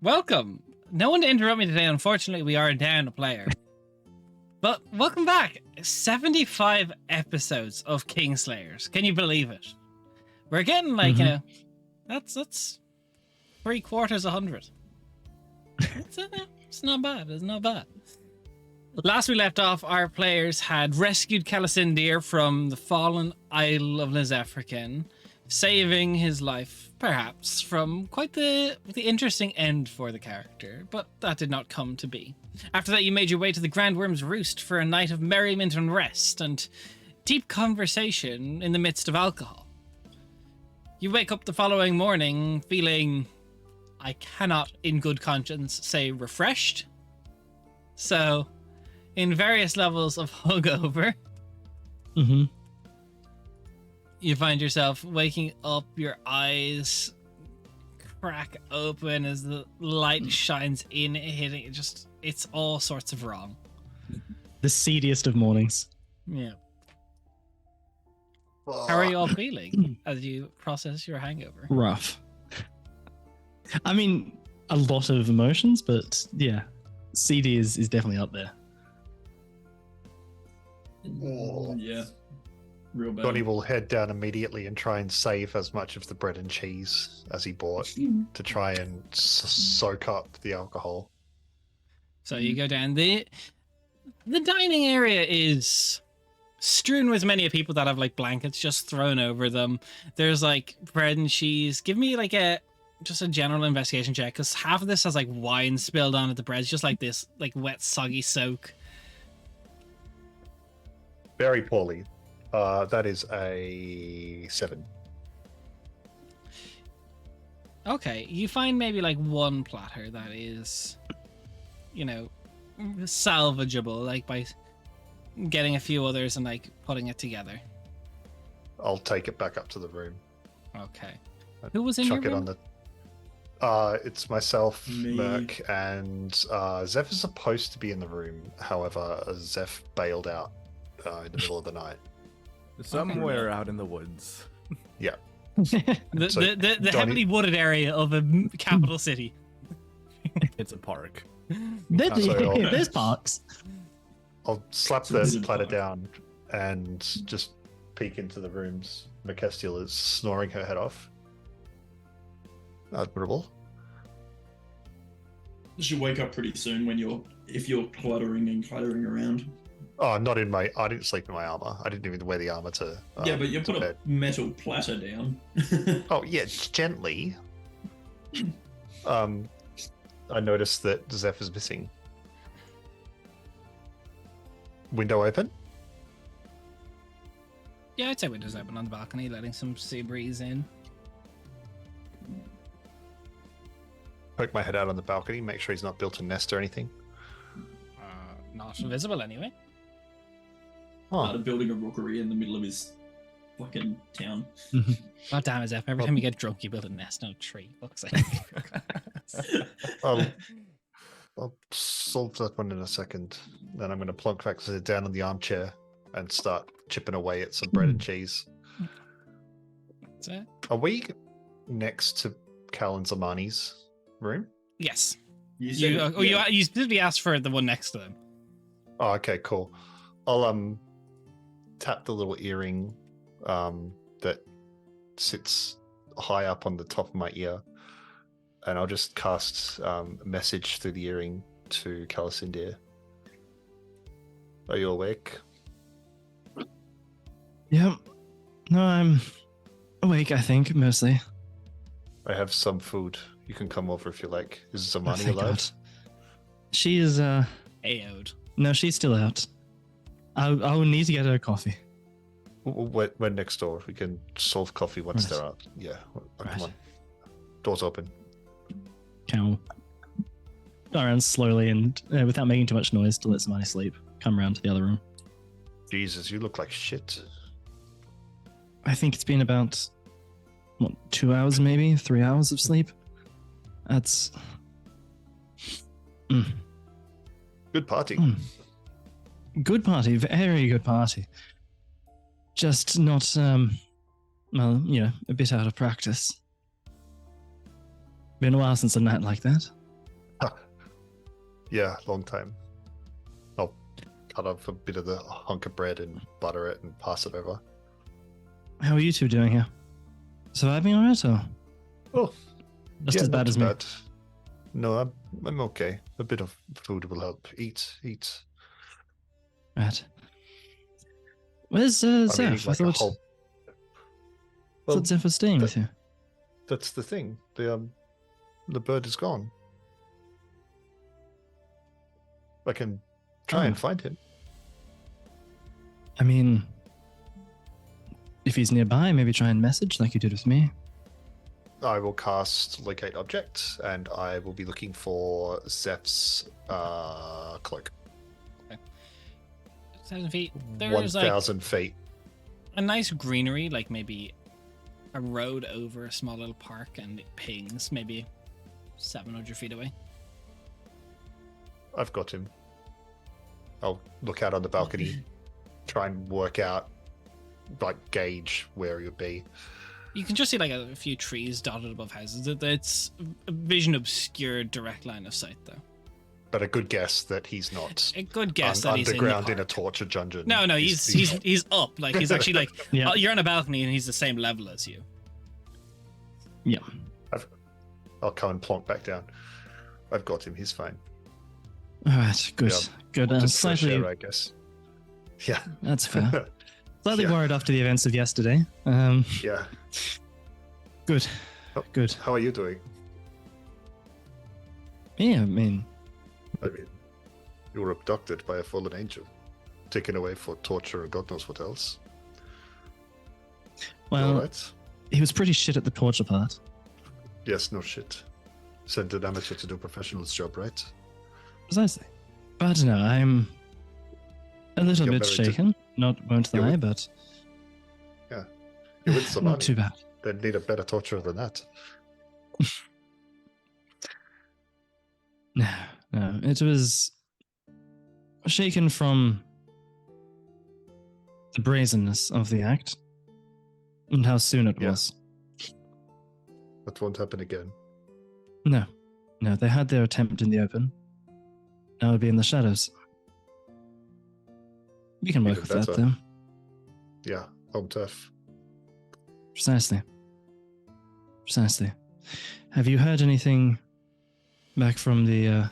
Welcome. No one to interrupt me today. Unfortunately, we are down a player. But welcome back. 75 episodes of Kingslayers. Can you believe it? We're getting like, that's 3/4 100. It's not bad. It's not bad. Last we left off, our players had rescued Calasindir from the fallen Isle of Nizefrican, saving his life, perhaps, from quite the interesting end for the character, but that did not come to be. After that, you made your way to the Grandworm's Roost for a night of merriment and rest, and deep conversation in the midst of alcohol. You wake up the following morning feeling, I cannot in good conscience say refreshed. So, in various levels of hungover, you find yourself waking up, your eyes crack open as the light shines in, hitting it. Just, it's all sorts of wrong. The seediest of mornings. Yeah. How are you all feeling as you process your hangover? Rough. I mean, a lot of emotions, but yeah, CD is definitely up there. Yeah. Real bad. Johnny will head down immediately and try and save as much of the bread and cheese as he bought to try and soak up the alcohol. So you go down. The dining area is strewn with many people that have like blankets just thrown over them. There's like bread and cheese. Give me like just a general investigation check, because half of this has like wine spilled on it. The bread's just like this like wet soggy soak. Very poorly. That is a 7. Okay, you find maybe like one platter that is, salvageable, like by getting a few others and like putting it together. I'll take it back up to the room. Okay. Who was in your room? Chuck it on the... it's myself, Me. Merc, and Zeph is supposed to be in the room. However, Zeph bailed out in the middle of the night. Somewhere out in the woods. Yeah. The Johnny... heavily wooded area of a capital city. It's a park. There's parks. I'll slap It's a the wizard platter park. down and just peek into the rooms. Macestiel is snoring her head off. Admirable. You should wake up pretty soon if you're cluttering and cluttering around. Oh, not in my... I didn't sleep in my armor. I didn't even wear the armor to... Yeah, but you to put a bed. metal platter down. Oh, yeah, gently. I noticed that Zeph is missing. Window open? Yeah, I'd say windows open on the balcony, letting some sea breeze in. Poke my head out on the balcony, make sure he's not built a nest or anything. Not visible anyway. Started building a rookery in the middle of his fucking town. God damn it, Zeph. Every time you get drunk, you build a nest on a tree. Fuck's sake. I'll solve that one in a second. Then I'm going to plonk back down on the armchair and start chipping away at some bread and cheese. That's it. Are we next to Cal and Zamani's room? Yes. You You specifically asked for the one next to them. Oh, okay, cool. I'll tap the little earring that sits high up on the top of my ear, and I'll just cast a message through the earring to Calasindir. Are you awake? Yeah. No, I'm awake, I think, mostly. I have some food. You can come over if you like. Is Zamani Thank alive? God. She is, AO'd. no, she's still out. I will need to get her a coffee. We're next door. We can solve coffee once Right. they're out. Yeah. Right. Come on. Door's open. Cow. Go around slowly and without making too much noise to let somebody sleep. Come around to the other room. Jesus, you look like shit. I think it's been about, 2 hours maybe? 3 hours of sleep? That's... Good party. Good party, very good party. Just not, well, a bit out of practice. Been a while since a night like that. Yeah, long time. I'll cut off a bit of the hunk of bread and butter it and pass it over. How are you two doing here? Surviving alright, or Oh, just yeah, as not bad too as me? bad. No, I'm okay. A bit of food will help. Eat. Right. Where's I'm eating Zeph? I like a thought, whole. Well, Zeph was staying with you. that's the thing. The bird is gone. I can try Oh. and find him. I mean, if he's nearby, maybe try and message like you did with me. I will cast locate object, and I will be looking for Zeph's cloak. 1,000 feet. There's like 1,000 feet. a nice greenery, like maybe a road over a small little park, and it pings maybe 700 feet away. I've got him. I'll look out on the balcony, try and work out, like, gauge where he'll be. You can just see like a few trees dotted above houses. It's a vision obscured direct line of sight, though. But a good guess that he's not A good guess that he's underground in in a the park. torture dungeon. No, he's up. Like he's actually like Yeah. you're on a balcony and he's the same level as you. Yeah. I'll come and plonk back down. I've got him. He's fine. Alright, good. Yeah. Good. Just fresh Slightly, air, I guess. Yeah. that's fair. Slightly Yeah. worried after the events of yesterday. Yeah. Good. Oh. Good. How are you doing? Yeah, I mean, I mean, you were abducted by a fallen angel, taken away for torture or God knows what else. You well, alright? he was pretty shit at the torture part. Yes, no shit. Send an amateur to do a professional's job, right? Precisely. But no, I'm a little You're bit married to- shaken. Won't You're lie, with- but You're with somebody. not too bad. They need a better torturer than that. No, no. It was shaken from the brazenness of the act and how soon it Yeah. was. That won't happen again. No, they had their attempt in the open. Now it'll be in the shadows. We can work Even with that, better. though. Yeah, home turf. Precisely. Have you heard anything back from the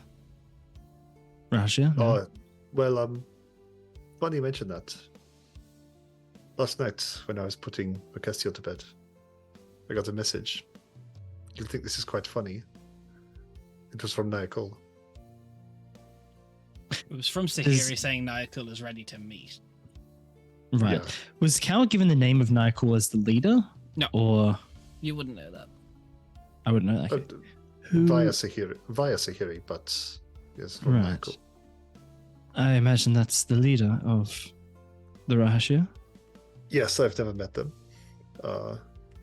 Russia? No? Oh, well, funny you mention that. Last night, when I was putting Mercastio to bed, I got a message. You'll think this is quite funny. It was from Nyakul. It was from Sahiri saying Nyakul is ready to meet. Right. Yeah. Was Cal given the name of Nyakul as the leader? No. Or You wouldn't know that. I wouldn't know. Okay. Uh, Who? Via Sahiri, but yes, from Right. Nyakul. I imagine that's the leader of the Rahashia. Yes, I've never met them.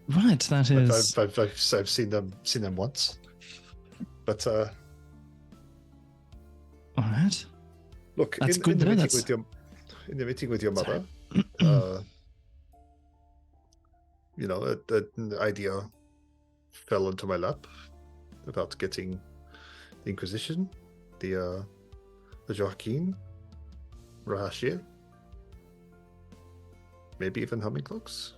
Right, that is. I've seen them once, but All right. look, That's in good the to know, meeting that's- in the meeting with your mother, an idea fell into my lap about getting the Inquisition, the Joaquin, Rahashir, maybe even Humming Cloaks.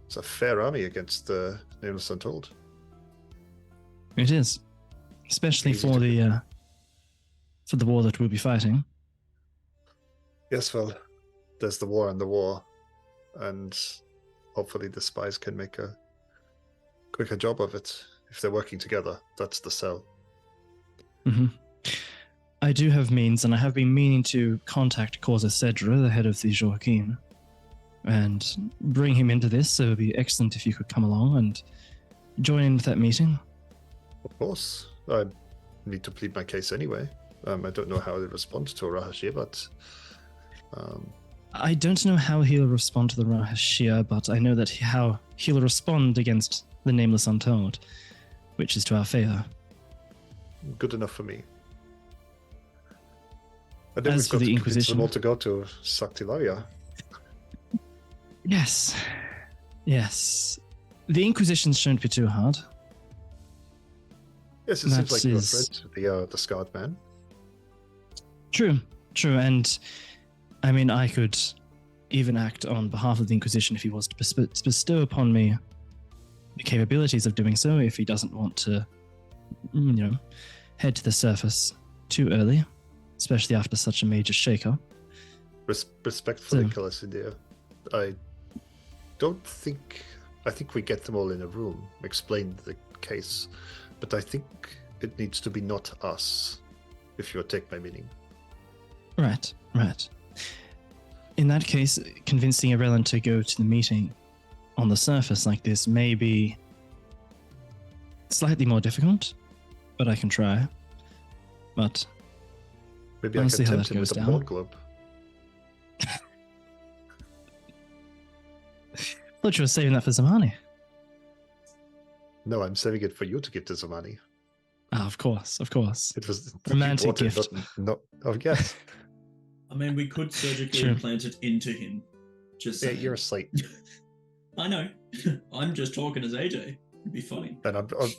It's a fair army against the Nameless Untold. It is, especially Easy for to the war that we'll be fighting. Yes, well, there's the war and the war, and hopefully the spies can make a quicker job of it if they're working together. That's the sell. Hmm. I do have means, and I have been meaning to contact Causa Cedra, the head of the Joaquin, and bring him into this. So it would be excellent if you could come along and join in with that meeting. Of course, I need to plead my case anyway. I don't know how they respond to Rahashir, but I don't know how he'll respond to the Rahashia, but I know that how he'll respond against the Nameless Untold, which is to our favor. good enough for me. And then As we've for got the to convince Inquisition- them all to go to Saktilaria. Yes. The Inquisition shouldn't be too hard. Yes, it seems That like you're is- friends with the scarred man. True, and I mean, I could even act on behalf of the Inquisition if he was to bestow upon me the capabilities of doing so. If he doesn't want to, head to the surface too early, especially after such a major shake-up. Respectfully, So- Calacidia, I think we get them all in a room, explain the case, but I think it needs to be not us, if you take my meaning. Right. In that case, convincing Irellan to go to the meeting on the surface like this may be slightly more difficult, but I can try. But Maybe I I'll can see how tempt that him with goes a down. ball globe. thought you were saving that for Zamani. No, I'm saving it for you to give to Zamani. Ah, of course. It was Romantic you bought it, gift. not oh yes. I mean, we could surgically True. implant it into him. Just Yeah, saying. you're asleep. I know. I'm just talking as AJ. It'd be funny. And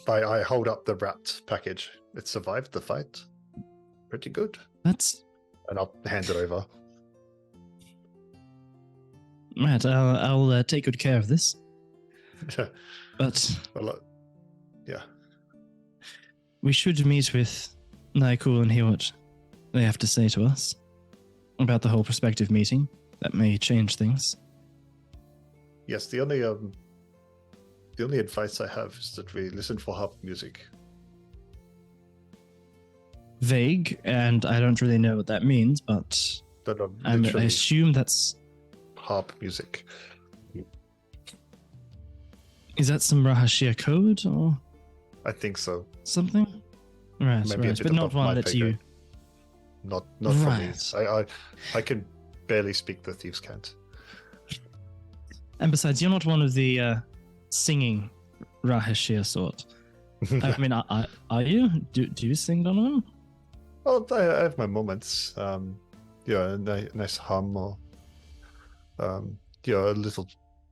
I hold up the wrapped package. It survived the fight. Pretty good. That's And I'll hand it over. right. I'll take good care of this. But Well, yeah. we should meet with Naikul and hear what they have to say to us about the whole prospective meeting. That may change things. Yes, the only advice I have is that we listen for harp music. Vague, and I don't really know what that means, but That are I literally assume that's... harp music. Is that some Rahashia code or I think so. something? Right, Maybe a right. bit But not above my one that pay you... grade. Not for me. Right. I can barely speak the thieves' cant. And besides, you're not one of the singing Rahashia sort. I mean, are you? Do you sing, Donovan? Well, I have my moments. A nice hum or a little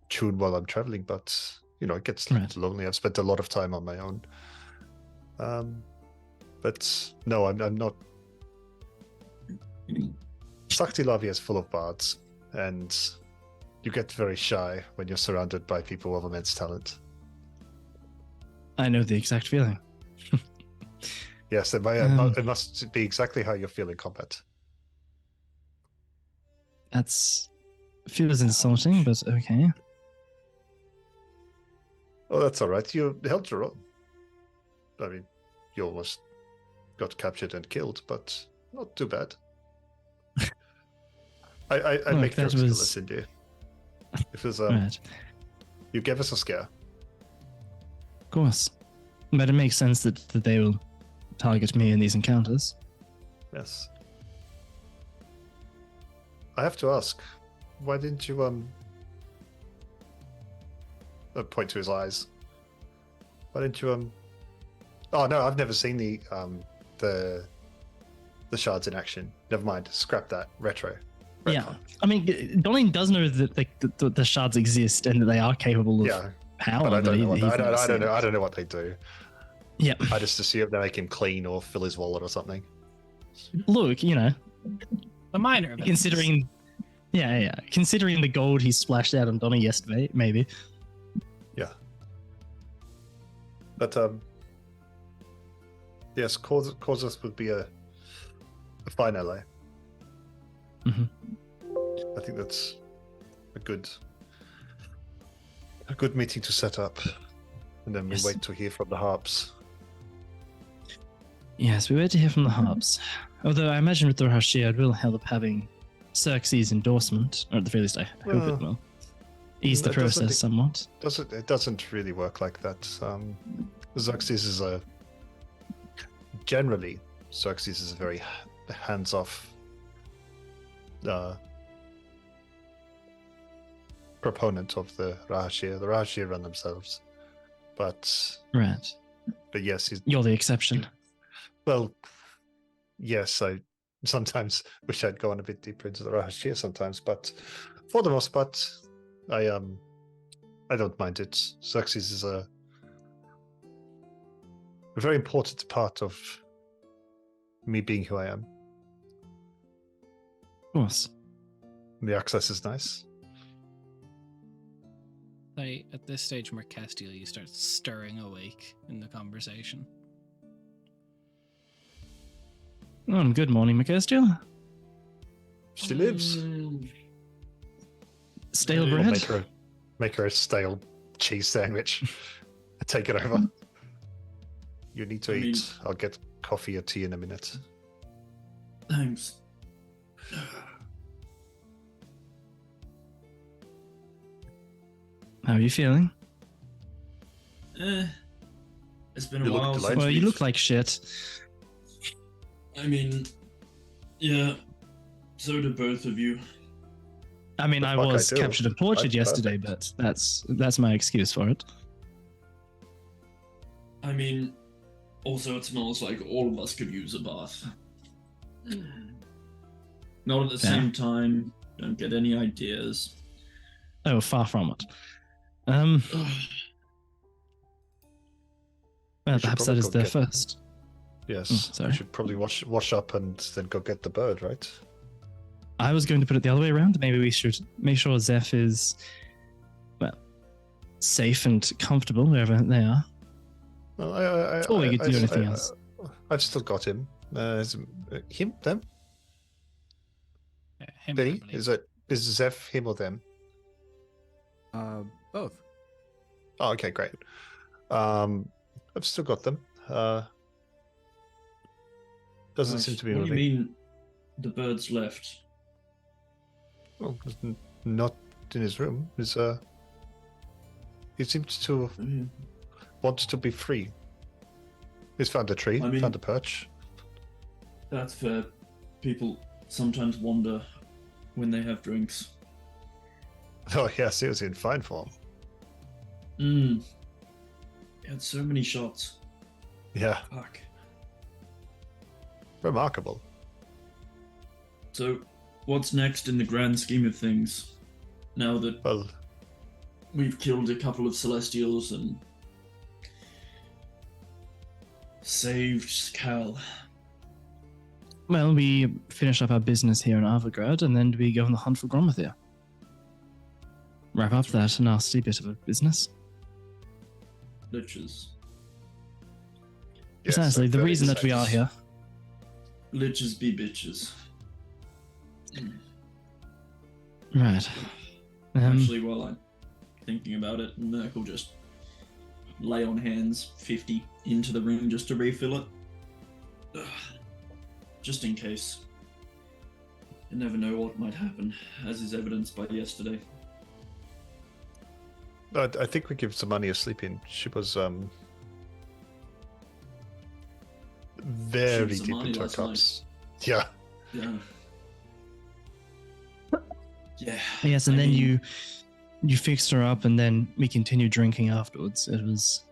tune while I'm traveling, but it gets Right. lonely. I've spent a lot of time on my own. But no, I'm not. Sakti Lavia is full of bards, and you get very shy when you're surrounded by people of immense talent. I know the exact feeling. Yes, it must be exactly how you feel in combat. That's feels insulting, but okay. Oh, that's all right. You held your own. I mean, you almost got captured and killed, but not too bad. I Look, make that jokes, was- Cindy. It was Right, you gave us a scare. of course. But it makes sense that they will target me in these encounters. Yes. I have to ask, why didn't you point to his eyes? Why didn't you Oh no, I've never seen the shards in action. Never mind, scrap that. Retro. Yeah, I mean, Dolin does know that the shards exist and that they are capable of Yeah, power. but I don't know. he's never I seen don't know. it. I don't know what they do. Yeah, I just assume they make him clean or fill his wallet or something. look, The minor. events. considering, considering the gold he splashed out on Donnie yesterday, maybe. But yes, Causus would be a fine ally. Mhm. I think that's a good meeting to set up, and then we Yes. wait to hear from the harps. Yes, we wait to hear from the harps. Although I imagine with the Rahashia, it will help having Xerxes' endorsement, or at the very least, I hope Well, it will ease the it doesn't- process somewhat. It doesn't really work like that. Xerxes is generally a very hands-off proponent of the Rahashia. The Rahashia run themselves, but Right. yes, he's You're the exception. well. Yes, I sometimes wish I'd gone a bit deeper into the Rahashia sometimes, but for the most part, I don't mind it. Xerxes is a very important part of me being who I am. Of course. The access is nice. At this stage, Mercastiel, you start stirring awake in the conversation. Oh, good morning, Mercastiel. She lives. Stale Yeah, bread. Make her a stale cheese sandwich. Take it over. You need to eat. I'll get coffee or tea in a minute. Thanks. How are you feeling? It's been You a look while. delightful. Since Well, you we've- look like shit. I mean, yeah. So do both of you. I mean, The I fuck I was do. captured and tortured That's yesterday, perfect. but that's my excuse for it. I mean, also it smells like all of us could use a bath. Not at the Yeah. same time. Don't get any ideas. Oh, far from it. Well, should perhaps that probably is go the get- first. Yes. sorry. I should probably wash up and then go get the bird, right? I was going to put it the other way around. Maybe we should make sure Zeph is, well, safe and comfortable wherever they are. Well, Before we could do anything else. I've still got him. Him? Them? Yeah, him, I They? believe. Is Zeph him or them? Both. Oh, okay, great. I've still got them. Doesn't Right. seem to be What do you moving. mean the bird's left? Well, not in his room. He seems to want to be free. He's found a tree, I mean- found a perch. That's fair. People sometimes wander when they have drinks. Oh yes, he was in fine form. He had so many shots. Yeah, Fuck. remarkable. So, what's next in the grand scheme of things? Now that Well, we've killed a couple of Celestials and saved Cal. Well, we finish up our business here in Arvagrad, and then we go on the hunt for Gromathir. Wrap up that nasty bit of a business. Liches. yes, Precisely, I'm the very reason that we are excited. here. Liches be bitches. Right. Actually, while I'm thinking about it, Merc will just lay on hands 50 into the ring just to refill it. Ugh. Just in case. You never know what might happen, as is evidenced by yesterday. I think we give Zamani a sleep in. She was very She was deep Zamani into her last night. cups. Yeah. Yeah. Yeah. Yes, and I then mean, you fixed her up, and then we continued drinking afterwards. It was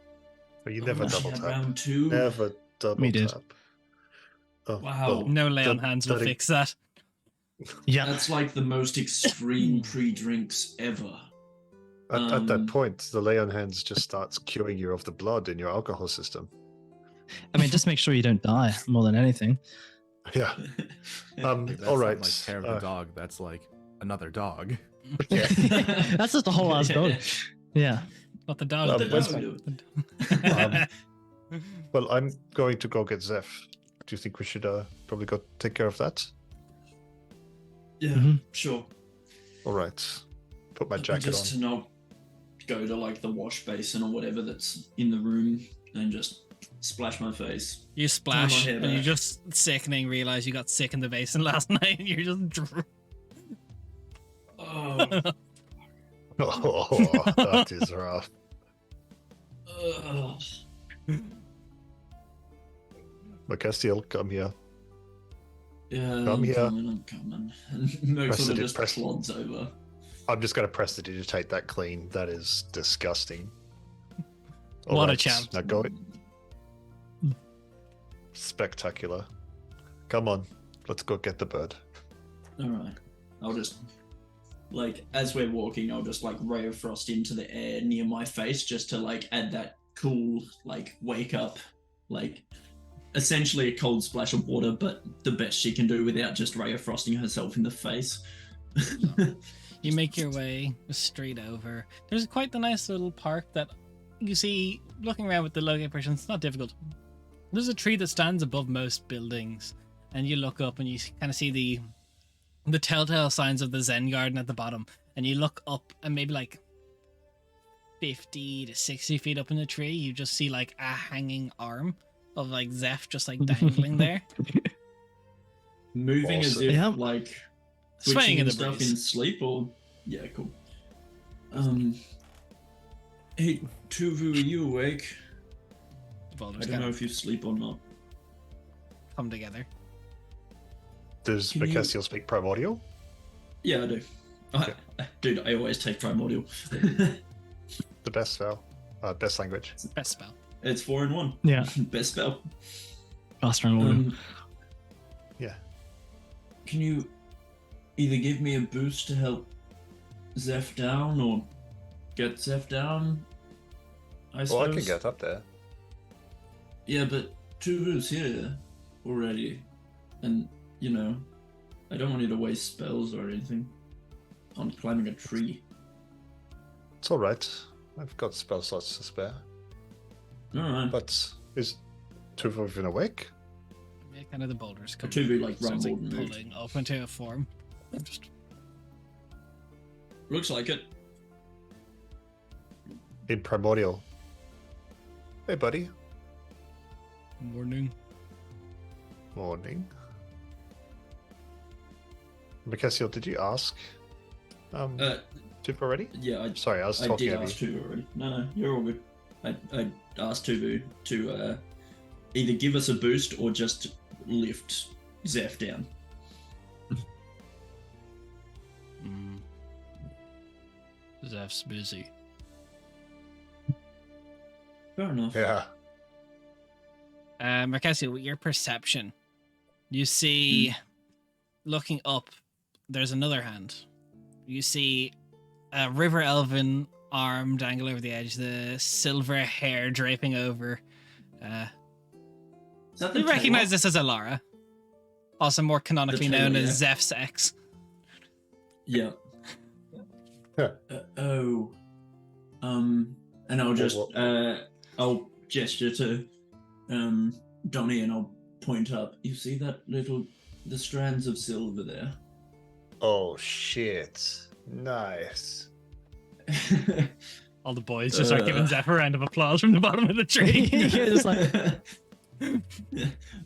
But you never she double had tap. round two. Never double We did. tap. Oh, Wow. No lay on that- hands will that- fix that. yeah. That's like the most extreme pre-drinks ever. At that Um, point, the lay on hands just starts curing you of the blood in your alcohol system. I mean, just make sure you don't die more than anything. Yeah. Like, that's all not right. like care of the dog. That's like another dog. Yeah. That's just a whole ass dog. Yeah. What the dog Well, did. where's my- Well, I'm going to go get Zeph. Do you think we should probably go take care of that? Yeah, Mhm. sure. All right. Put my jacket Just on. to not go to like the wash basin or whatever that's in the room and just splash my face. You splash, hair and you back. just sickening realize you got sick in the basin last night, and you're just. Oh, Oh, that is rough. ugh. Macastiel, come here. Yeah, Come I'm here. I'm coming. And Merc Press sort of it, just press it. plods over. I'm just going to press the digitate that clean. That is disgusting. What a Alright, champ. Now go. Spectacular. Come on. Let's go get the bird. Alright. I'll just, like, as we're walking, I'll just, like, ray of frost into the air near my face just to, like, add that cool, like, wake up like essentially a cold splash of water, but the best she can do without just ray of frosting herself in the face. You make your way straight over. There's quite the nice little park that you see looking around with the low person. It's not difficult. There's a tree that stands above most buildings, and you look up and you kind of see the telltale signs of the Zen garden at the bottom. And you look up, and maybe like 50 to 60 feet up in the tree, you just see like a hanging arm of like Zeph just like dangling there. Moving as if Yeah. like Swaying switching in the stuff breeze. in sleep, or yeah, cool. Hey, Tuvu, are you awake? Boulders I don't kind know of if you sleep or not. come together. Does Can you- Mercasiel speak primordial? Yeah, I do. Dude, I always take primordial. The best spell, best language. Best spell. It's 4 in 1. Yeah, Best spell. faster and order. Yeah. Can you either give me a boost to help Zeph down, or get Zeph down? I suppose. Well, I can get up there. Yeah, but Tuvu's here already, and you know, I don't want you to waste spells or anything on climbing a tree. It's all right. I've got spell slots to spare. All right. But is Tuvo even awake? Yeah, kind of the boulders come. Tuvu like starts, rumbled and moved. pulling up into a form. Just Looks like it. In primordial. Hey, buddy. morning. Morning. Mercasiel, did you ask Tuvo already? Yeah, Sorry, I was I talking did over ask you. Tuvu already. No, you're all good. I asked Tuvu to either give us a boost or just lift Zeph down. Zeph's busy. Fair enough. Yeah. Mercasio, with your perception, you see, looking up, there's another hand. You see a river elven arm dangle over the edge, the silver hair draping over. Is that the You recognize tail? this as Alara, also more canonically The tail, known as yeah. Zeph's ex. Yeah. Huh. And I'll just What- I'll gesture to Donnie, and I'll point up. You see that the strands of silver there? Oh, shit. Nice. All the boys just start giving Zeph a round of applause from the bottom of the tree. Yeah, just like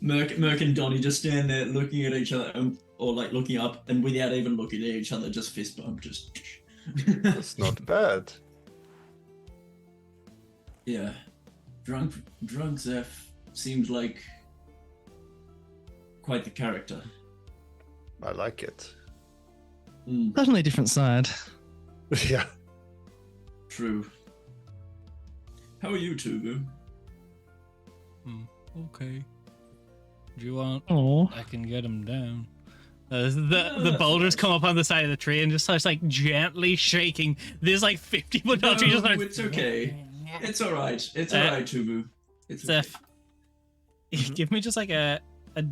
Merc and Donnie just stand there looking at each other, or like looking up, and without even looking at each other, just fist bump, just. That's not bad. Yeah, drunk Zeph seems like quite the character. I like it. definitely a different side. Yeah. True. How are you, Tubu? Okay. Do you want? Oh, I can get him down. The boulders come up on the side of the tree and just starts like gently shaking. There's like 50 foot tall tree just No, like it's okay. It's all right. It's all right, Tubu. It's okay. Zeph. Give me just like a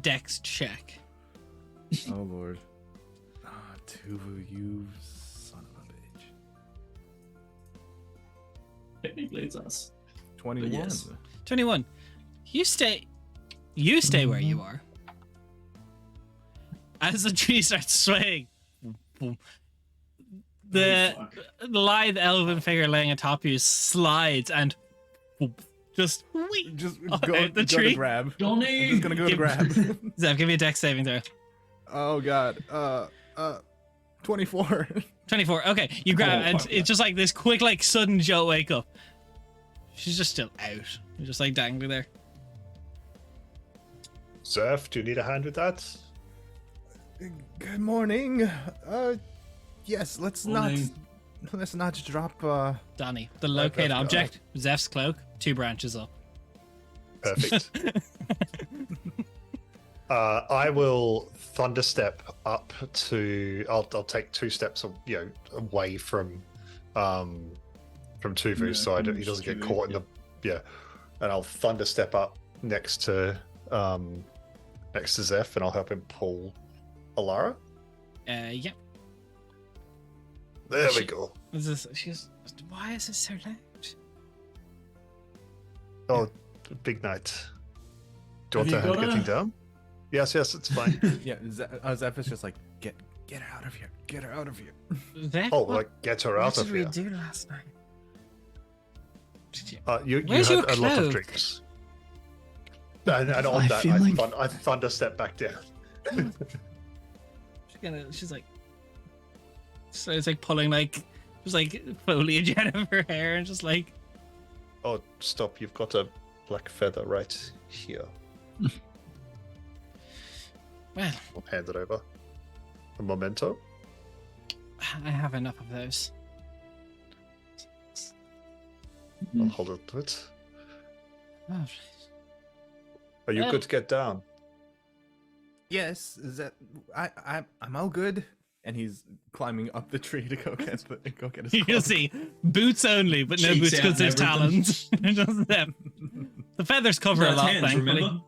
dex check. Oh lord. Ah, Tuvu, you son of a bitch. Technically, it's us. 21. yes. 21. You stay where you are. As the tree starts swaying, the Oh, fuck. lithe elven figure laying atop you slides and just Just Oh, go, the go tree? to grab. Donnie! I'm just gonna go to grab. Zeph, give me a dex saving throw. Oh god. 24. 24. Okay, you grab Oh, and fuck it's just like this quick, like sudden jolt wake up. She's just still out. You're just like dangling there. Zeph, do you need a hand with that? Good morning. Yes, Morning. let's not drop Donnie, the locate that's object, Zeph's cloak, 2 branches up. Perfect. I will thunderstep up to. I'll take 2 steps, away from Tuvu, Yeah, so he doesn't get Tuvu, caught in the. Yeah, and I'll thunderstep up next to Zeph, and I'll help him pull Alara. Yeah. There we go. Why is it so loud? Oh, big night. Do you Have want to you help got getting a- down? Yes, it's fine. Yeah, Zeph is just like, get her out of here. Get her out of here. Zeph, Oh, what- like get her what out did of we here. do last night? Did you? You Where's had your a lot of cloak? drinks. And on I that, feel like- I thunder step back down. She's like, so it's like pulling like, just like foliage out of her hair and just like, Oh, stop! You've got a black feather right here. well, I'll hand it over. A memento. I have enough of those. I'll hold it to it. Oh, Are you Yeah. good to get down? Yes, I'm all good. And he's climbing up the tree to go get his you can cloak. see boots only, but no Cheeks boots out because there's and everything. talons. Just them. The feathers cover a That's lot, hands, thankfully. remember?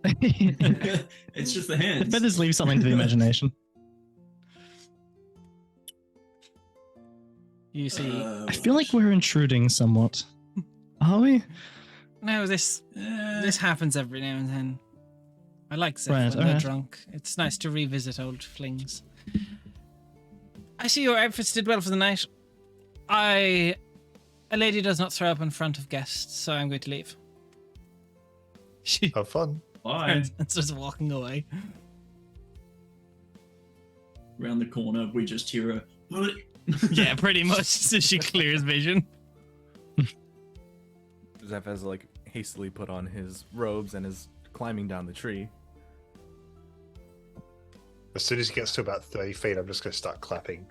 The It's just the hands. feathers leave something to the imagination. You see, I feel like we're intruding somewhat. Are we? no, this happens every now and then. I like Zeph Right, when they're alright. drunk. It's nice to revisit old flings. I see your outfits did well for the night. A lady does not throw up in front of guests, so I'm going to leave. She Have fun. Bye. turns and starts walking away. Round the corner, we just hear a. Yeah, pretty much. So she clears vision. Zeph has like hastily put on his robes and is climbing down the tree. As soon as he gets to about 30 feet, I'm just going to start clapping.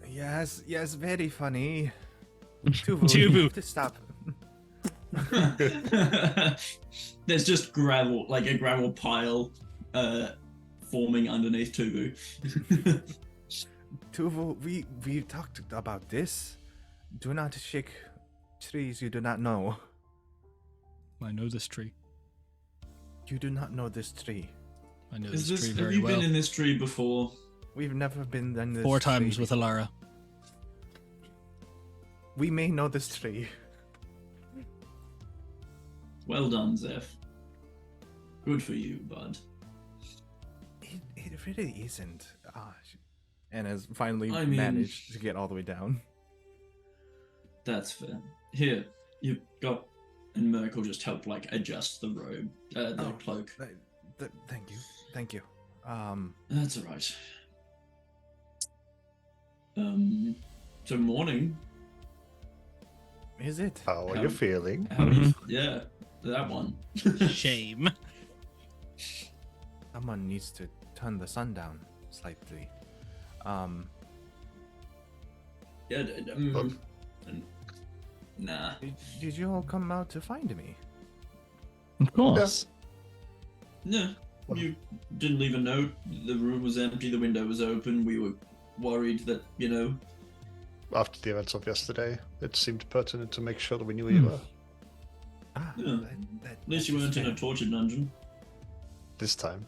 Yes, very funny. Tuvu, Tuvu. you have to stop. There's just gravel, like a gravel pile, forming underneath Tubu. Tuvu, we talked about this. Do not shake trees you do not know. I know this tree. You do not know this tree. I know Is this this? tree Have very you well. been in this tree before? We've never been in this 4 times tree. with Alara. We may know this tree. Well done, Zeph. Good for you, bud. It really isn't. And has finally I mean- managed to get all the way down. That's fair. Here, you've got. And Merc will just help, like, adjust the robe, the Oh. cloak. Thank you. That's alright. So morning. Is it? How are you feeling? How do you, yeah, that one. Shame. Someone needs to turn the sun down slightly. Yeah, Look. nah. Did you all come out to find me? Of course. No, you didn't leave a note. The room was empty, the window was open. We were worried that, After the events of yesterday, it seemed pertinent to make sure that we knew where you were. Ah, Yeah. At least you weren't in a torture dungeon. This time.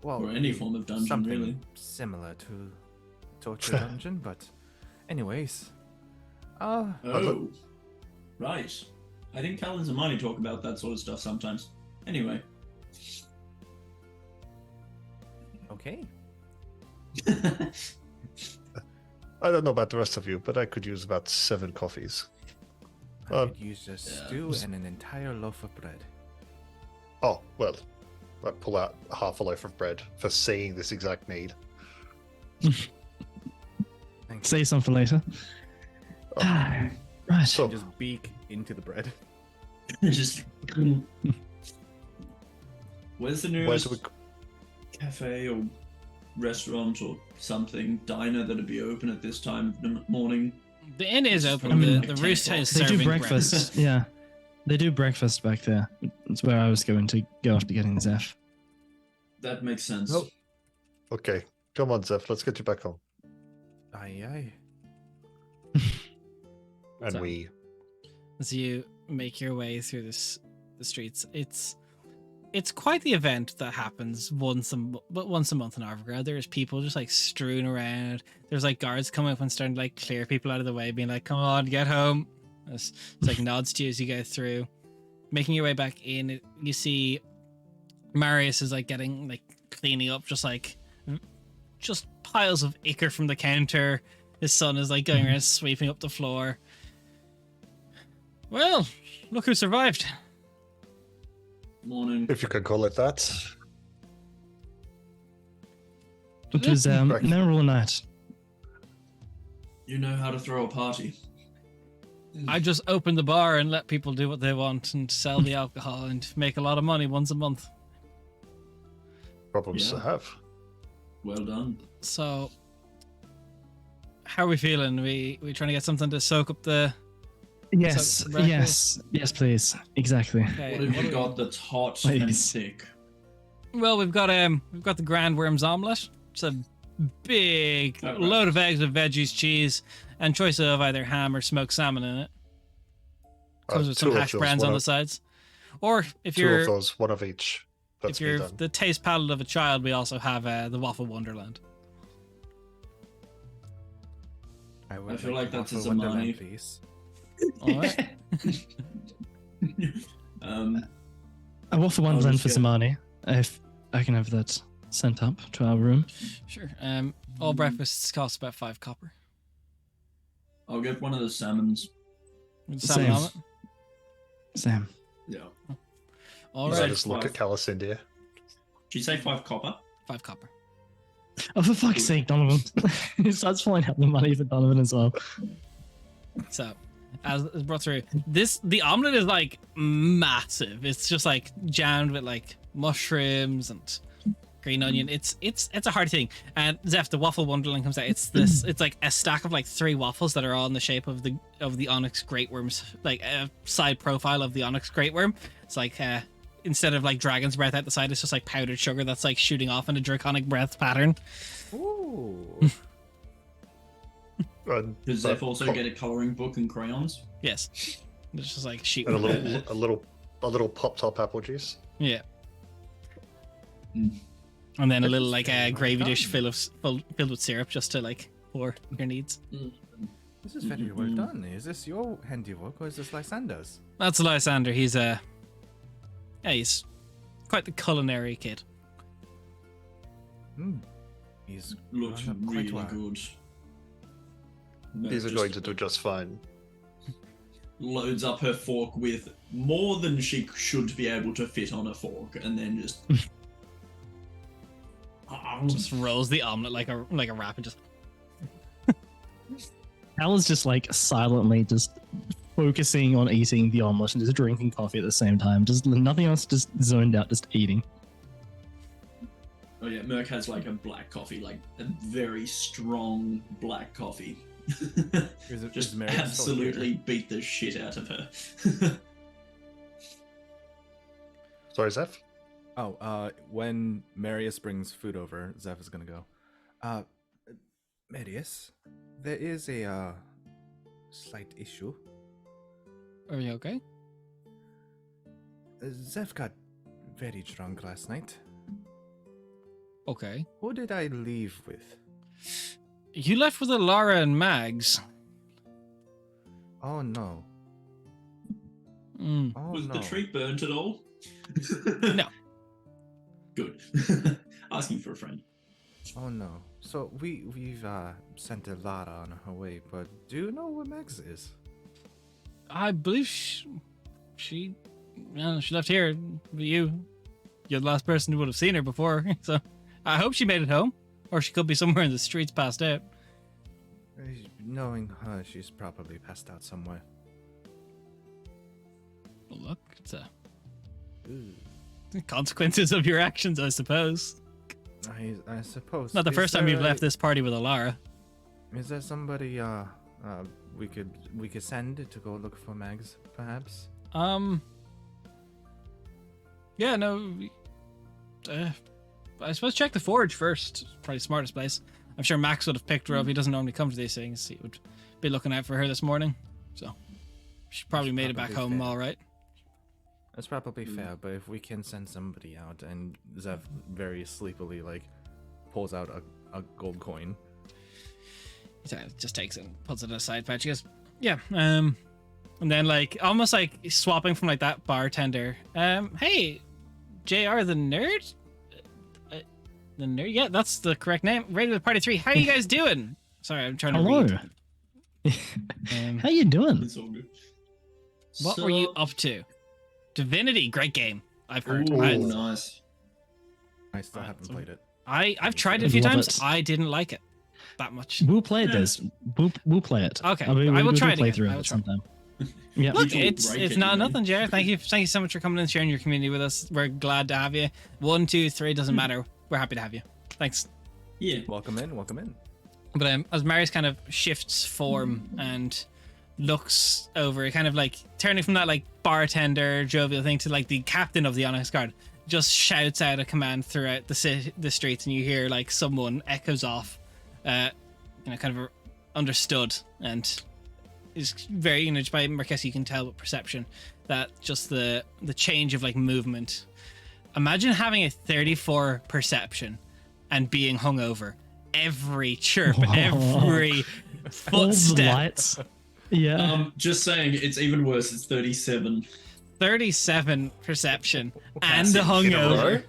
well, or any form of dungeon, something really. similar to torture dungeon, but anyways. Oh, right. I think Callan's and Marnie talk about that sort of stuff sometimes. Anyway. Okay. I don't know about the rest of you, but I could use about 7 coffees. I could use a yeah. stew and an entire loaf of bread. Oh, well, I pull out half a loaf of bread for seeing this exact need. Thank you. Say some for later. right. So, Just beak into the bread. Just. Where's the where's nearest we... cafe or restaurant or something, diner that'd be open at this time of the morning? The inn is open. I mean, the roost house They do serving breakfast. Yeah. They do breakfast back there. That's where I was going to go after getting Zeph. That makes sense. Nope. Okay, come on, Zeph, let's get you back home. Aye. And So- we... As you make your way through the streets. It's quite the event that happens once a month in Arvgrad. There's people just like strewn around. There's like guards coming up and starting to like clear people out of the way, being like, "Come on, get home." It's like nods to you as you go through. Making your way back in, you see Marius is like getting like cleaning up just piles of ichor from the counter. His son is like going around sweeping up the floor. Well, look who survived. Morning. If you can call it that. It was a memorable night. You know how to throw a party. I just open the bar and let people do what they want and sell the alcohol and make a lot of money once a month. Problems to Yeah. have. Well done. So, how are we feeling? We trying to get something to soak up the... Yes, So, breakfast? yes, please. Exactly. Okay, What have you got that's hot and Please. thick? Well, we've got the grand worms omelette. It's a big Oh, right. load of eggs with veggies, cheese, and choice of either ham or smoked salmon in it. Comes with two some of hash those, browns one on the of- sides. Or if Two you're of those, one of each. That's if you're me done. the taste palate of a child, we also have the Waffle Wonderland. I feel like that's a Waffle Wonderland, Zamani. please. All right. A waffle I'll wonderland just for get- Samani. If I can have that sent up to our room. Sure. All breakfasts cost about 5 copper. I'll get one of the salmons. With salmon on it. Sam. Yeah. All Is I that right. just look at Calicindia. Did you say 5 copper? 5 copper. Oh, for fuck's sake, Donovan. He starts falling out the money for Donovan as well. So, as brought through, the omelet is like massive. It's just like jammed with like mushrooms and green onion. It's a hard thing. And Zeph, the waffle wonderland comes out. It's like a stack of like 3 waffles that are all in the shape of the onyx great worms, like a side profile of the onyx great worm. It's like instead of like dragon's breath at the side, it's just like powdered sugar that's like shooting off in a draconic breath pattern. Ooh. And, Does but- Zeph also get a colouring book and crayons? Yes, it's just like shoot. and a little pop top apple juice. Yeah. Mm. And then a This little is like very a well gravy dish done. filled with syrup just to like pour your needs. This is very well done. Is this your handiwork or is this Lysander's? That's Lysander. He's he's quite the culinary kid. Hmm. He's Looks grown up quite really well. good. These are Just going to do just fine. loads up her fork with more than she should be able to fit on a fork, and then just Just rolls the omelet like a wrap and just Al is just like silently just focusing on eating the omelet and just drinking coffee at the same time. Just nothing else, just zoned out, just eating. Oh yeah, Merc has like a black coffee, like a very strong black coffee. Just Mary still absolutely here? beat the shit out of her. Sorry, Zeph? When Marius brings food over, Zeph is gonna go. Marius, there is a slight issue. Are you okay? Zeph got very drunk last night. Okay. Who did I leave with? You left with Alara and Mags. Oh no. Mm. Oh Was no. the tree burnt at all? No. Good. Asking for a friend. Oh no. So we've sent a Lara on her way, but do you know where Max is? I believe she left here. You're the last person who would have seen her before, so I hope she made it home, or she could be somewhere in the streets, passed out. Knowing her, she's probably passed out somewhere. Well, look, it's Ooh. the consequences of your actions, I suppose. I suppose. Not the Is first time there you've a- left this party with Alara. Is there somebody we could send to go look for Mags, perhaps? Yeah, no. I suppose check the forge first. Probably the smartest place. I'm sure Max would have picked her up. He doesn't normally come to these things. He would be looking out for her this morning. So She probably made it back probably home fair. all right. That's probably fair, but if we can send somebody out, and Zev very sleepily like pulls out a gold coin. He just takes it and puts it in a side pouch. He goes, yeah. And then like almost like swapping from like that bartender. Hey, JR the nerd. The nerd. Yeah, that's the correct name. Radio Party 3. How are you guys doing? Sorry, I'm trying to Hello. read. How you doing? It's all good. What were you up to? Divinity, great game. I've heard. Ooh, I, nice. I still haven't played it. I've tried it a few Love times. it. I didn't like it that much. We'll play this. We'll play it. Okay, mean, I will we'll try do a it again. playthrough I of will it try. sometime. Yeah. Look, You it's break it, not you know. nothing, Jared. Thank you so much for coming and sharing your community with us. We're glad to have you. 1, 2, 3 doesn't matter. We're happy to have you. Thanks. Yeah. Welcome in, welcome in. But as Marius kind of shifts form and looks over, kind of like turning from that like bartender jovial thing to like the captain of the Onyx Guard, just shouts out a command throughout the streets, and you hear like someone echoes off, kind of understood, and is very by Marquez. You can tell with perception that just the change of like movement. Imagine having a 34 perception and being hungover. Every chirp, Whoa. every All the footstep. lights. Yeah. Just saying, it's even worse. It's 37. 37 perception and the Passive in a hungover. row.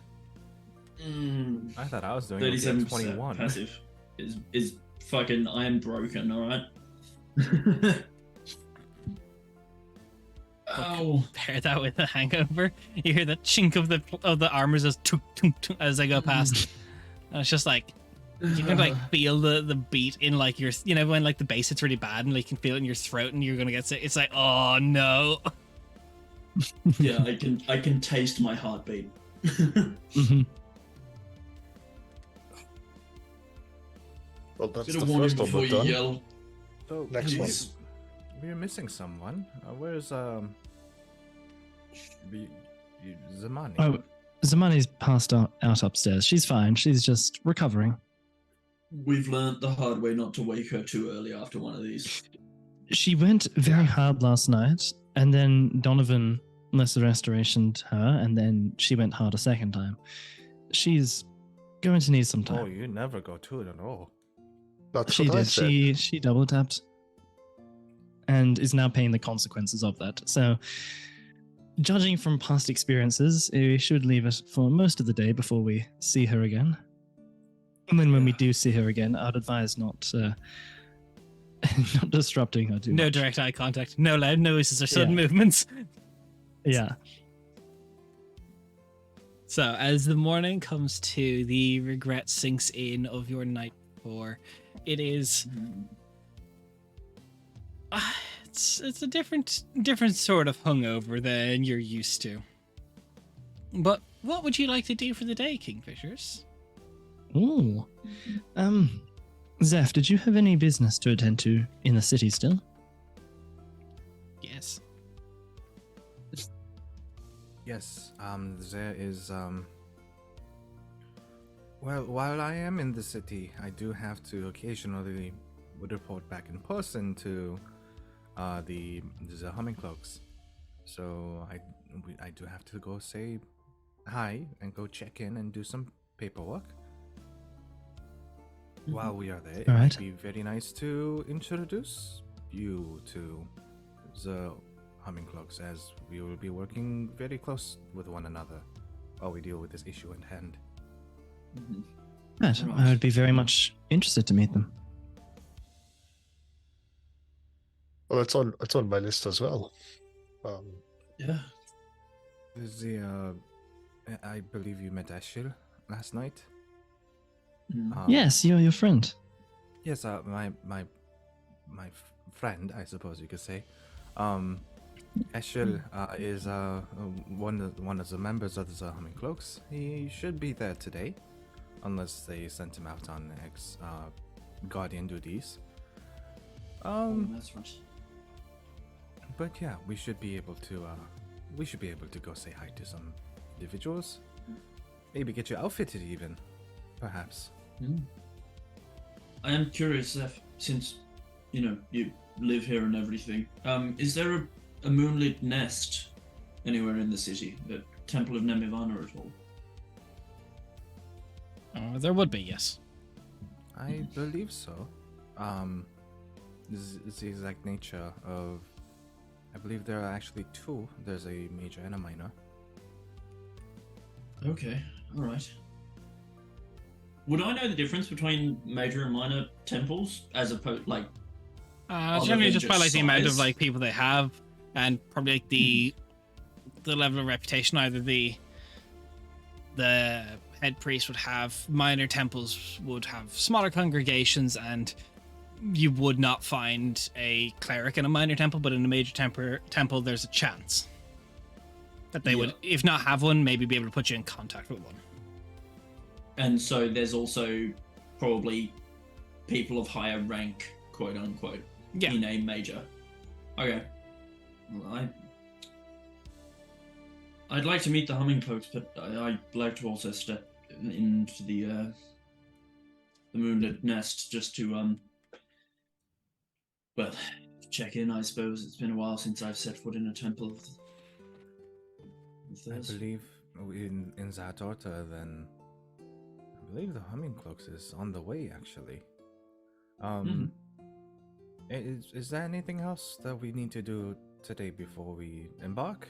Mm, I thought I was doing 37 21. passive is fucking. I am broken. All right. Oh, Pair that with a hangover. You hear the chink of the armors as tunk, tunk, tunk, as they go past. And it's just like you can like feel the beat in like your, you know, when like the bass hits really bad and like you can feel it in your throat and you're gonna get sick. It's like, oh no. yeah. I can taste my heartbeat. Mhm. Well, that's Bit the of warning first one before we've you done. yell. So Next we- one. We're missing someone. Where's Zamani? Oh, Zamani's passed out upstairs. She's fine. She's just recovering. We've learnt the hard way not to wake her too early after one of these. She went very hard last night, and then Donovan lesser restorationed her, and then she went hard a second time. She's going to need some Oh, time. you never go to it at all. That's She what I did. said. She double tapped, and is now paying the consequences of that. So, judging from past experiences, we should leave it for most of the day before we see her again. And then when we do see her again, I'd advise not not disrupting her too No much. direct eye contact, no loud noises or sudden Yeah. movements. Yeah. So as the morning comes to, the regret sinks in of your night before. It is it's a different sort of hungover than you're used to. But what would you like to do for the day, Kingfishers? Ooh. Zeph, did you have any business to attend to in the city still? Yes. Yes, there is, well, while I am in the city, I do have to occasionally report back in person to, the Humming Cloaks. So I do have to go say hi and go check in and do some paperwork. While we are there, it Alright. might be very nice to introduce you to the Humming Cloaks, as we will be working very close with one another while we deal with this issue in hand. Right. I would be very much interested to meet them. Well, it's on my list as well. Yeah. Is the I believe you met Ashil last night. Yes, you're your friend. Yes, my friend, I suppose you could say. Ashil is one of the members of the Humming Cloaks. He should be there today, unless they sent him out on guardian duties. That's right. But yeah, we should be able to go say hi to some individuals. Maybe get you outfitted even, perhaps. I am curious, Zeph, since you live here and everything. Is there a moonlit nest anywhere in the city? The Temple of Nemivana at all? There would be, yes. I believe so. This is the exact nature of. I believe there are actually two. There's a major and a minor. Okay, alright. Would I know the difference between major and minor temples as opposed, like, Generally than just by just like the amount of size? like people they have, and probably like the level of reputation. Either the head priest would have minor temples would have smaller congregations, and you would not find a cleric in a minor temple, but in a major temple there's a chance that they would, if not have one, maybe be able to put you in contact with one. And so there's also probably people of higher rank, quote unquote, Yeah. in a major. Okay. Well, I'd like to meet the humming cloaks, but I'd like to also step into the moonlit nest just to well, check in. I suppose it's been a while since I've set foot in a temple of I theirs. believe in Zatorta, then. I believe the humming cloaks is on the way, actually. Is there anything else that we need to do today before we embark?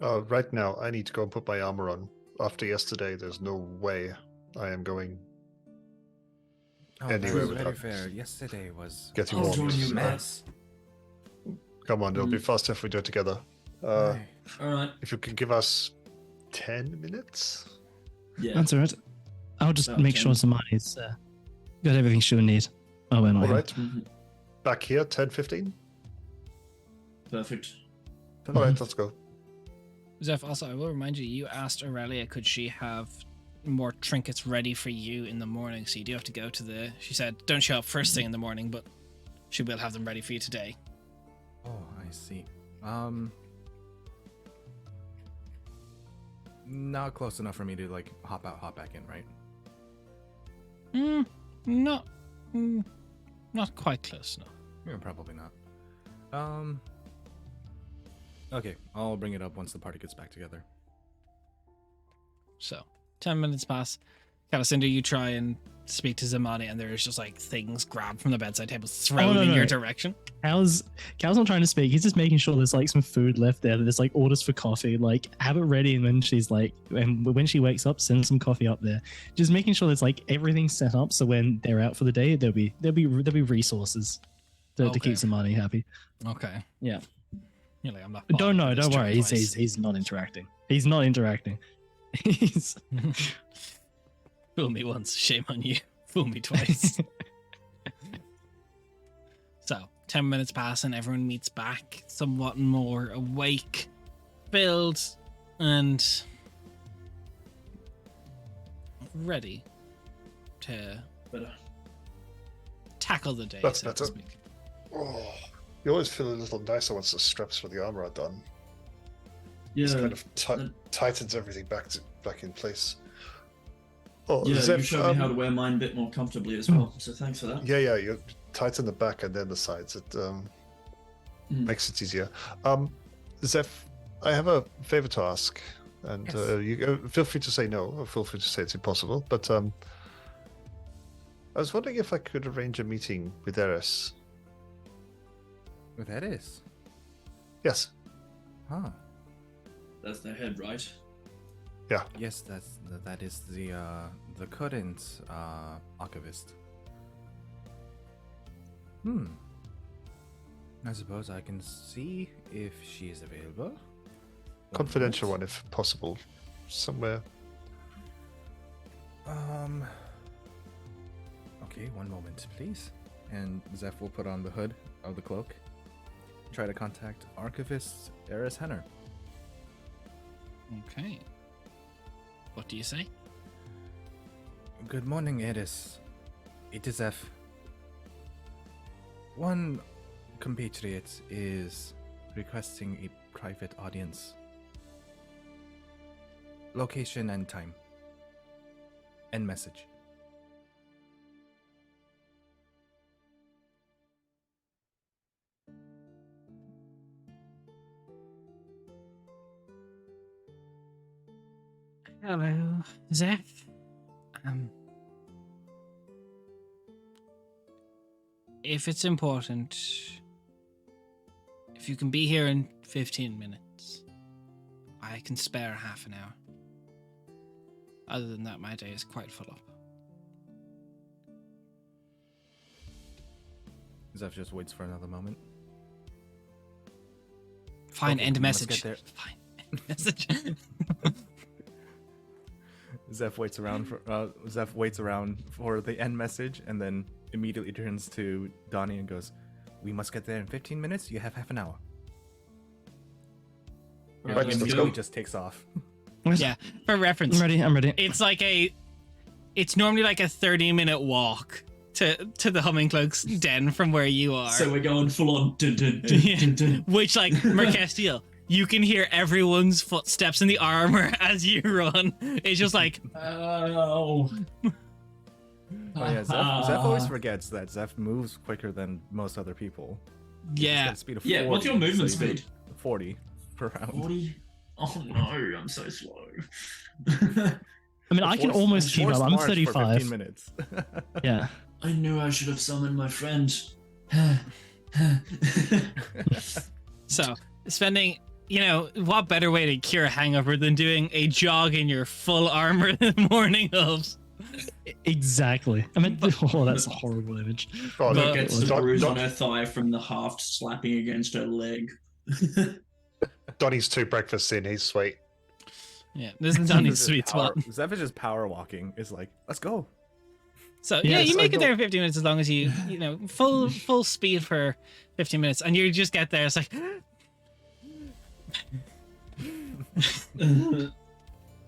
Right now, I need to go and put my armor on. After yesterday, there's no way I am going Oh, anywhere that's with very that. fair. Yesterday was Getting I'll warm. join you with that. mess. Come on, it'll be Mm. faster if we do it together. Aye. Alright. If you could give us 10 minutes? Yeah. That's all right. I'll just About make 10. sure Zamani's got everything she'll need. Oh, we're not All here. right. Mhm. Back here, 10, 15? Perfect. All right, let's go. Zeph, also I will remind you, you asked Aurelia could she have more trinkets ready for you in the morning, so you do have to go to the, she said don't show up first thing in the morning, but she will have them ready for you today. Oh, I see. Not close enough for me to like hop out, hop back in, right? Not quite close, no. Yeah, probably not. Okay, I'll bring it up once the party gets back together. So 10 minutes pass. Calicinda, you try and speak to Zamani, and there's just like things grabbed from the bedside table thrown no, in no. your direction. Cal's not trying to speak. He's just making sure there's like some food left there. There's like orders for coffee. Like have it ready, and when she's like, and when she wakes up, send some coffee up there. Just making sure there's like everything set up so when they're out for the day, there'll be resources to Okay. keep Zamani happy. Okay. Yeah. You're like, I'm not. Don't bothered by this worry. turn twice. He's not interacting. He's not interacting. He's Fool me once, shame on you. Fool me twice. So, 10 minutes pass and everyone meets back, somewhat more awake, filled, and ready to Better. tackle the day, That's so to better. speak. Oh, you always feel a little nicer once the straps for the armor are done. Yeah. It's kind of that- tightens everything back in place. Oh, Yeah, Zeph, you showed me how to wear mine a bit more comfortably as well, so thanks for that. Yeah, you tighten the back and then the sides. It makes it easier. Zeph, I have a favor to ask, and Yes. you feel free to say no, or feel free to say it's impossible. But I was wondering if I could arrange a meeting with Eris. What that is? Yes. Huh. That's the head, right? Yes, that is the current archivist. I suppose I can see if she is available. Confidential one, if possible. Somewhere. Okay, one moment, please. And Zeph will put on the hood of the cloak. Try to contact Archivist Eris Henner. Okay. What do you say? Good morning, Eris. It is Zeph. One compatriot is requesting a private audience. Location and time. And message. Hello, Zeph. If it's important, if you can be here in 15 minutes, I can spare half an hour. Other than that, my day is quite full up. Zeph just waits for another moment. Fine, Okay, end we must message. get there. Fine, end message. Zeph waits around for the end message, and then immediately turns to Donnie and goes, "We must get there in 15 minutes. You have half an hour." Right, Right, let's let's Immediately go. just takes off. Yeah, for reference, I'm ready. it's like it's normally like a 30-minute walk to the Humming Cloak's den from where you are. So we're going full on. Dun, dun, dun, dun, dun. Which, like, Merkestiel, you can hear everyone's footsteps in the armor as you run. It's just like, Oh. Oh yeah, Zeph always forgets that Zeph moves quicker than most other people. He's got yeah. a speed of Yeah, 40, what's your movement so you- speed? 40 per round. 40? Oh no, I'm so slow. I mean, I can almost keep Forced up. I'm march for 35. 15 minutes. Yeah. I knew I should have summoned my friend. So, spending, what better way to cure a hangover than doing a jog in your full armor the morning of? Exactly. I mean, oh, that's a horrible image. Oh, But- Look, gets the Don- bruise Don- on her thigh from the haft slapping against her leg. Donnie's 2 breakfasts in. He's sweet. Yeah, this is Donnie's sweet power, spot. Zeph is just power walking. It's like, let's go. So, yeah, Yes, you I make it there know. in 15 minutes as long as you full speed for 15 minutes. And you just get there, it's like,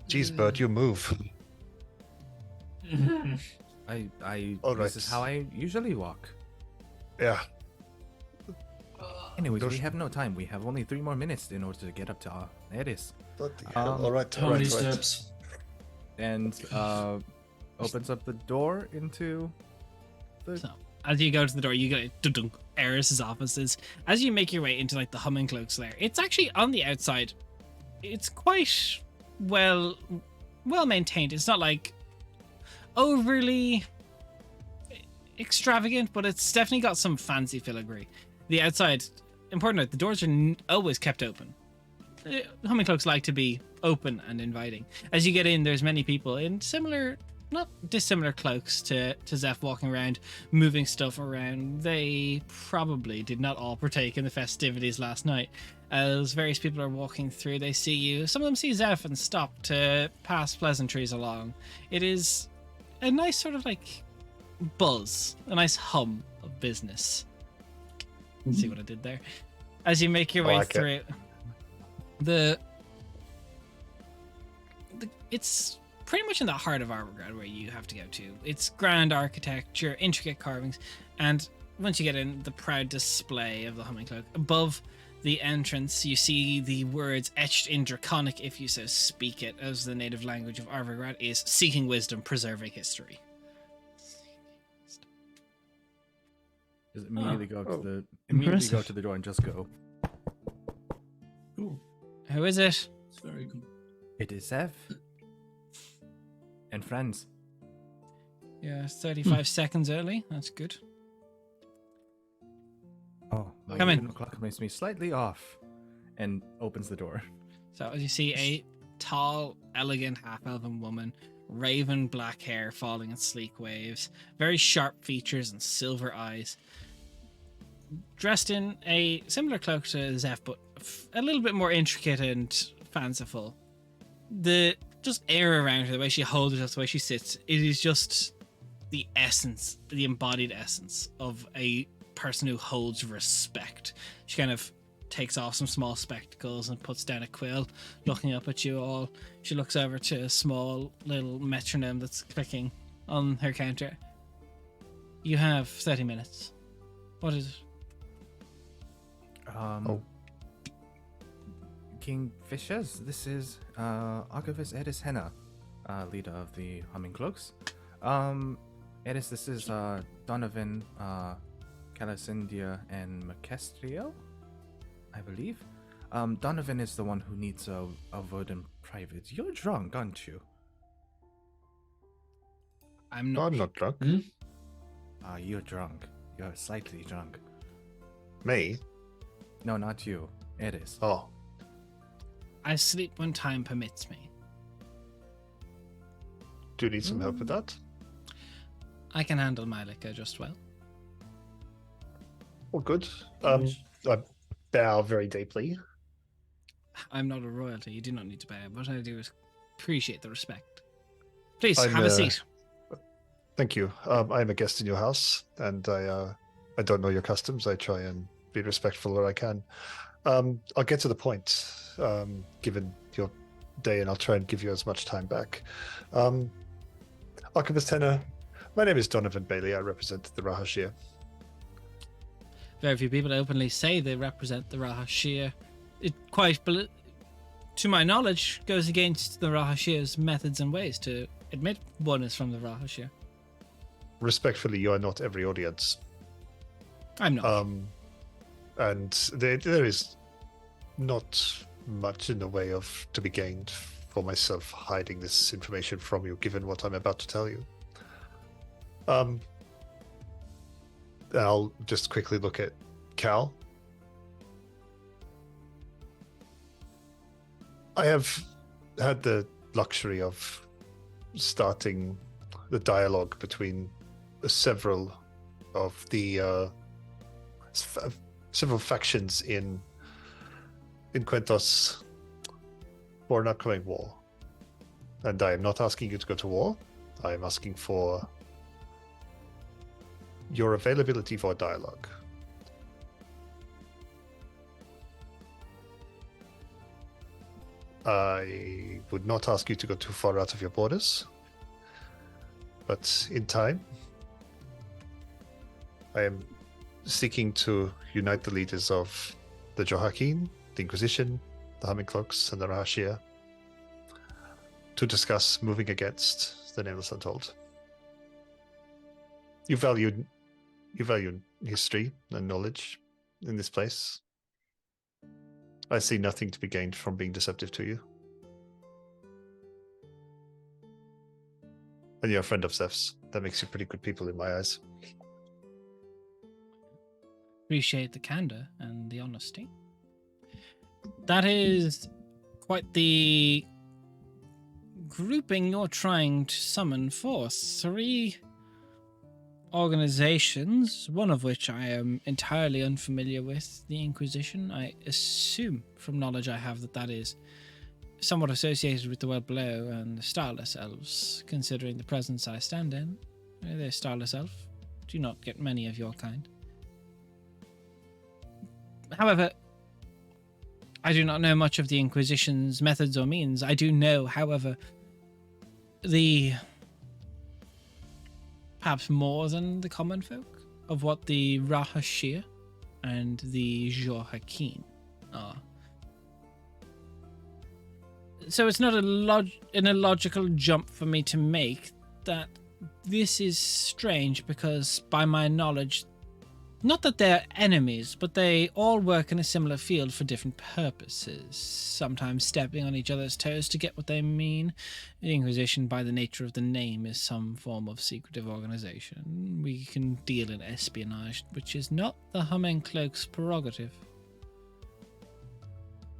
Jeez, Bird, you move. This right. is how I usually walk. Yeah. Anyways, we Gosh. have no time. We have only 3 more minutes in order to get up to Eris. Bloody hell. Um, All right. How All many right. All right. steps? And opens up the door into the... so as you go to the door, you get dun-dun, Eris's offices. As you make your way into like the Humming Cloak's lair, it's actually on the outside. It's quite well maintained. It's not like overly extravagant, but it's definitely got some fancy filigree. The outside, important note, the doors are always kept open. Humming Cloaks like to be open and inviting. As you get in, there's many people in similar, not dissimilar cloaks to Zeph, walking around, moving stuff around. They probably did not all partake in the festivities last night. As various people are walking through, they see you. Some of them see Zeph and stop to pass pleasantries along. It is a nice sort of like buzz, a nice hum of business. See what I did there? As you make your I way like it. through, it's pretty much in the heart of Arborgrad where you have to go to. It's grand architecture, intricate carvings, and once you get in, the proud display of the Humming Cloak. Above the entrance, you see the words etched in Draconic, if you so speak it, as the native language of Arborgrad is seeking wisdom, preserving history. Just immediately go to Oh, the immediately go impressive. to the door and just go. Cool. Who is it? It's very cool. It is Zeph and friends. Yeah, 35 seconds early. That's good. Oh, my Come in. internal clock makes me slightly off, and opens the door. So as you see a tall, elegant half-elven woman, raven black hair falling in sleek waves, very sharp features and silver eyes, dressed in a similar cloak to Zeph, but a little bit more intricate and fanciful. The just air around her, the way she holds herself, the way she sits, it is just the essence, the embodied essence of a person who holds respect. She kind of takes off some small spectacles and puts down a quill, looking up at you all. She looks over to a small little metronome that's clicking on her counter. You have 30 minutes. What is it? Oh. Kingfishers, this is Archivist Edis Henna, leader of the Humming Cloaks. Edis, this is Donovan, Calacindia, and Merkestiel, I believe. Donovan is the one who needs a word in private. You're drunk, aren't you? I'm No, not. I'm not drunk. You're drunk. You're slightly drunk. Me? No, not you. It is. Oh, I sleep when time permits me. do you need some help with that? I can handle my liquor just well. Well, good. I bow very deeply. I'm not a royalty. You do not need to bow. What I do is appreciate the respect. Please I'm, have a seat. Thank you. I'm a guest in your house, and I don't know your customs. I try and be respectful where I can. I'll get to the point, given your day, and I'll try and give you as much time back. Archivist Tenor, my name is Donovan Bailey. I represent the Rahashir. Very few people openly say they represent the Rahashir. It quite, to my knowledge, goes against the Rahashir's methods and ways to admit one is from the Rahashir. Respectfully, you are not every audience. I'm not. And there is not much in the way of to be gained for myself hiding this information from you, given what I'm about to tell you. I'll just quickly look at Cal. I have had the luxury of starting the dialogue between several of the several factions in Quentos for an upcoming war. And I am not asking you to go to war. I am asking for your availability for dialogue. I would not ask you to go too far out of your borders, but in time, I am seeking to unite the leaders of the Johakin, the Inquisition, the Humming-Cloaks, and the Rahashir to discuss moving against the Nameless Untold. You value history and knowledge in this place. I see nothing to be gained from being deceptive to you. And you're a friend of Zeph's. That makes you pretty good people in my eyes. Appreciate the candor and the honesty. That is quite the grouping you're trying to summon for. 3 organizations, one of which I am entirely unfamiliar with, the Inquisition. I assume from knowledge I have that is somewhat associated with the world below, and the Starless Elves, considering the presence I stand in. They're Starless Elf. Do not get many of your kind. However, I do not know much of the Inquisition's methods or means. I do know, however, perhaps more than the common folk, of what the Rahashir and the Johakin are. So it's not an illogical jump for me to make that this is strange, because by my knowledge, not that they're enemies, but they all work in a similar field for different purposes, sometimes stepping on each other's toes to get what they mean. The Inquisition, by the nature of the name, is some form of secretive organization. We can deal in espionage, which is not the Humming Cloak's prerogative.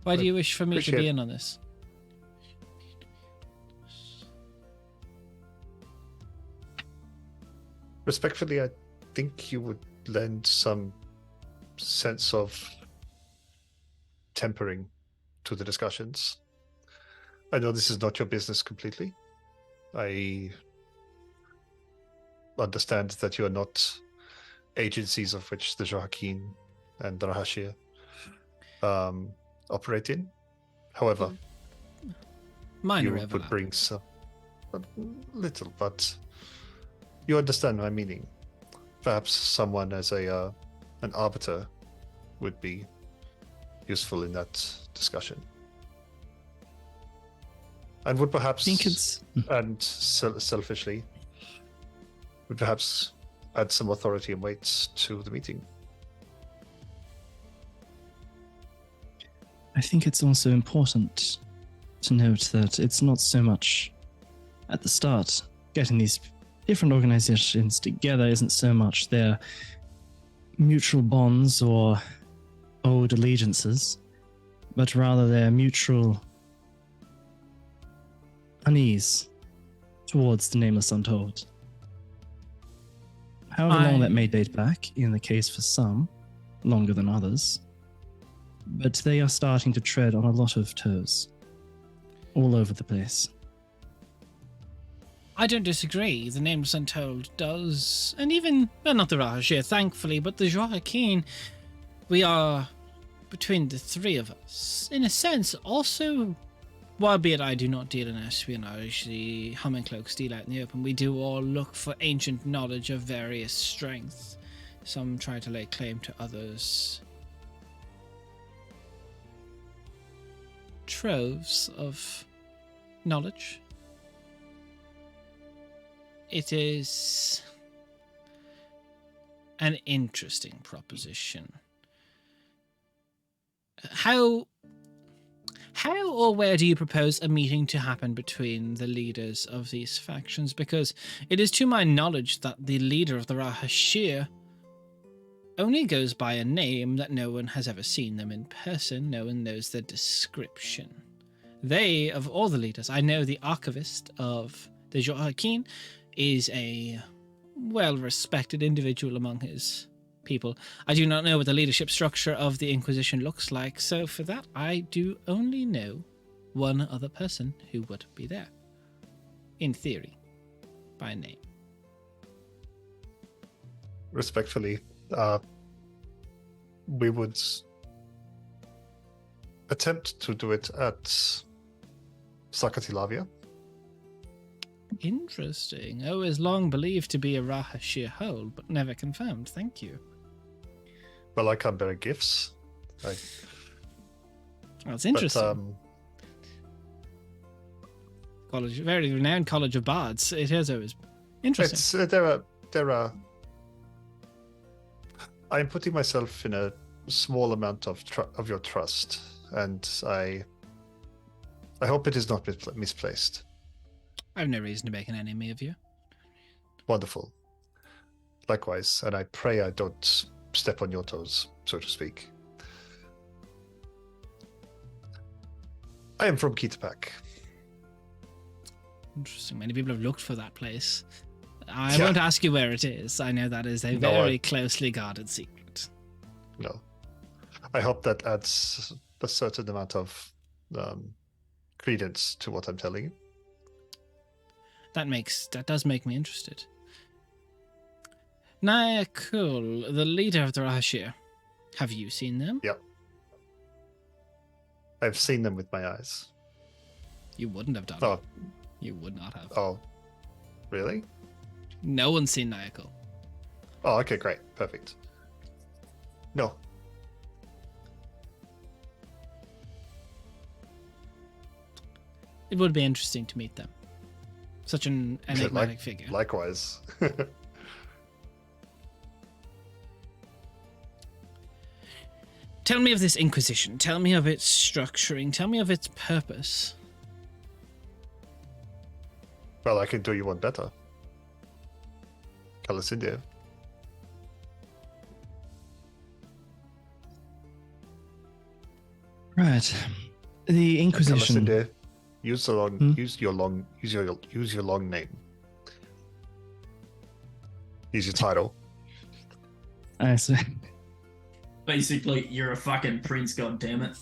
Why do you wish for me to be in on this? Respectfully, I think you would lend some sense of tempering to the discussions. I know this is not your business completely. I understand that you are not agencies of which the Johakin and the Rahashir operate in. However, Minor you overlap. would bring some little, but you understand my meaning. Perhaps someone as an arbiter would be useful in that discussion, and would perhaps, I think it's and selfishly, would perhaps add some authority and weight to the meeting. I think it's also important to note that it's not so much at the start. Getting these different organizations together isn't so much their mutual bonds or old allegiances, but rather their mutual unease towards the Nameless Untold. However long that may date back, in the case for some, longer than others, but they are starting to tread on a lot of toes, all over the place. I don't disagree. The Nameless Untold does, and even, well, not the Rahashir, thankfully, but the Joaquin, we are, between the three of us, in a sense, also, albeit I do not deal in espionage, the Humming-Cloaks deal out in the open, we do all look for ancient knowledge of various strengths. Some try to lay claim to others' troves of knowledge. It is an interesting proposition. How or where do you propose a meeting to happen between the leaders of these factions? Because it is to my knowledge that the leader of the Rahashir only goes by a name, that no one has ever seen them in person, no one knows their description. They, of all the leaders, I know the archivist of the Joaquin is a well-respected individual among his people. I do not know what the leadership structure of the Inquisition looks like, so for that I do only know one other person who would be there. In theory. By name. Respectfully, we would attempt to do it at Sakatilavia. Interesting. Oh, is long believed to be a Rahashir hole, but never confirmed. Thank you. Well, I can't bear gifts. That's interesting. College, very renowned College of Bards. It is always interesting. It's there are. I am putting myself in a small amount of your trust, and I hope it is not misplaced. I have no reason to make an enemy of you. Wonderful. Likewise, and I pray I don't step on your toes, so to speak. I am from Kitapak. Interesting. Many people have looked for that place. I won't ask you where it is. I know that is a very closely guarded secret. No. I hope that adds a certain amount of credence to what I'm telling you. That does make me interested. Nyakul, the leader of the Rahashir. Have you seen them? Yep. I've seen them with my eyes. You wouldn't have done it. You would not have. Oh, really? No one's seen Nyakul. Oh, okay, great. Perfect. No. It would be interesting to meet them. Such an enigmatic figure. Likewise. Tell me of this Inquisition. Tell me of its structuring. Tell me of its purpose. Well, I can do you one better. Calasindia. Right. The Inquisition. Calasindia, use your long name. Use your title. I see. Basically, you're a fucking prince, goddammit.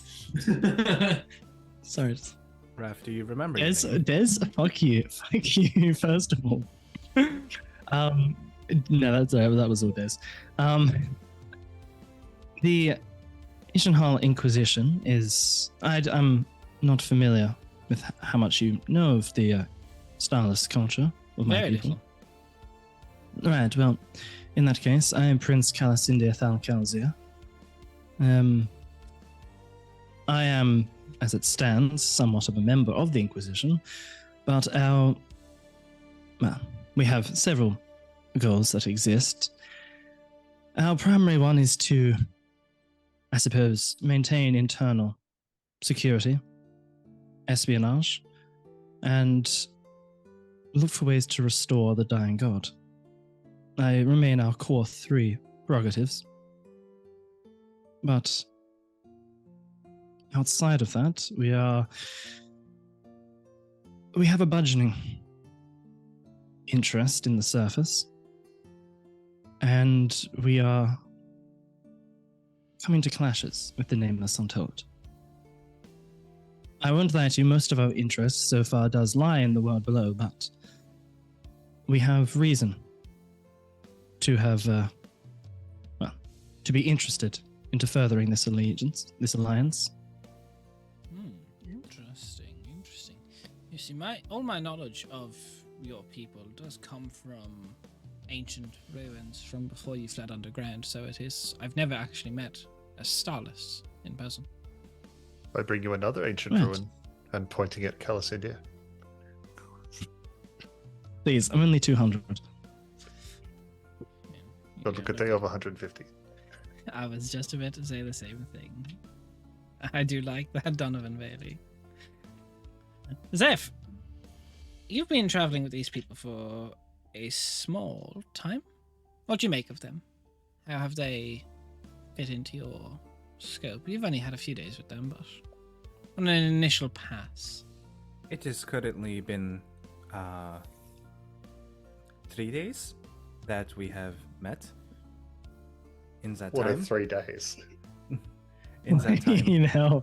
Sorry. Raph, do you remember? Des, fuck you. Fuck you, first of all. No, that's that was all Des. The Ishenhal Inquisition is... I'm not familiar with how much you know of the Starless culture of my Very people. little. Right, well, in that case, I am Prince Calasindia Thalkalzia. I am, as it stands, somewhat of a member of the Inquisition, but we have several goals that exist. Our primary one is to, I suppose, maintain internal security, espionage, and look for ways to restore the dying god. I remain our core 3 prerogatives. But outside of that, we have a budgeting interest in the surface, and we are coming to clashes with the Nameless Untold. I won't lie to you, most of our interest so far does lie in the world below, but we have reason to have, to be interested into furthering this alliance. Interesting. You see, all my knowledge of your people does come from ancient ruins from before you fled underground, so I've never actually met a Starless in person. I bring you another ancient Right. ruin, and pointing at Calicindia. Please, I'm only 200. But look at they over 150. I was just about to say the same thing. I do like that, Donovan Bailey. Zeph, you've been traveling with these people for a small time. What do you make of them? How have they fit into your scope? You've only had a few days with them, but on an initial pass. It has currently been 3 days that we have met. In that What are time, 3 days? in that time, You know.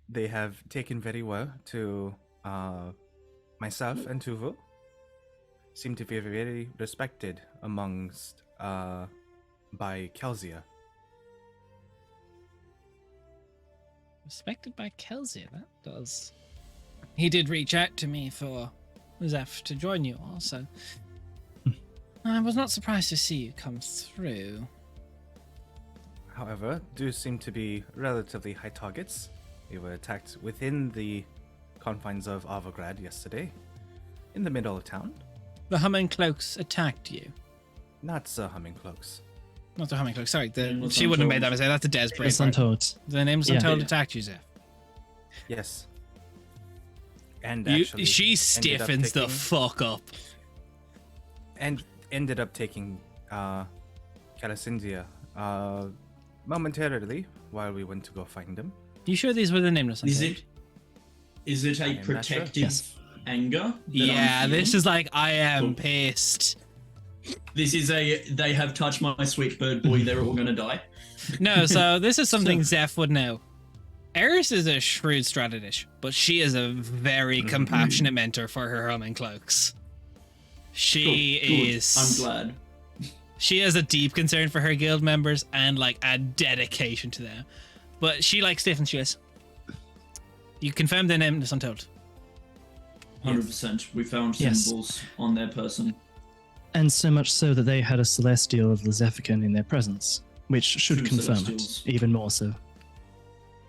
they have taken very well to myself and Tuvo. Seem to be very respected amongst by Kelsia. Respected by Kelsey, that does. He did reach out to me for Zeph to join you all, so I was not surprised to see you come through. However, do seem to be relatively high targets. They were attacked within the confines of Avograd yesterday, in the middle of town. The Humming Cloaks attacked you. Not the Humming Cloaks. Not the Humming Cloaks, sorry. Nameless She wouldn't have made Untold. that mistake. That's a Des break. It's untold. The Nameless Yeah. Untold Yeah. attacked you, Zeph. Yes. And You, actually she ended up stiffens the taking- fuck up. and ended up taking Calicindia momentarily while we went to go find them. You sure these were the Nameless Is Untold? is it I a am not sure. protective Yes. anger? that Yeah, I'm this feeling? is like, I am Cool. pissed. This is they have touched my sweet bird boy. They're all gonna die. No, so this is something Zeph would know. Eris is a shrewd strategist, but she is a very compassionate mentor for her Humming Cloaks. She Good. is. I'm glad. She has a deep concern for her guild members and like a dedication to them. But she like stiffens. She goes, "You confirmed their name is Untold." 100%. We found Yes. symbols on their person. And so much so that they had a celestial of the Zephycan in their presence, which should Two confirm celestials. it even more so.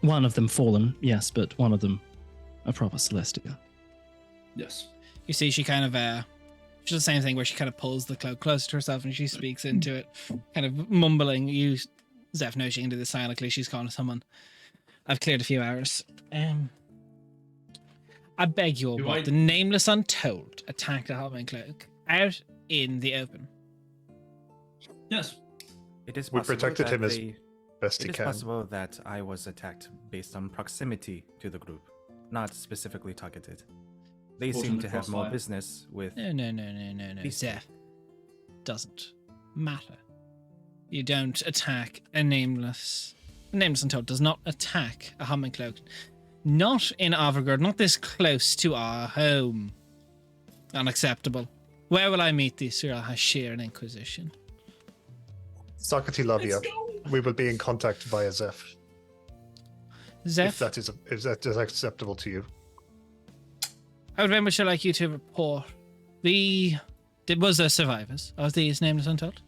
One of them fallen, yes, but one of them a proper celestial. Yes. You see, she kind of she does the same thing where she kind of pulls the cloak closer to herself and she speaks into it, kind of mumbling. You, Zeph knows she can do this silently. She's calling to someone. I've cleared a few hours. I beg you all, Do what, I- the Nameless Untold attacked a Humming Cloak out in the open. Yes. It is We possible protected that him as they- best he It is can. possible that I was attacked based on proximity to the group, not specifically targeted. They Caught seem in the to have more crossfire. business with. No. Peace. Zeph. Doesn't matter. You don't attack a Nameless. A Nameless Untold does not attack a Humming Cloak. Not in Avogard, not this close to our home. Unacceptable. Where will I meet these Sir Hashir and Inquisition? Sakati Lavia, Let's go. we will be in contact via Zeph. If Zeph, that is acceptable to you. I would very much like you to report was there survivors of these Nameless Untold?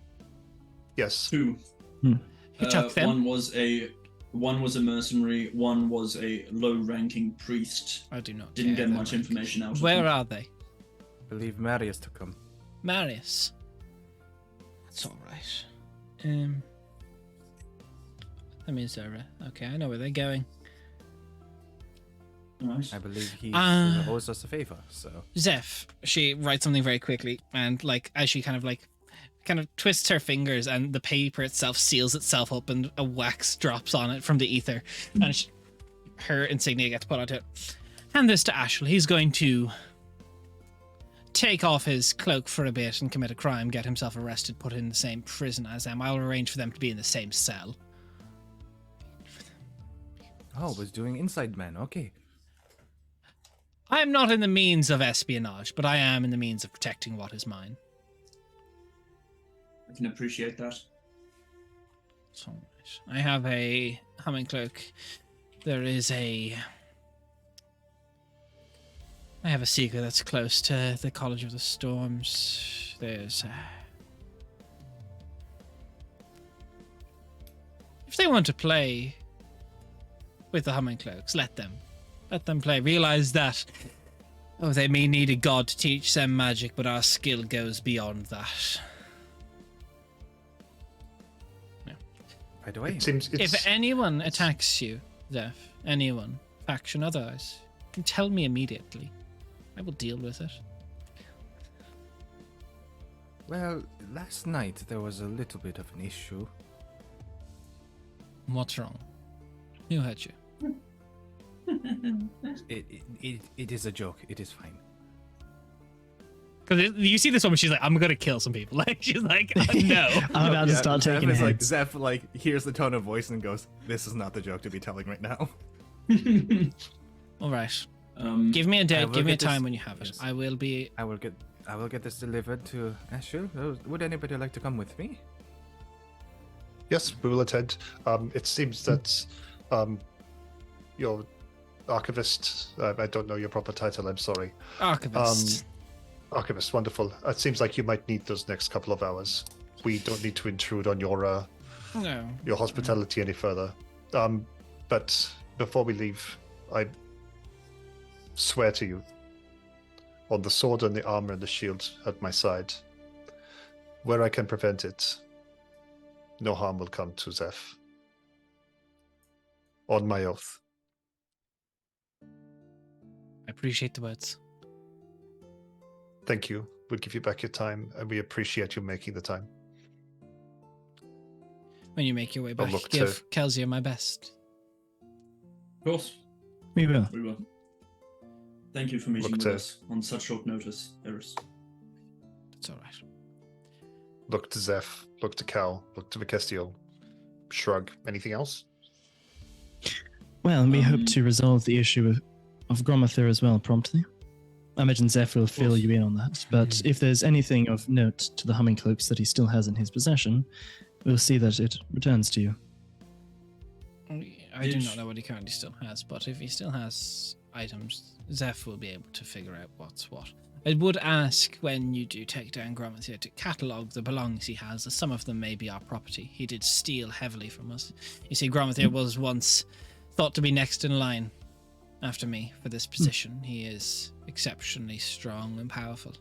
Yes. 2. Hmm. Who took them? One was a mercenary. One was a low-ranking priest. I do not. Didn't care get their much rank. information out of Where them. are they? I believe Marius took them. Marius. That's all right. Missouri. Okay, I know where they're going. Nice. I believe he owes us a favor, so. Zeph, she writes something very quickly, and as she kind of twists her fingers, and the paper itself seals itself up, and a wax drops on it from the ether, and her insignia gets put onto it. Hand this to Ashel. He's going to take off his cloak for a bit and commit a crime, get himself arrested, put in the same prison as them. I'll arrange for them to be in the same cell. Oh, was doing inside man. Okay. I am not in the means of espionage, but I am in the means of protecting what is mine. I can appreciate that. So, I have a humming cloak. I have a secret that's close to the College of the Storms. If they want to play with the humming cloaks, let them. Let them play. Realize that, they may need a god to teach them magic, but our skill goes beyond that. Yeah. By the way, It seems If anyone attacks you, Zeph, anyone, faction, otherwise, you can tell me immediately. I will deal with it. well, last night there was a little bit of an issue. What's wrong? Who hurt you? It is a joke. It is fine. Because you see this woman, she's like, I'm gonna kill some people. She's like, no. I'm about to start Zeph taking is heads. Zeph hears the tone of voice and goes, "This is not the joke to be telling right now." All right. Give Give me a I date. will Give me a get this- time when you have it. yes. I will be. I will get this delivered to Ashel. Would anybody like to come with me? Yes, we will attend. It seems that your archivist, I don't know your proper title, I'm sorry. Archivist. Archivist, wonderful. It seems like you might need those next couple of hours. We don't need to intrude on your No. hospitality any further. But before we leave, I swear to you, on the sword and the armor and the shield at my side, where I can prevent it, no harm will come to Zeph. On my oath. I appreciate the words. Thank you. We'll give you back your time, and we appreciate you making the time. When you make your way back, look give Kelsia my best. Of course, We will. we will. Thank you for meeting Look with to- us on such short notice, Eris. It's all right. Look to Zeph, look to Cal, look to Vicestio. Shrug. Anything else? Well, we hope Um, to resolve the issue of Gromather as well promptly. I imagine Zeph will fill course. you in on that. But if there's anything of note to the humming cloaks that he still has in his possession, we'll see that it returns to you. I do Did- not know what he currently still has, but if he still has items, Zeph will be able to figure out what's what. I would ask when you do take down Gromather to catalogue the belongings he has, as some of them may be our property. He did steal heavily from us. You see, Gromather was once thought to be next in line after me for this position. He is exceptionally strong and powerful.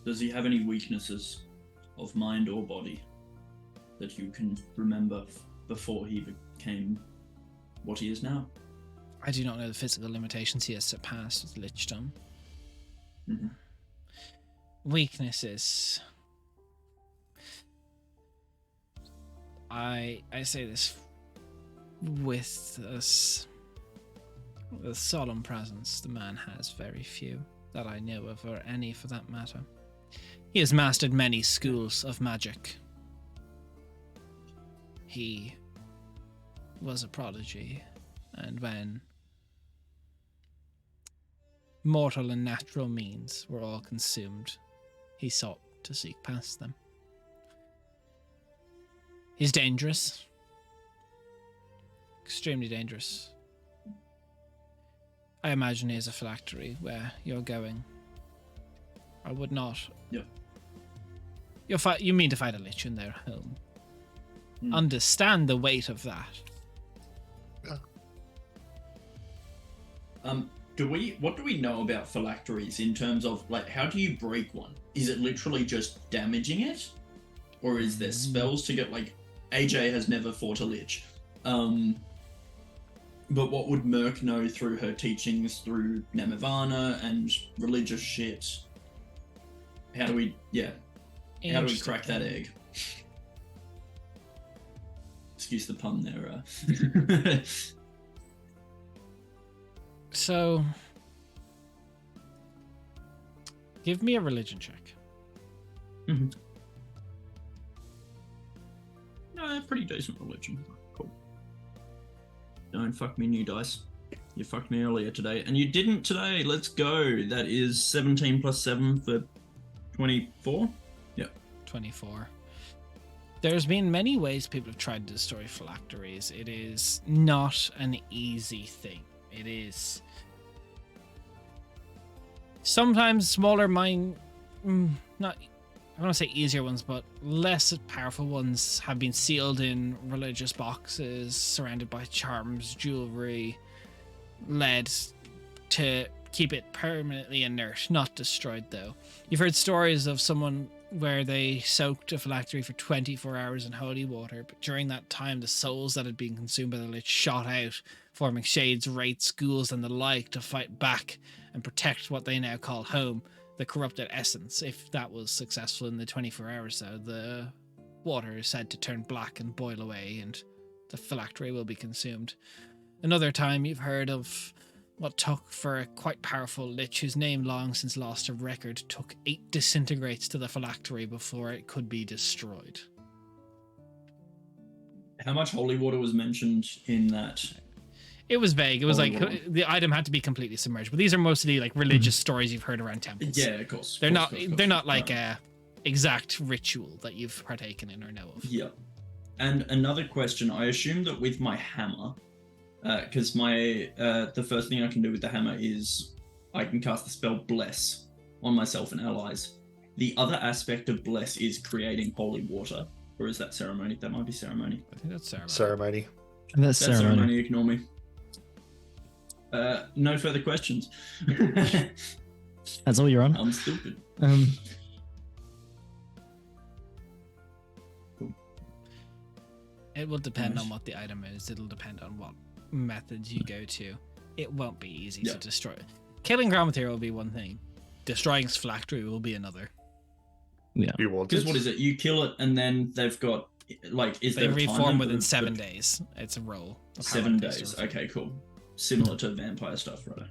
Does he have any weaknesses of mind or body that you can remember before he became what he is now? I do not know the physical limitations he has surpassed with Lichdom. Mhm. Weaknesses. I say this with with solemn presence. The man has very few that I know of, or any for that matter. He has mastered many schools of magic. He was a prodigy, and when mortal and natural means were all consumed, he sought to seek past them. He's dangerous. Extremely dangerous. I imagine he has a phylactery where you're going. I would not. Yep. You mean to find a lich in their home. Hmm. Understand the weight of that. What do we know about phylacteries in terms of, like, how do you break one? Is it literally just damaging it? Or is there spells to get, like, AJ has never fought a lich. But what would Merc know through her teachings through Namavana and religious shit? How do we crack that egg? Excuse the pun there. So, give me a religion check. Mm-hmm. No, pretty decent religion. Cool. Don't fuck me, new dice. You fucked me earlier today, and you didn't today. Let's go. That is 17 plus 7 for 24. Yep. 24. There's been many ways people have tried to destroy phylacteries. It is not an easy thing. It is. Sometimes smaller not, I want to say easier ones, but less powerful ones have been sealed in religious boxes, surrounded by charms, jewelry, led to keep it permanently inert, not destroyed though. You've heard stories of someone where they soaked a phylactery for 24 hours in holy water, but during that time the souls that had been consumed by the lich shot out, forming shades, wraiths, ghouls and the like to fight back and protect what they now call home, the corrupted essence. If that was successful in the 24 hours though, the water is said to turn black and boil away and the phylactery will be consumed. Another time you've heard of what took for a quite powerful lich whose name long since lost to record took 8 disintegrates to the phylactery before it could be destroyed. How much holy water was mentioned in that? It was vague. It was the item had to be completely submerged. But these are mostly like religious stories you've heard around temples. Yeah, of course. They're not like a exact ritual that you've partaken in or know of. Yeah. And another question, I assume that with my hammer, because the first thing I can do with the hammer is I can cast the spell Bless on myself and allies. The other aspect of Bless is creating holy water. Or is that ceremony? That might be ceremony. I think that's ceremony. Ceremony. That's ceremony. Ignore me. No further questions. That's all you're on? I'm stupid. It will depend on what the item is. It'll depend on what methods you go to. It won't be easy to destroy. Killing ground material will be one thing. Destroying phylactery will be another. Yeah. Because what is it? You kill it and then they've got they reform within 7 days. It's a roll. 7 days. Okay, cool. Similar to vampire stuff, right?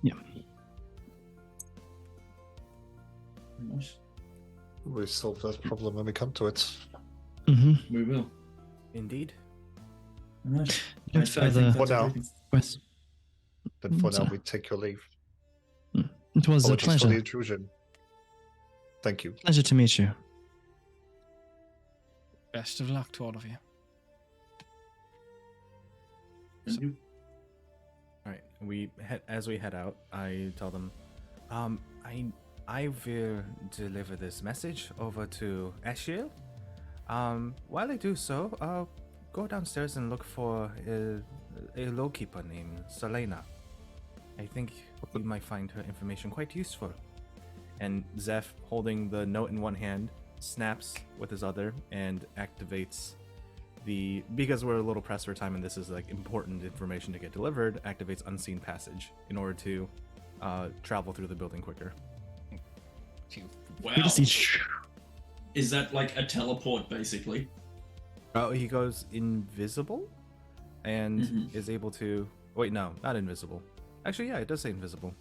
Yeah. Nice. We'll solve that problem when we come to it. Mm-hmm. We will. Indeed. Nice. No further For now, questions. then for now we take your leave. It was a Apologies for the pleasure. intrusion. Thank you. Pleasure to meet you. Best of luck to all of you. All right. As we head out, I tell them, I will deliver this message over to Ashiel. While I do so, go downstairs and look for a lawkeeper named Selena. I think you might find her information quite useful. And Zeph, holding the note in one hand, snaps with his other and activates because we're a little pressed for time and this is like important information to get delivered, activates Unseen Passage in order to travel through the building quicker. Wow. We just see. Is that like a teleport, basically? Oh, he goes invisible and is able to... Wait, no, not invisible. Actually, yeah, it does say invisible.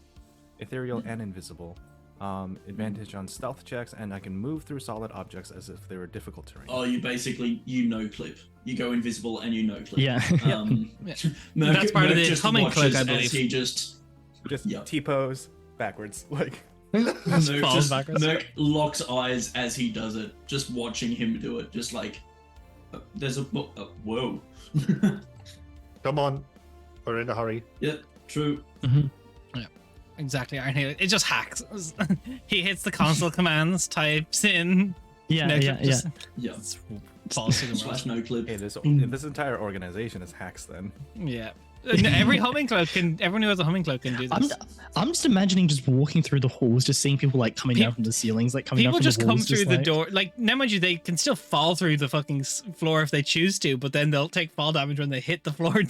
Ethereal and invisible. Advantage on stealth checks, and I can move through solid objects as if they were difficult terrain. Oh, you basically, clip. You go invisible and clip. Yeah. That's part of the humming cloak, I believe. He just T-pose backwards, like... Merc locks eyes as he does it, just watching him do it, just like, there's a... whoa. Come on. We're in a hurry. Yeah, true. Exactly. It just hacks. He hits the console commands, types in. Yeah. Falls through the Slash no clip. Hey, this entire organization is hacks then. Yeah. Every humming cloak can. Everyone who has a humming cloak can do this. I'm just imagining just walking through the halls, just seeing people like coming down from the ceilings, like coming down People from just the come walls, through just, the like- door. Like, now mind you, they can still fall through the fucking floor if they choose to, but then they'll take fall damage when they hit the floor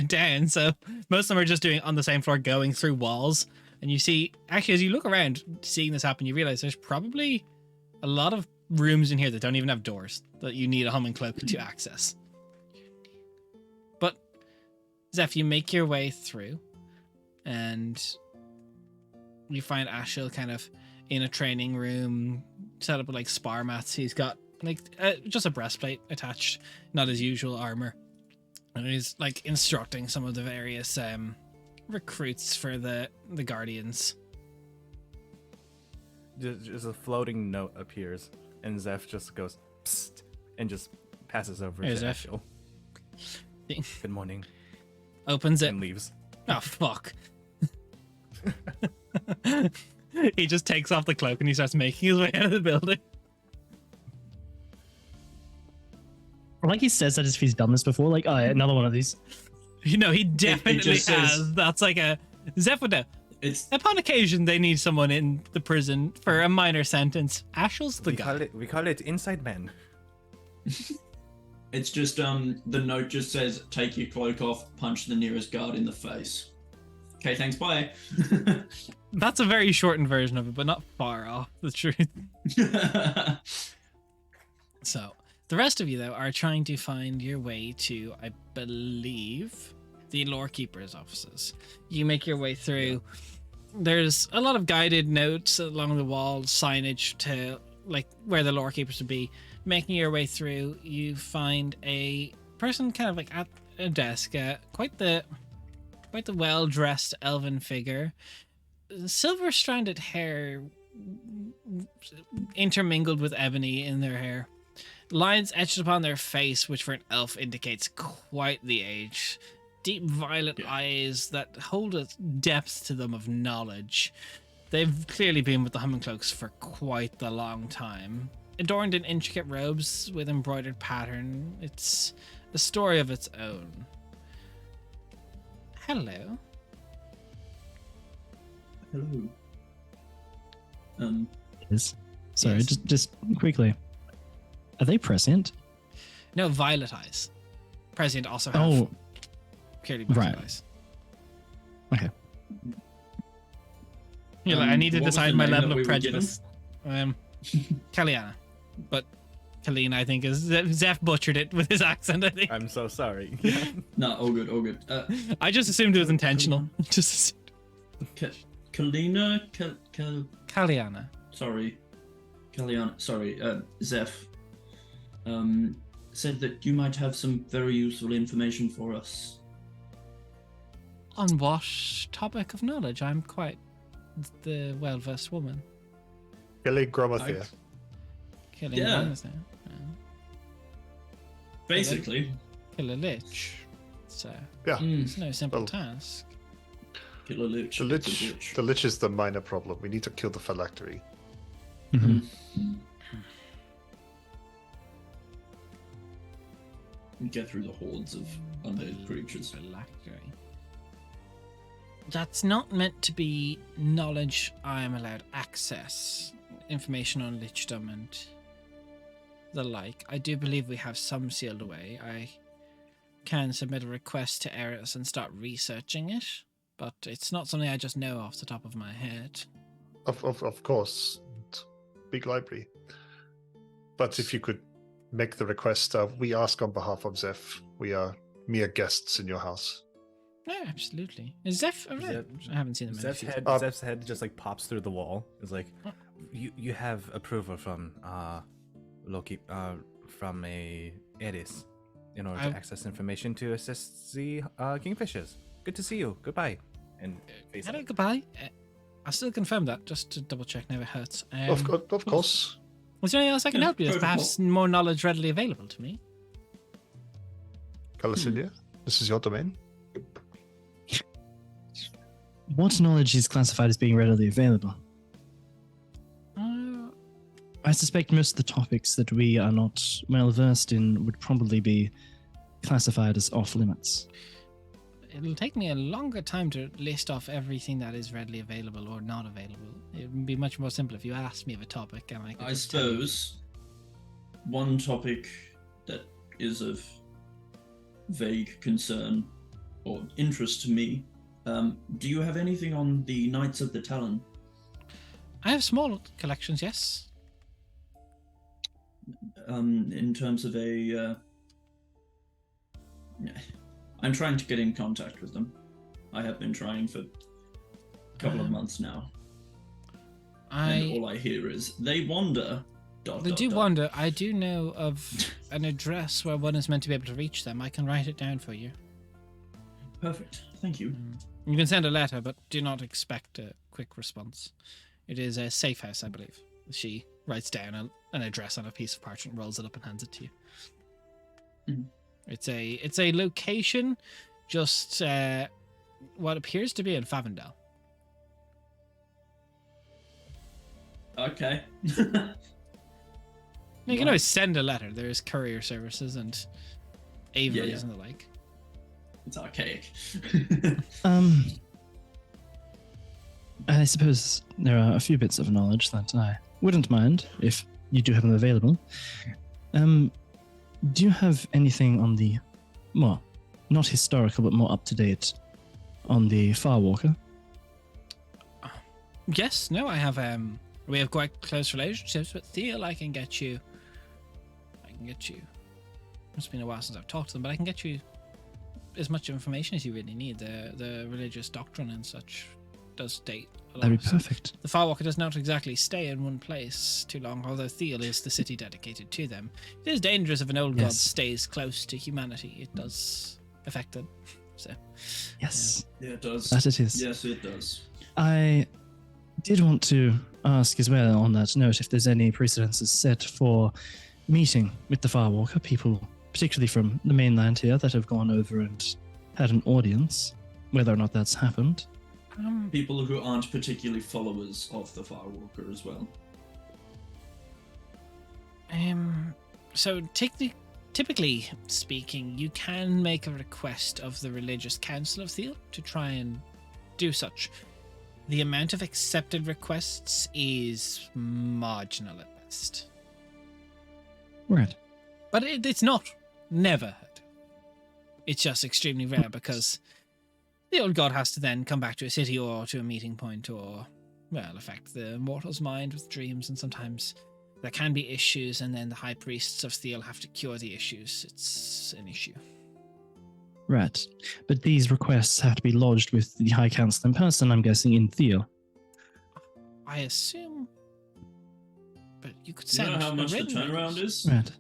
down. So most of them are just doing it on the same floor, going through walls. And you see, actually, as you look around, seeing this happen, you realize there's probably a lot of rooms in here that don't even have doors that you need a humming cloak to access. But Zeph, you make your way through, and you find Ashil kind of in a training room, set up with like spar mats. He's got like just a breastplate attached, not his usual armor, and he's like instructing some of the various recruits for the Guardians. Just a floating note appears, and Zeph just goes psst and just passes over Hey, to Zeph. Ashil. Good morning, Opens it. and leaves. Oh fuck. He just takes off the cloak and he starts making his way out of the building. Like he says that as if he's done this before. Like, oh, yeah, another one of these. You know, he definitely just has. says- That's like a Zeph would know. It's Upon occasion, they need someone in the prison for a minor sentence. Ashil's the guy. We call it inside man. it's just the note just says take your cloak off, punch the nearest guard in the face. Okay, thanks, bye. That's a very shortened version of it, but not far off the truth. So, the rest of you, though, are trying to find your way to, I believe, the Lore Keeper's offices. You make your way through. There's a lot of guided notes along the walls, signage to, like, where the Lore Keepers would be. Making your way through, you find a person kind of, like, at a desk. Quite the well-dressed elven figure. Silver-stranded hair intermingled with ebony in their hair. Lines etched upon their face, which for an elf indicates quite the age. Deep violet eyes that hold a depth to them of knowledge. They've clearly been with the Humming Cloaks for quite the long time. Adorned in intricate robes with embroidered pattern, it's a story of its own. Hello. Hello. Yes. Sorry, Yes. just quickly. Are they prescient? No, violet eyes. Prescient also have Oh, purely violet right. eyes. okay. You're like, I need to what was decide the my name level that of we were given? prejudice. Kaliana. But Kalina, I think, is Zeph butchered it with his accent, I think. I'm so sorry. No, all good, all good. I just assumed it was intentional. Just Kalina, Kaliana. sorry, Kaliana, sorry, Zeph, said that you might have some very useful information for us. On what topic of knowledge? I'm quite the well-versed woman. Billy Gromathia. Killing Yeah. one, isn't it? Basically, Kill a lich. So Yeah. it's no simple Well- task. kill a lich. The lich is the minor problem. We need to kill the phylactery. Mhm. Get through the hordes of undead creatures. Phylactery. That's not meant to be knowledge I am allowed access. Information on lichdom and the like. I do believe we have some sealed away. I can submit a request to Eris and start researching it, but it's not something I just know off the top of my head. Of course. Big library. But if you could make the request, we ask on behalf of Zeph. We are mere guests in your house. Yeah, absolutely. Is Zeph around? I haven't seen him in a Zeph's few. head, Uh, Zeph's head just like pops through the wall. It's like, you have approval from Loki from a Eris in order I- to access information to assist the Kingfishers. Good to see you. Goodbye. And face Hello, up. goodbye. I'll still confirm that, just to double check, never hurts. Of course. Was there anything else I can Yeah, help you with? protocol. Perhaps more knowledge readily available to me? Calicidia, this is your domain. What knowledge is classified as being readily available? I suspect most of the topics that we are not well versed in would probably be classified as off limits. it'll take me a longer time to list off everything that is readily available or not available. It would be much more simple if you asked me of a topic and I could I just tell you. suppose one topic that is of vague concern or interest to me. Do you have anything on the Knights of the Talon? I have small collections, yes. In terms of a... I'm trying to get in contact with them. I have been trying for a couple of months now. And all I hear is, they wander... They do wander. I do know of an address where one is meant to be able to reach them. I can write it down for you. Perfect. Thank you. You can send a letter, but do not expect a quick response. It is a safe house, I believe. She writes down an address on a piece of parchment, rolls it up, and hands it to you. Mhm. It's a location, just what appears to be in Favendale. Okay. You can always send a letter. There's courier services and Aviaries Yeah. and the like. It's archaic. I suppose there are a few bits of knowledge that I wouldn't mind if you do have them available. Do you have anything on the, well, not historical, but more up to date on the Farwalker? Yes, no, I have we have quite close relationships with Thiel. I can get you. It's been a while since I've talked to them, but I can get you as much information as you really need. The religious doctrine and such does date a lot. That'd be perfect. The Farwalker does not exactly stay in one place too long, although Thiel is the city dedicated to them. It is dangerous if an old god Yes. stays close to humanity. It does affect them. So Yes, Yeah, it does. that it is. Yes, it does. I did want to ask as well on that note if there's any precedences set for meeting with the Farwalker, people particularly from the mainland here that have gone over and had an audience, whether or not that's happened. People who aren't particularly followers of the Firewalker as well. So typically speaking, you can make a request of the religious council of Thiel to try and do such. The amount of accepted requests is marginal at best. Right. But it's not never heard. It's just extremely rare because the old god has to then come back to a city or to a meeting point or, well, affect the mortal's mind with dreams, and sometimes there can be issues and then the high priests of Thiel have to cure the issues. It's an issue. Right. But these requests have to be lodged with the High Council in person, I'm guessing, in Thiel. I assume, but you could Do you send know how a much the written turnaround request. is? Right.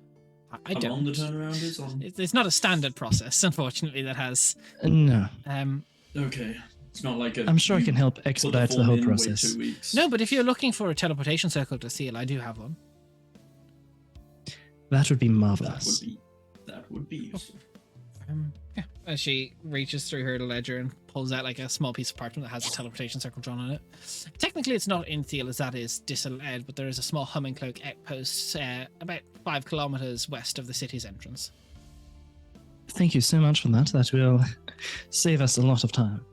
I How don't. long the turnaround is on? It's not a standard process, unfortunately, that has. No. Okay. It's not like a... I'm sure I you can help put expedite the form whole in, process. Wait 2 weeks. No, but if you're looking for a teleportation circle to Thiel, I do have one. That would be That marvelous. would be useful. Yeah. As she reaches through her ledger and pulls out like a small piece of parchment that has a teleportation circle drawn on it. Technically, it's not in Thiel, as that is disallowed, but there is a small humming cloak outpost about 5 kilometers west of the city's entrance. Thank you so much for that. That will save us a lot of time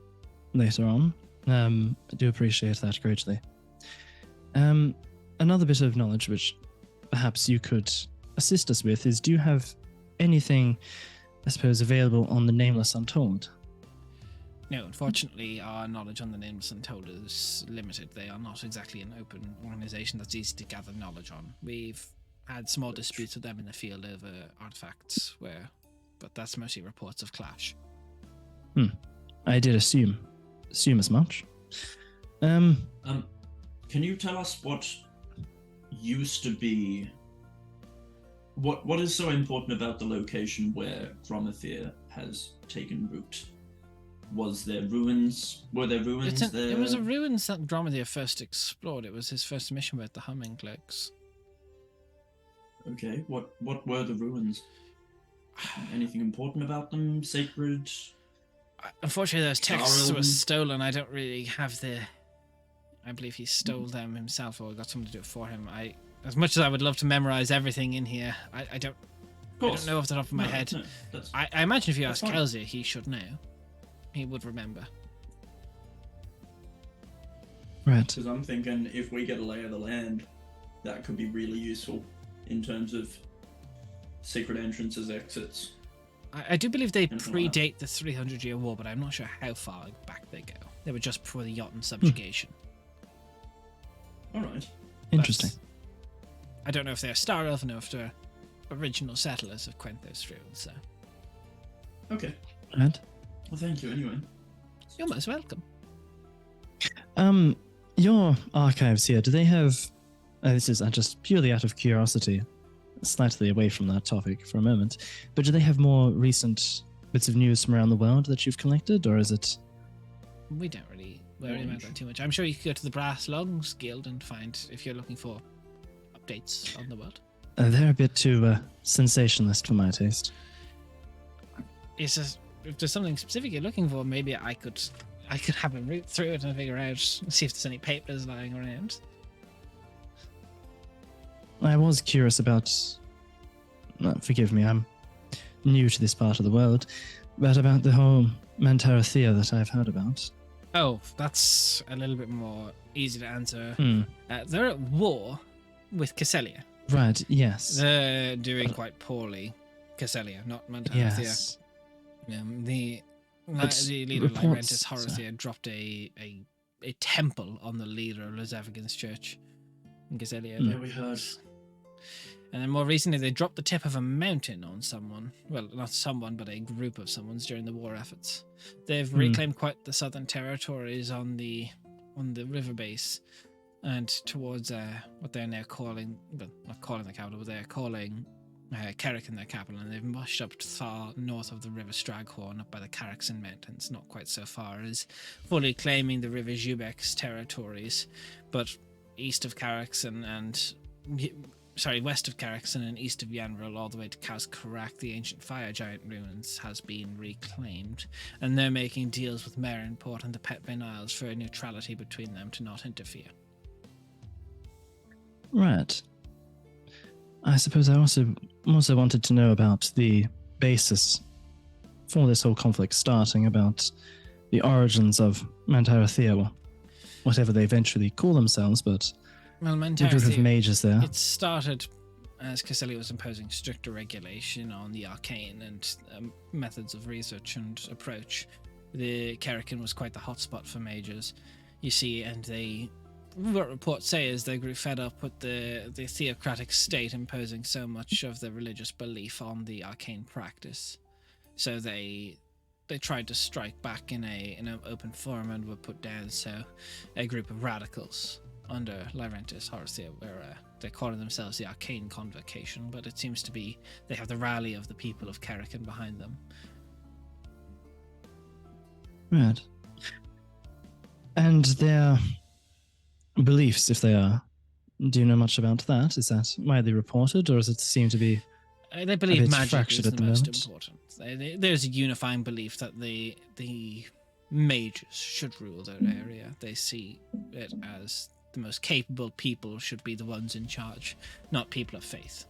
later on. I do appreciate that greatly. Another bit of knowledge which perhaps you could assist us with is, do you have anything, I suppose, available on the Nameless Untold? No, unfortunately, our knowledge on the Nameless Untold is limited. They are not exactly an open organization that's easy to gather knowledge on. We've had small disputes with them in the field over artifacts, but that's mostly reports of clash. I did assume as much. Can you tell us what used to be... What is so important about the location where Gromathir has taken root? Was there ruins? Were there ruins there? It was a ruins that Dromedaire first explored. It was his first mission with the humming cloaks. Okay, what were the ruins? Anything important about them? Sacred? Unfortunately, those texts were Darrell? stolen. I don't really have the... I believe he stole them himself or got someone to do it for him. As much as I would love to memorize everything in here, I don't Of course. know off the top of my No, head. no, that's- I imagine if you That's ask fine. Kelsier, he should know. he would remember. Right. Because I'm thinking if we get a lay of the land, that could be really useful in terms of secret entrances, exits. I do believe they Anything like that. predate the 300-year war, but I'm not sure how far back they go. They were just before the Jotun subjugation. All right. Interesting. I don't know if they're Star Elven or if they're original settlers of Quenthos Ruins, so Okay. Right. Well, thank you anyway. you're most welcome. Your archives here, do they have... this is just purely out of curiosity, slightly away from that topic for a moment, but do they have more recent bits of news from around the world that you've collected, or is it... We don't really worry about that too much. I'm sure you could go to the Brass Lungs Guild and find if you're looking for updates on the world. they're a bit too sensationalist for my taste. It's just, if there's something specific you're looking for, maybe I could have a root through it and figure out, see if there's any papers lying around. I was curious about... forgive me, I'm new to this part of the world, but about the whole Mantarathea that I've heard about. Oh, that's a little bit more easy to answer. Hmm. They're at war with Casellia. Right, yes. They're doing quite poorly. Casellia, not Mantarathea. Yes. The But leader of reports, Lyrentis Horathea dropped a temple on the leader of Lezavigan's church in Casellia. Hmm. Yeah, we heard. And then more recently, they dropped the tip of a mountain on someone. Well, not someone, but a group of someone's during the war efforts. They've reclaimed quite the southern territories on the river base, and towards what they're now calling, well, not calling the capital, but they're calling Carrick their capital, and they've mushed up far north of the river Straghorn, up by the Carrickson Mountains, not quite so far as fully claiming the river Jubek's territories, but east of Carrickson and west of Carrickson and east of Yanril, all the way to Kazkarak, the ancient fire giant ruins, has been reclaimed, and they're making deals with Marinport and the Petbane Isles for neutrality between them to not interfere. Right. I suppose I also wanted to know about the basis for this whole conflict starting, about the origins of Mantarathea, or whatever they eventually call themselves, but Well, the group of Mantarathea, mages there. it started as Caselli was imposing stricter regulation on the arcane and methods of research and approach. The Kerrigan was quite the hotspot for mages, you see, and what reports say is they grew fed up with the theocratic state imposing so much of their religious belief on the arcane practice. So they tried to strike back in an open forum and were put down. So a group of radicals under Lyrentis Horathea, where they're calling themselves the Arcane Convocation, but it seems to be they have the rally of the people of Kerrigan behind them. Right. And their beliefs, if they are, do you know much about that? Is that widely reported, or does it seem to be... They believe bit magic fractured is at the the most moment. important. There's a unifying belief that the mages should rule their area. They see it as the most capable people should be the ones in charge, not people of faith.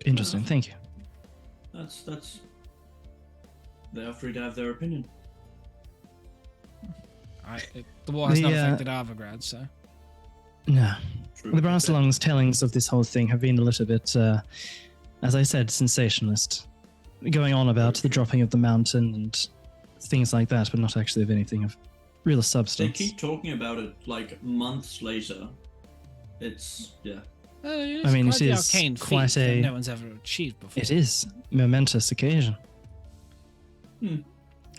Interesting, thank you. That's. They are free to have their opinion. The war has The, not affected Arvagrad, so... No. True. The Brass Lungs tellings of this whole thing have been a little bit, as I said, sensationalist. Going on about the dropping of the mountain and things like that, but not actually of anything of real They substance. keep talking about it like months later. It's It's I mean, quite it the is arcane quite feat that a- no one's ever achieved before. It is a momentous occasion.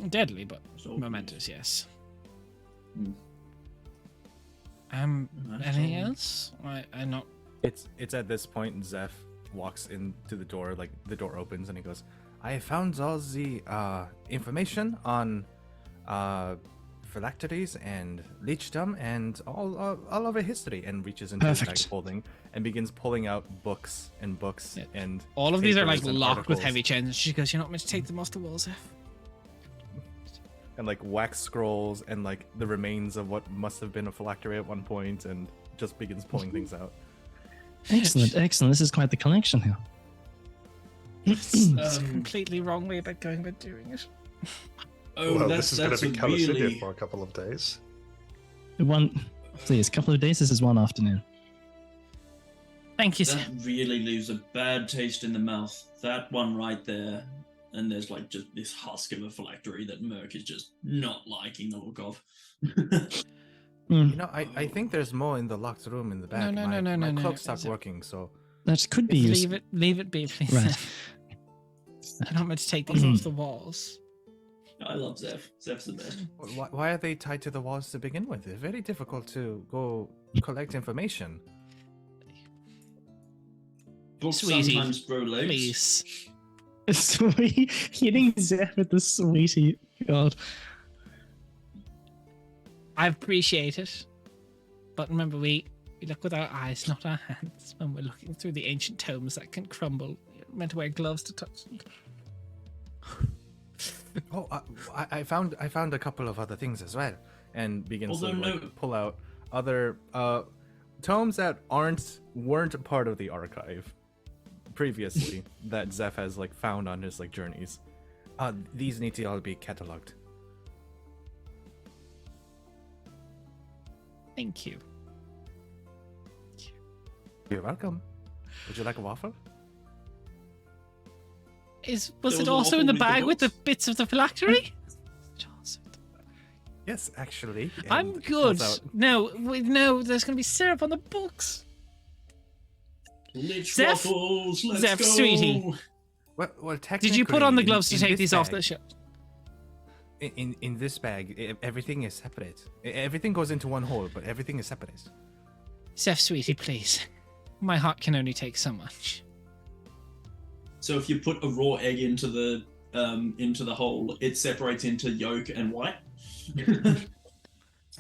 Deadly, but so momentous, yes. Hmm. Anything else? I'm not... It's at this point Zeph walks into the door, like the door opens and he goes, I found all the information on phylacteries and leechdom and all of our history, and reaches into his bag Perfect. of holding and begins pulling out books and books Yeah. and All of these are like papers and locked with articles heavy chains, and she goes, "You're not meant to take them off the walls, F." and like wax scrolls and like the remains of what must have been a phylactery at one point, and just begins pulling things out. Excellent, excellent. This is quite the collection here. It's a completely wrong way about going about doing it. Oh, well, that's this is going to be a Calicindia really. for a couple of days. Please, a couple of days. This is one afternoon. Thank you, That sir. really leaves a bad taste in the mouth. That one right there. And there's like just this husk of a phylactery that Merc is just not liking the look of. You know, I think there's more in the locked room in the back. No, My no, clock no, stopped is it- working, so That could be useful. Leave it be, please. Right. I'm not meant to take these off the walls. I love Zeph. Zeph's the best. why are they tied to the walls to begin with? It's very difficult to go collect information. Books Sweetie, sometimes grow legs. Please. Sweet, hitting Zeph with the sweetie. God. I appreciate it. But remember, we look with our eyes, not our hands, when we're looking through the ancient tomes that can crumble. You're meant to wear gloves to touch them. Oh, I found a couple of other things as well, and begins to Although like, no- pull out other tomes that weren't part of the archive previously that Zeph has like found on his like journeys. These need to all be cataloged. Thank you. You're welcome. Would you like a waffle? Was There it was a also in waffle the with the bag with the books? bits of the phylactery? Yes, actually. I'm and good. pulls out- No, there's going to be syrup on the books. Lich Zeph? waffles, let's Zeph, go. sweetie. Well, Did you put on the technically, gloves to in take this these off bag- the shelf? In this bag, everything is separate. Everything goes into one hole, but everything is separate. Zeph, sweetie, please. My heart can only take so much. So if you put a raw egg into the hole, it separates into yolk and white. That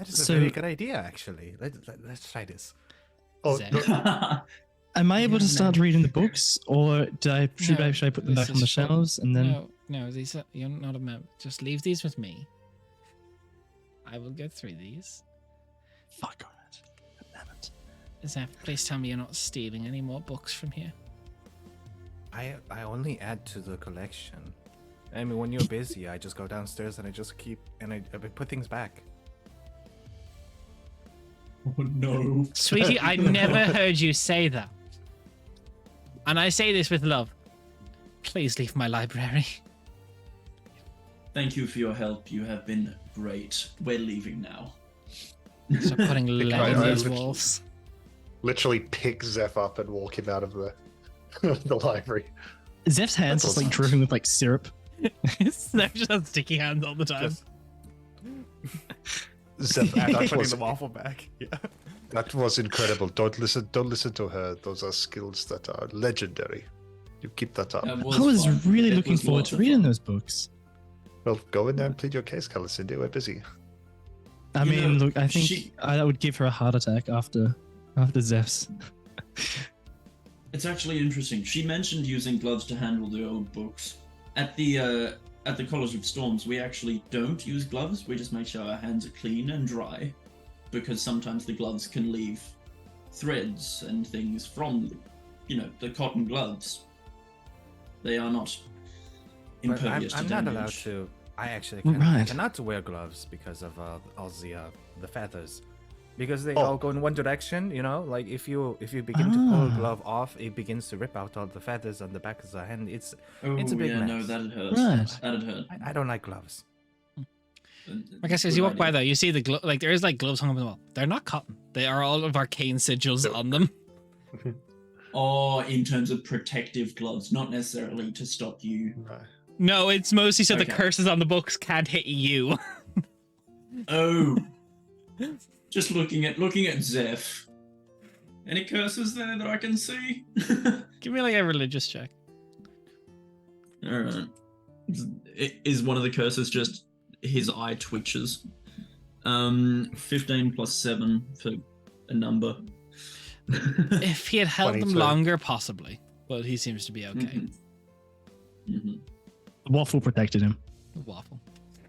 is a So- very good idea, actually. Let's try this. Oh, Zeph. no, Am I able to No. start reading the books, or should No, I put them this back on the is fun. shelves and then? No, these are you're not a member. Just leave these with me. I will go through these. Fuck on it. Damn it. Zeph, please tell me you're not stealing any more books from here. I only add to the collection. I mean, when you're busy, I just go downstairs and I put things back. Oh no. Sweetie, I never heard you say that. And I say this with love. Please leave my library. Thank you for your help. You have been great. We're leaving now. Stop putting lead I- on I these would- walls. literally pick Zeph up and walk him out of the the library. Zeph's hands That's just like awesome. dripping with like syrup. Zeph just has sticky hands all the time. Just Zeph, that putting was the waffle back. Yeah. that was incredible. Don't listen to her. Those are skills that are legendary. You keep that up. That I was fun. really It looking was forward lots to of reading fun. those books. Well, go in there and plead your case, Calicindia. We're busy. I You mean, know, look, I think she- I would give her a heart attack after Zeph's. It's actually interesting. She mentioned using gloves to handle the old books. At the College of Storms, we actually don't use gloves. We just make sure our hands are clean and dry, because sometimes the gloves can leave threads and things from, the cotton gloves. They are not But impervious I'm to not damage. allowed to. I actually Right. cannot wear gloves because of all the feathers, because they Oh. all go in one direction. Like if you begin to pull a Ah. glove off, it begins to rip out all the feathers on the back of the hand. It's Oh, a big yeah, no, mess. that'd hurt. Right. That'd hurt. I don't like gloves. Like I said, as you walk by though, you see the there is like gloves hung up on the wall. They're not cotton. They are all of arcane sigils on them. Or in terms of protective gloves, not necessarily to stop you. Right. No, it's mostly so the Okay. curses on the books can't hit you. Oh, just looking at Zeph. Any curses there that I can see? Give me like a religious check. All right. Is one of the curses just his eye twitches? 15 plus 7 for a number. If he had held them 22. longer, possibly. But he seems to be okay. Mhm. Mhm. The waffle protected him. The waffle.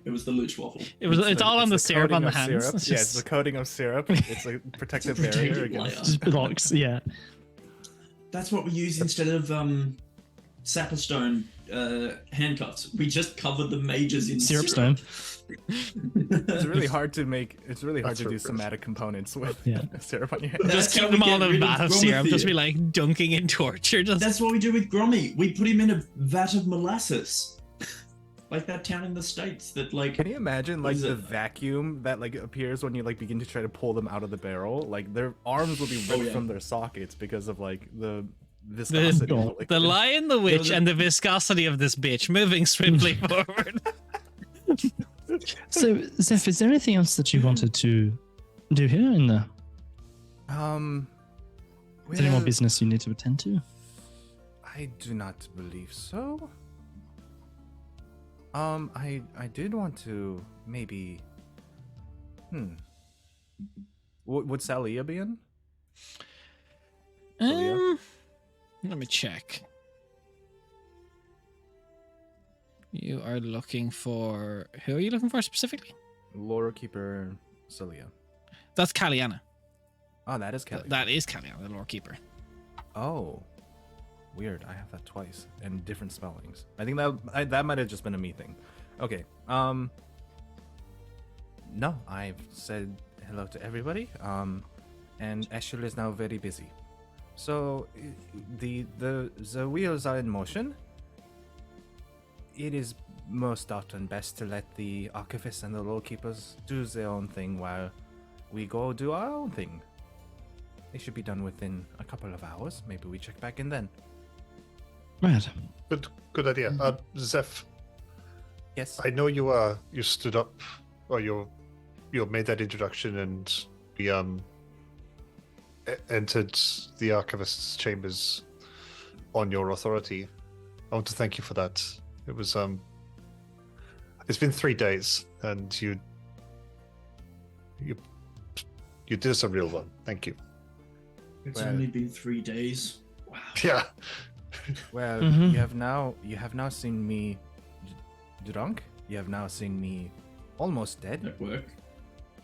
It was the lich waffle. It's all on the syrup on coating the of hands. syrup. It's Yeah, just- it's the coating of syrup. It's a protective It's a barrier protective against. layer. Just blocks, yeah. That's what we use instead of Sapperstone handcuffs. We just covered the mages in Syrup syrup. stone. It's really hard to make. It's really hard That's to do refreshing. somatic components with Yeah. syrup on your hand. That's Just keep how them we all get in a rid of vat of syrup. Just Gromithir. be like dunking in torture. Just That's what we do with Grommy. We put him in a vat of molasses. Like that town in the States that like Can you imagine What like is the it? vacuum that like appears when you like begin to try to pull them out of the barrel? Like their arms will be ripped yeah. from their sockets because of like the viscosity. of God. the the liquid. lion, the witch, the- and the viscosity of this bitch moving swiftly forward. So, Zeph, is there anything else that you wanted to do here in the? Is there any more well, business you need to attend to? I do not believe so. I did want to maybe. Would Salia be in? Let me check. You are looking for who are you looking for specifically? Lore Keeper Salia. That's Kaliana. Oh, that is Kelly. That is Kaliana, the lore keeper. Oh, weird. I have that twice and different spellings. I think that might have just been a me thing. Okay. No, I've said hello to everybody. And Ashel is now very busy. So the wheels are in motion. It is most often best to let the archivists and the lore keepers do their own thing while we go do our own thing. They should be done within a couple of hours. Maybe we check back in then. Right. Good idea. Zeph, Yes. I know you you stood up, or you made that introduction, and we entered the archivist's chambers on your authority. I want to thank you for that. It was it's been 3 days, and you did us a real one. Thank you. it's Well- only been 3 days. Wow. Yeah. Well, Mhm. you have now seen me drunk. You have now seen me almost dead, At work.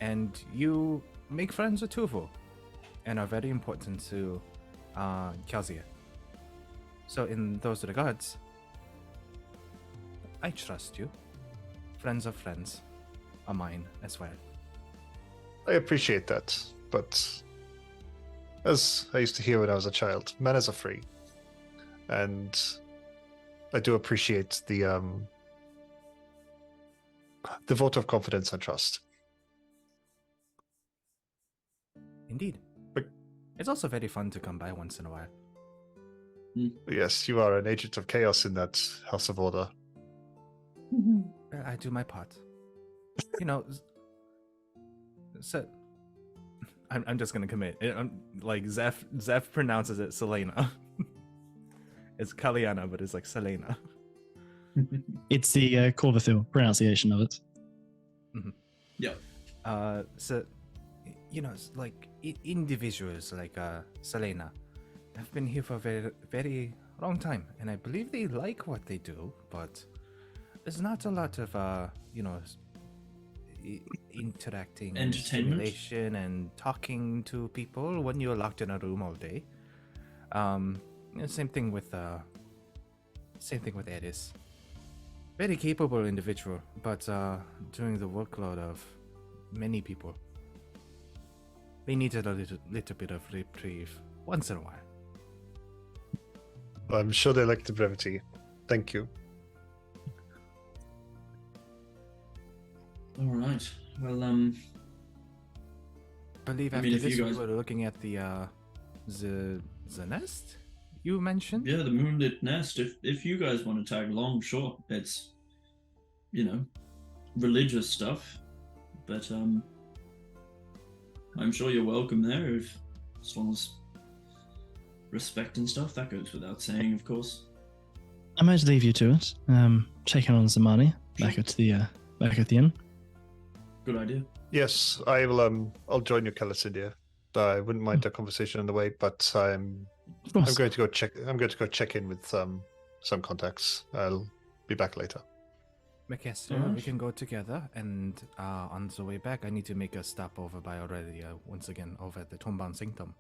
and you make friends with Tuvo, and are very important to Kazia. So, in those regards, I trust you. Friends of friends are mine as well. I appreciate that, but as I used to hear when I was a child, manners are free, and I do appreciate the vote of confidence and trust. Indeed. But- It's also very fun to come by once in a while. Yes, you are an agent of chaos in that House of Order. Well, I do my part. You know, so I'm just gonna commit. Like Zeph pronounces it Selena. It's Kaliana, but it's like Selena. It's the Corvathil pronunciation of it. Yep. So you know, like individuals like Selena have been here for a very, very long time, and I believe they like what they do, but there's not a lot of you know, interacting, Entertainment? stimulation, and talking to people when you're locked in a room all day. Same thing with Edis. Very capable individual, but during the workload of many people, they needed a little bit of reprieve once in a while. I'm sure they like the brevity. Thank you. All right. Well, Believe I after mean, if this you we guys- were looking at the nest you mentioned. yeah, the moonlit nest. If you guys want to tag along, sure. It's, you know, religious stuff, but I'm sure you're welcome there as long as respect and stuff. That goes without saying, of course. I might leave you to it. Checking on Zamani back at the inn. Good idea. Yes, I will. I'll join you, Calicindia. I wouldn't mind a conversation on the way, but I'm Of course. going to go check. I'm going to go check in with some contacts. I'll be back later. Makester, we Alright. can go together, and on the way back I need to make a stop over by Aurelia once again over at the Tomban Sanctum.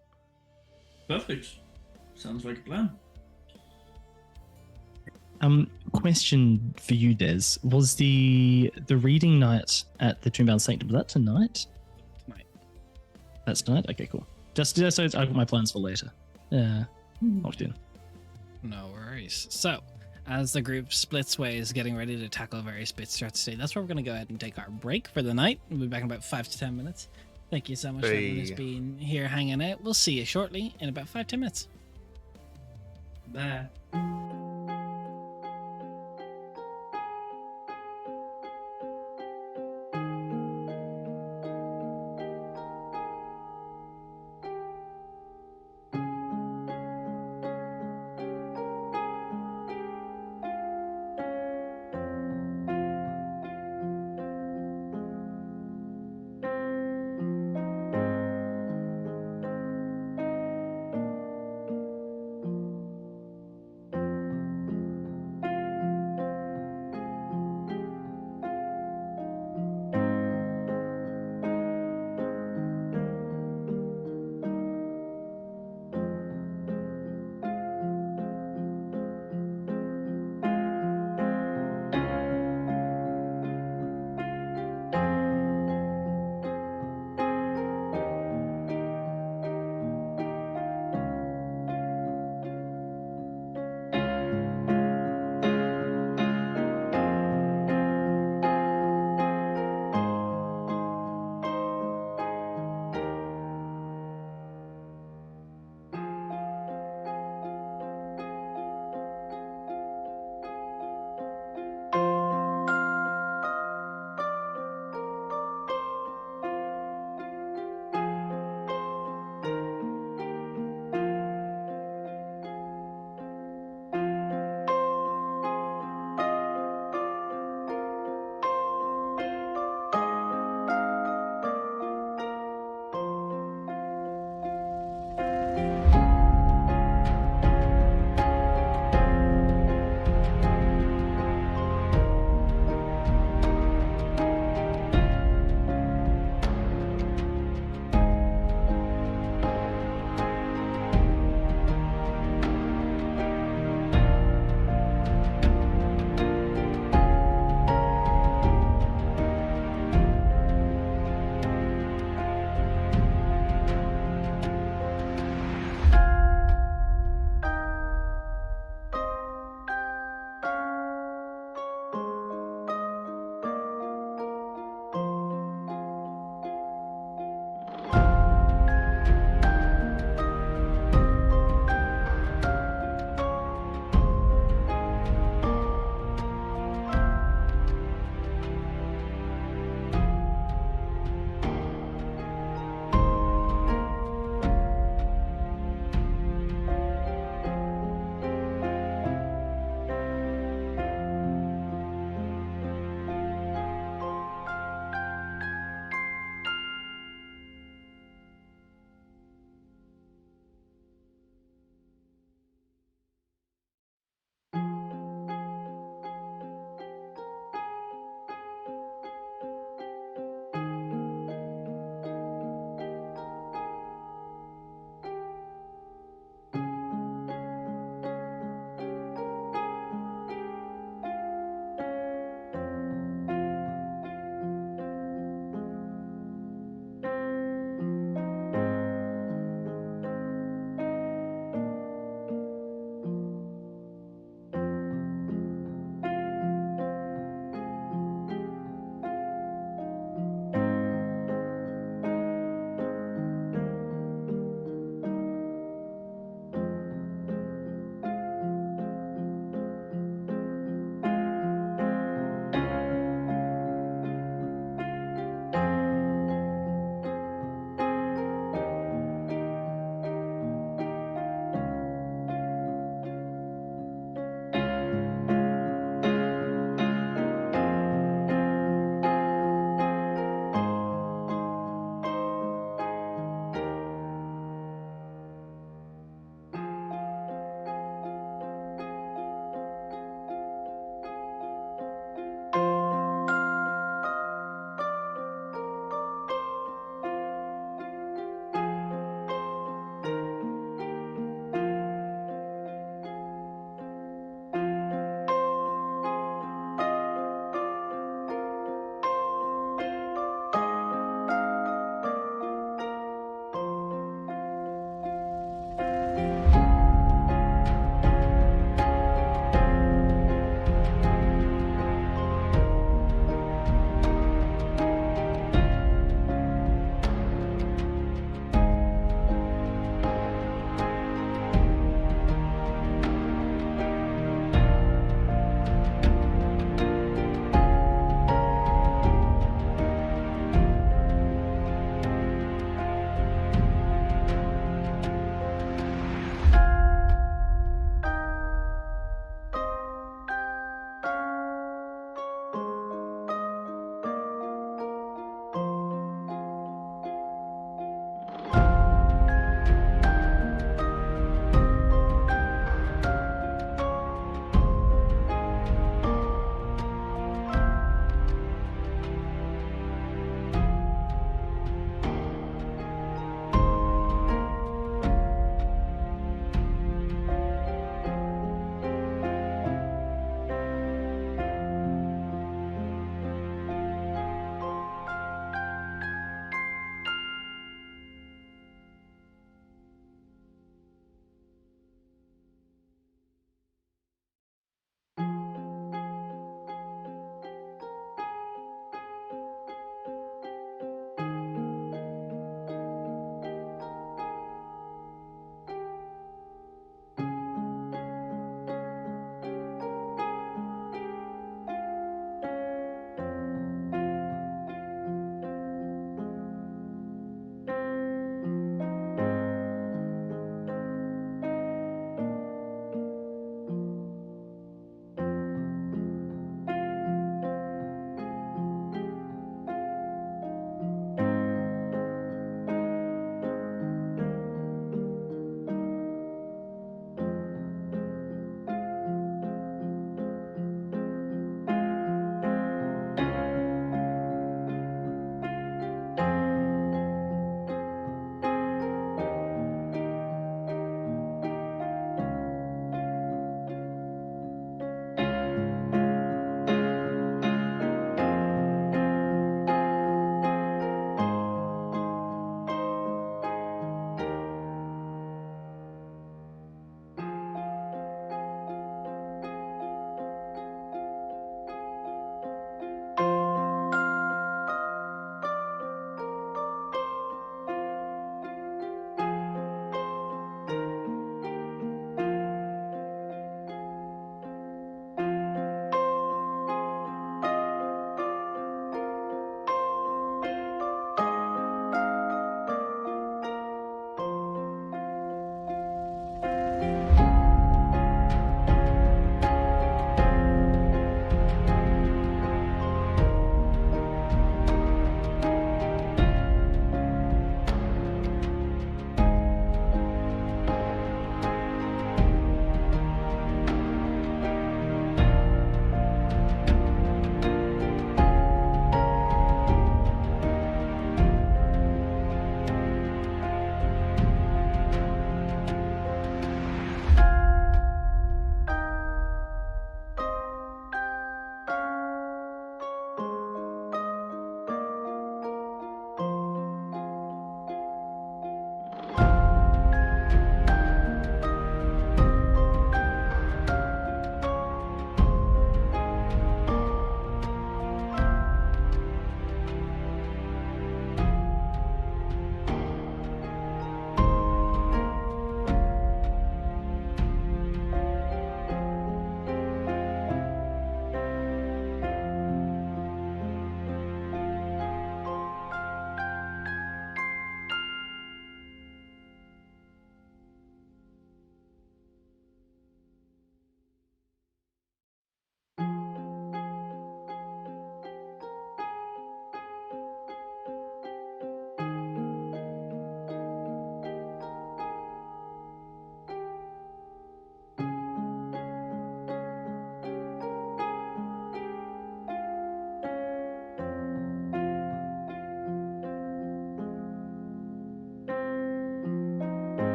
Perfect. Sounds like a plan. Question for you, Des. Was the reading night at the Tombbound Sanctum, was that tonight? Tonight. That's tonight? Okay, cool. Just so I've got my plans for later. Yeah. Locked in. No worries. So, as the group splits ways, getting ready to tackle various bits throughout the day, that's where we're going to go ahead and take our break for the night. We'll be back in about 5 to 10 minutes. Thank you so much for everyone who's been here hanging out. We'll see you shortly in about 5-10 minutes. Bye.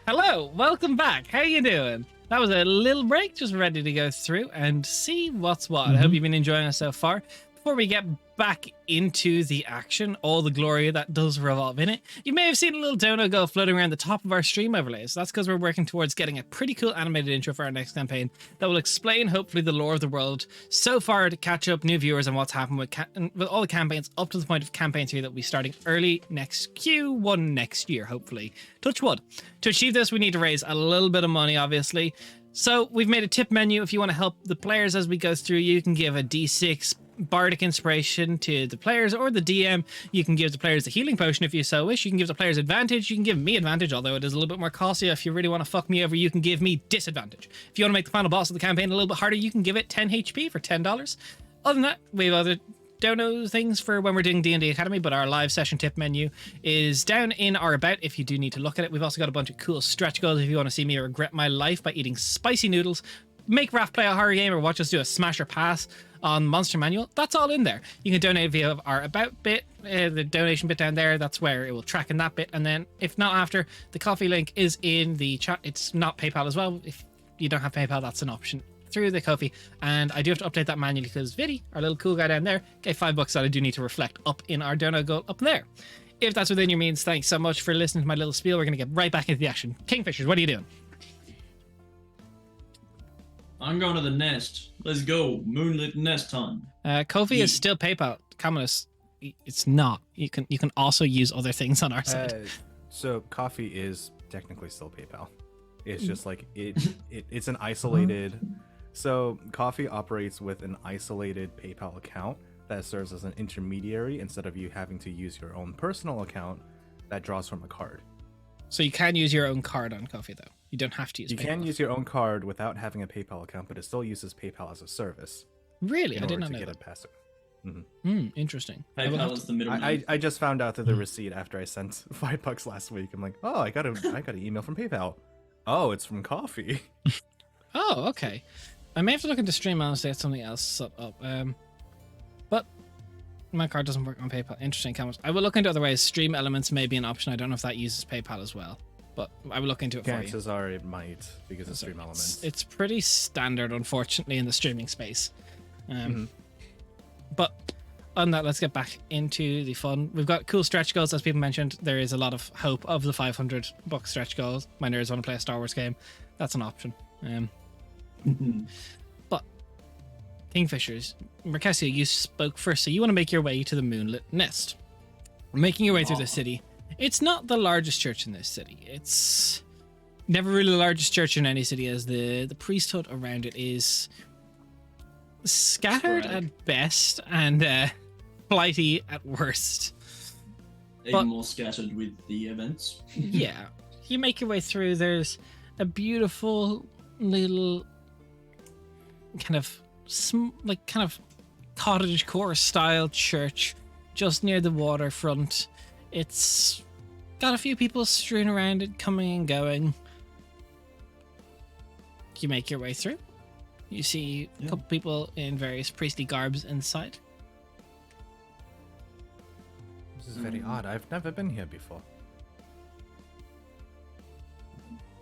Hello, welcome back. How you doing? That was a little break, just ready to go through and see what's what. I hope you've been enjoying us so far. Before we get back into the action, all the glory that does revolve in it, you may have seen a little dono go floating around the top of our stream overlays. That's because we're working towards getting a pretty cool animated intro for our next campaign that will explain, hopefully, the lore of the world so far to catch up new viewers on what's happened with all the campaigns up to the point of campaign 3 that will be starting early next Q1 next year, hopefully. Touch wood. To achieve this, we need to raise a little bit of money, obviously. So we've made a tip menu. If you want to help the players as we go through, you can give a D6 bardic inspiration to the players or the DM. You can give the players a healing potion if you so wish. You can give the players advantage. You can give me advantage, although it is a little bit more costly. If you really want to fuck me over, you can give me disadvantage. If you want to make the final boss of the campaign a little bit harder, you can give it 10 HP for $10. Other than that, we have other dono things for when we're doing D&D Academy, but our live session tip menu is down in our about if you do need to look at it. We've also got a bunch of cool stretch goals if you want to see me regret my life by eating spicy noodles, make Raph play a horror game, or watch us do a smash or pass on Monster Manual. That's all in there. You can donate via our about bit, the donation bit down there. That's where it will track in that bit. And then if not after, the coffee link is in the chat. It's not PayPal as well. If you don't have PayPal, that's an option through the Ko-fi. And I do have to update that manually because Vidi, our little cool guy down there, gave $5 that I do need to reflect up in our dono goal up there. If that's within your means, thanks so much for listening to my little spiel. We're going to get right back into the action. Kingfishers, what are you doing? I'm going to the nest. Let's go. Moonlit nest time. Ko-fi is still PayPal. Commodus, it's not. You can also use other things on our side. So coffee is technically still PayPal. It's just like it's an isolated. So coffee operates with an isolated PayPal account that serves as an intermediary instead of you having to use your own personal account that draws from a card. So you can use your own card on Ko-fi though. You don't have to use. You can use your own card without having a PayPal account, but it still uses PayPal as a service. Really, I did not know get that. it passive. Interesting. PayPal is the middleman. I just found out that the receipt after I sent $5 last week. I'm like, oh, I got an email from PayPal. Oh, it's from Coffee. Oh, okay. I may have to look into Stream honestly get something else set up. But my card doesn't work on PayPal. Interesting comments. I will look into other ways. Stream Elements may be an option. I don't know if that uses PayPal as well, but I will look into it for you. Chances are it might because of Stream Elements. It's pretty standard, unfortunately, in the streaming space. But on that, let's get back into the fun. We've got cool stretch goals, as people mentioned. There is a lot of hope of the $500 stretch goals. My nerds want to play a Star Wars game. That's an option. But Kingfishers, Mercasio, you spoke first, so you want to make your way to the Moonlit Nest. Making your way through the city. It's not the largest church in this city. It's never really the largest church in any city, as the priesthood around it is scattered at best and flighty at worst. Even more scattered with the events. Yeah. You make your way through. There's a beautiful little kind of cottagecore style church just near the waterfront. It's got a few people strewn around it, coming and going. You make your way through. You see a couple people in various priestly garbs inside. This is very odd. I've never been here before.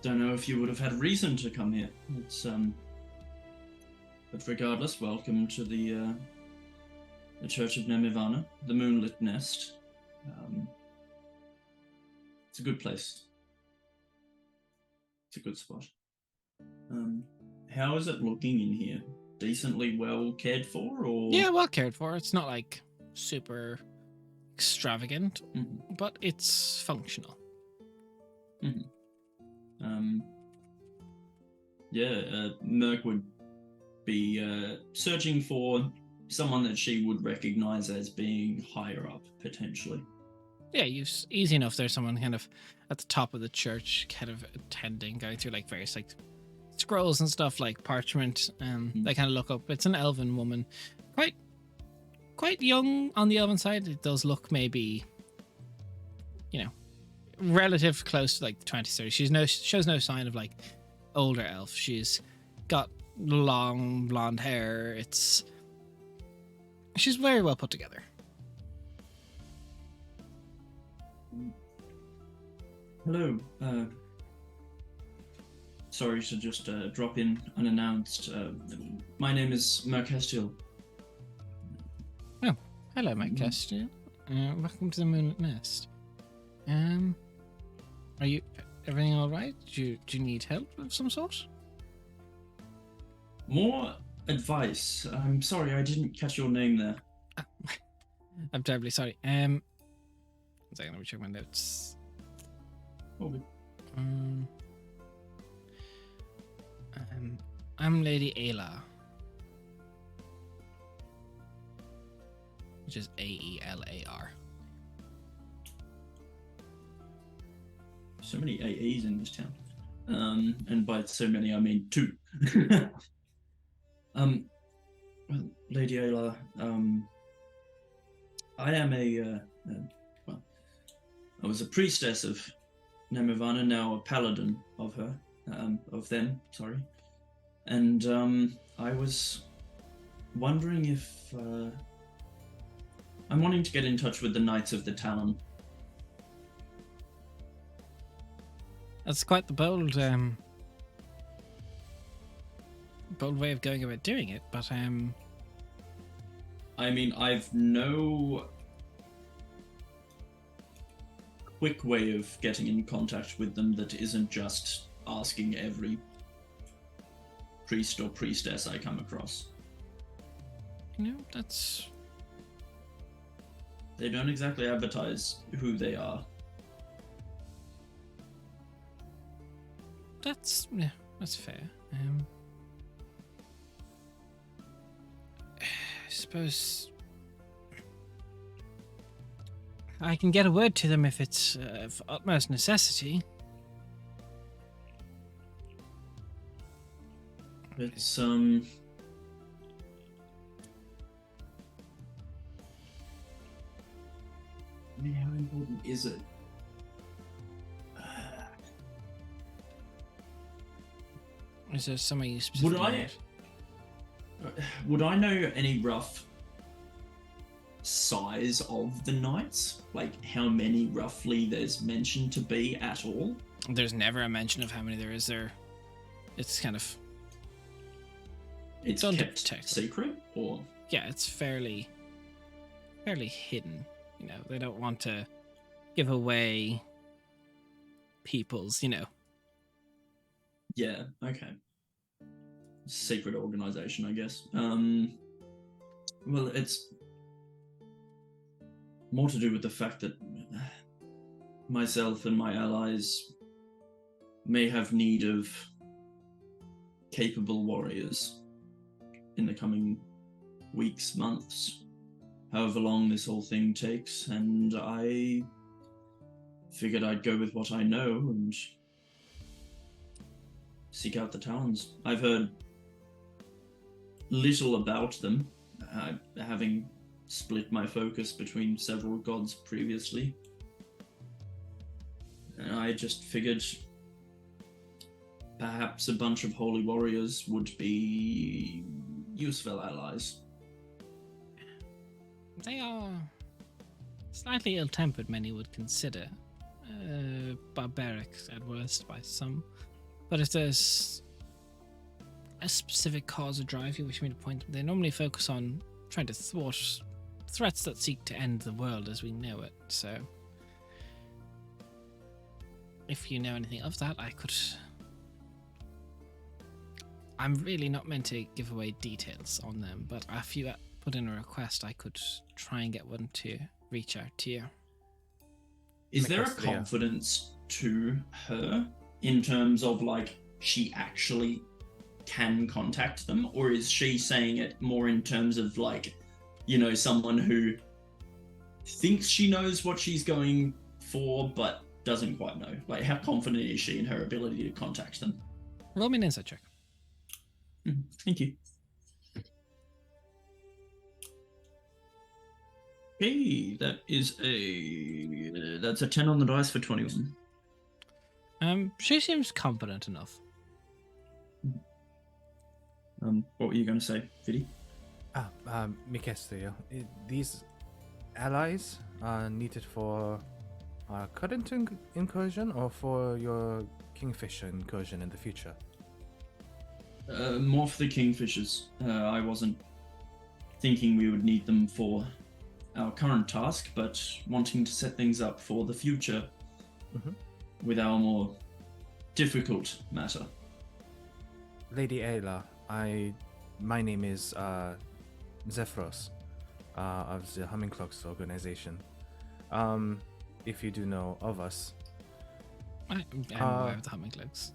Don't know if you would have had reason to come here. It's but regardless, welcome to the Church of Nemivana, the Moonlit Nest. It's a good place. It's a good spot. How is it looking in here? Decently well cared for, or? Yeah, well cared for. It's not like super extravagant, but it's functional. Merc would be searching for someone that she would recognize as being higher up, potentially. Yeah, easy enough. There's someone kind of at the top of the church, kind of attending, going through like various like scrolls and stuff, like parchment. They kind of look up. It's an elven woman, quite young on the elven side. It does look maybe, relative close to like the 20s, 30s. Shows no sign of like older elf. She's got long blonde hair. She's very well put together. Hello. sorry to just drop in unannounced. My name is Mercastil. Oh, hello, Mike Castillo. Welcome to the Moonlit Nest. Are you everything all right? Do you need help of some sort? More advice. I'm sorry, I didn't catch your name there. I'm terribly sorry. One second, let me check my notes. I'm Lady Ayla. Which is Aelar. So many AEs in this town. And by so many, I mean 2. Well, Lady Ayla, I am well, I was a priestess of Nemivana, now a paladin of her, of them, sorry. And, I was wondering if, I'm wanting to get in touch with the Knights of the Talon. That's quite the bold way of going about doing it, but I mean, I've no quick way of getting in contact with them that isn't just asking every priest or priestess I come across. That's They don't exactly advertise who they are. that's fair. I suppose I can get a word to them if it's of utmost necessity. It's, I mean, how important is it? Is there something you specifically Would I know any rough size of the knights? Like how many roughly there's mentioned to be at all? There's never a mention of how many there is there. It's kind of It's Don't kept detect. secret, or yeah, it's fairly hidden. They don't want to give away people's, yeah, okay. Secret organization, I guess. Well, it's more to do with the fact that myself and my allies may have need of capable warriors in the coming weeks, months, however long this whole thing takes, and I figured I'd go with what I know and seek out the Talons. I've heard little about them, having split my focus between several gods previously. And I just figured perhaps a bunch of holy warriors would be useful allies. They are slightly ill-tempered, many would consider. Barbaric at worst by some. But if there's a specific cause or drive you wish me to point them, they normally focus on trying to thwart threats that seek to end the world as we know it. So if you know anything of that, I'm really not meant to give away details on them, but if you put in a request, I could try and get one to reach out to you. Is there a Because, yeah. confidence to her in terms of like she actually can contact them, or is she saying it more in terms of like, someone who thinks she knows what she's going for but doesn't quite know? Like, how confident is she in her ability to contact them? Roll me an insight check. Thank you. Hey, that's a 10 on the dice for 21. She seems confident enough. What were you going to say, Vidi? Mikestia, these allies are needed for our current incursion or for your Kingfisher incursion in the future? More for the Kingfishers. I wasn't thinking we would need them for our current task, but wanting to set things up for the future with our more difficult matter. Lady Ayla, my name is Zephyros of the Humming Clocks organization. If you do know of us. I'm aware of the Humming Cloaks.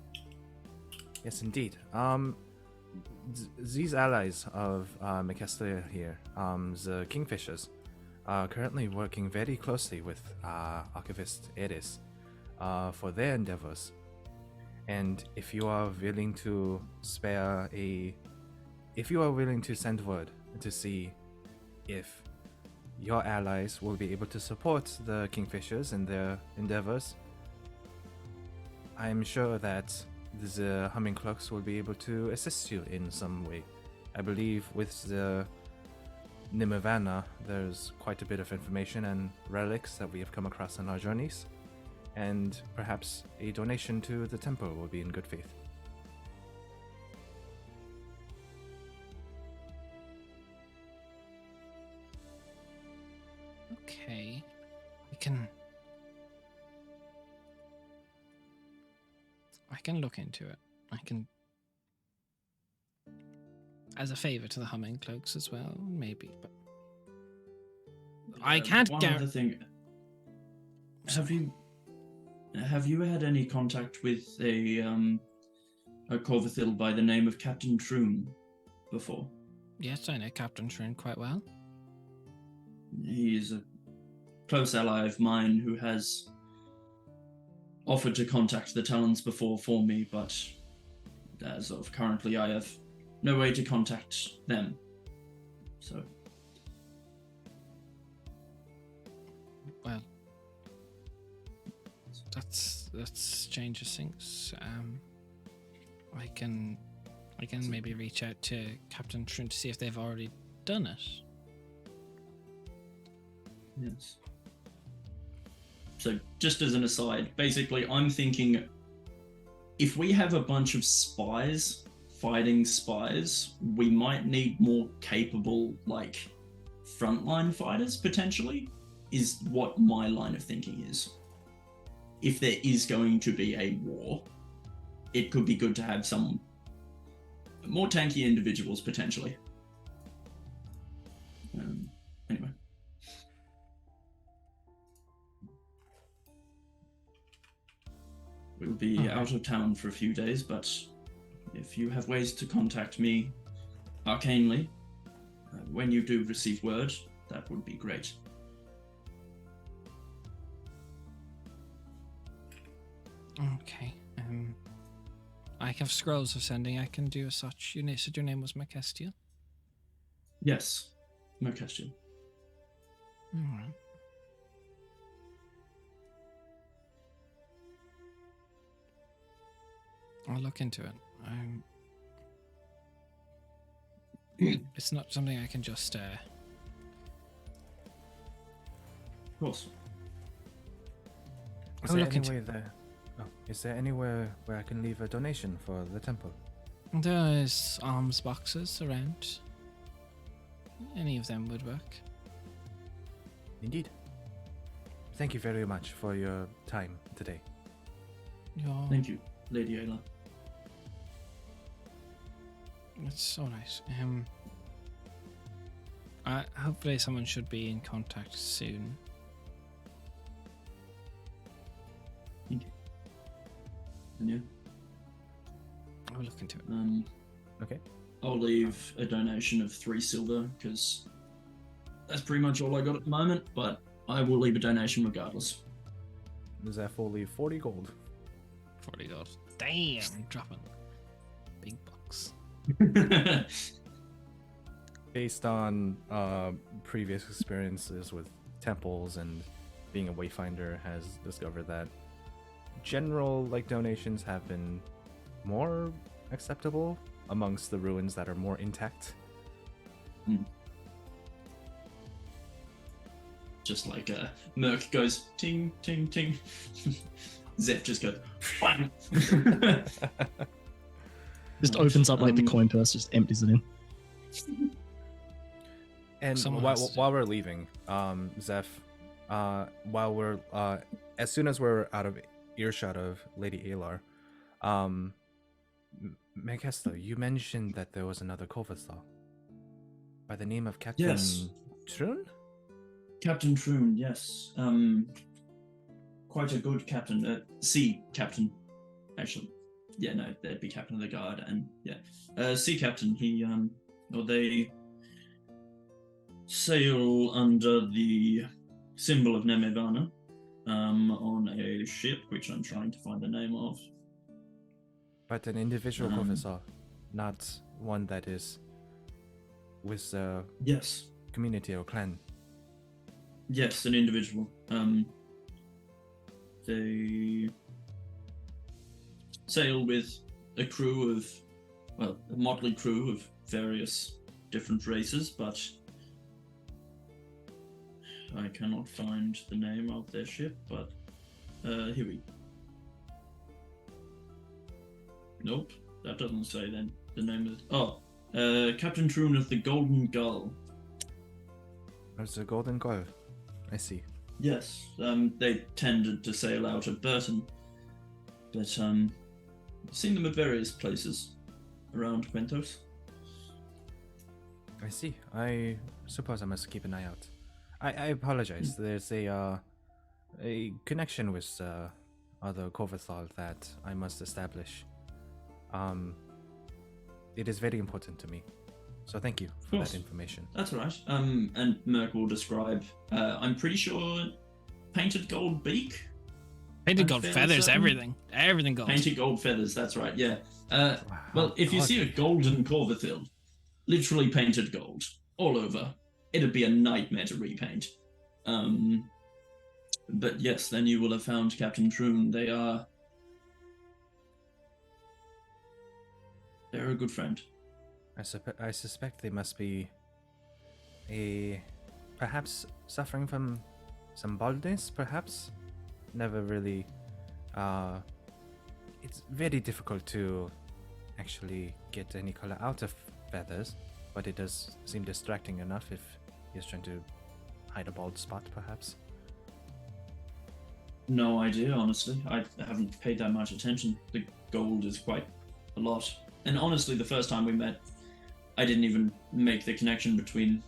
Yes, indeed. These allies of Kingslayers here, the Kingfishers, are currently working very closely with Archivist Eris for their endeavors. And if you are willing to send word to see if your allies will be able to support the Kingfishers in their endeavors, I'm sure that the Humming Clocks will be able to assist you in some way. I believe with the Nimavana, there's quite a bit of information and relics that we have come across on our journeys, and perhaps a donation to the temple will be in good faith. Okay. I can look into it. I can, as a favor to the Humming Cloaks as well, maybe, but I can't One other thing. Have you had any contact with a Corvathil by the name of Captain Troon before? Yes, I know Captain Trin quite well. He is a close ally of mine who has offered to contact the Talons before for me, but as of currently I have no way to contact them. So. Well, that's changes things. I can maybe reach out to Captain Trin to see if they've already done it. Yes. So, just as an aside, basically, I'm thinking if we have a bunch of spies fighting spies, we might need more capable, like, frontline fighters, potentially, is what my line of thinking is. If there is going to be a war, it could be good to have some more tanky individuals, potentially. Anyway. We'll be out of town for a few days, but if you have ways to contact me arcanely, when you do receive word, that would be great. Okay. I have scrolls of sending. I can do as such. You said your name was Macestia? Yes, no question. All right. I'll look into it. It's not something I can just. Of course. Is there anywhere where I can leave a donation for the temple? There's alms boxes around. Any of them would work. Indeed. Thank you very much for your time today. Thank you, Lady Ayla. That's so nice. Hopefully someone should be in contact soon. Thank you. And you? I'll look into it. Okay. I'll leave a donation of 3 silver, because that's pretty much all I got at the moment, but I will leave a donation regardless. Does that fully 40 gold? 40 gold. Damn, dropping big bucks. Based on previous experiences with temples and being a wayfinder, has discovered that general donations have been more acceptable amongst the ruins that are more intact. Just like Merc goes ting ting ting. Zeph just goes, bang! Just opens up like the coin purse, just empties it in. And Someone while, has to. while we're leaving, Zeph, while we're as soon as we're out of earshot of Lady Alar, Megesta, you mentioned that there was another Kovathal by the name of Captain Yes. Trun? Captain Troon, yes. Quite a good captain. Sea captain, actually. Yeah, no, they'd be captain of the guard, and yeah, sea captain. They sail under the symbol of Nemevana, on a ship which I'm trying to find the name of. But an individual Kovathal, not one that is with the Yes, community or clan. yes, an individual. They sail with a crew of, well, a motley crew of various different races, but I cannot find the name of their ship, but here we Nope, that doesn't say then. The name of Captain Troon of the Golden Gull. There's a golden gull. I see. Yes, they tended to sail out of Burton, but seen them at various places around Quentos. I see. I suppose I must keep an eye out. I apologize. There's a connection with other Kovathal that I must establish. It is very important to me. So thank you for course. that information. That's all right. And Merc will describe. I'm pretty sure painted gold beak. Painted I'm gold fairly feathers, certain. everything gold. Painted gold feathers. That's right. Yeah. Wow, Well, if you see a godly. golden Corvathil, literally painted gold all over, it'd be a nightmare to repaint. But yes, then you will have found Captain Troon. They're a good friend. I suspect they must be perhaps suffering from some baldness, perhaps. Never really. It's very difficult to actually get any color out of feathers, but it does seem distracting enough if he's trying to hide a bald spot, perhaps. No idea, honestly. I haven't paid that much attention. The gold is quite a lot. And honestly, the first time we met, I didn't even make the connection between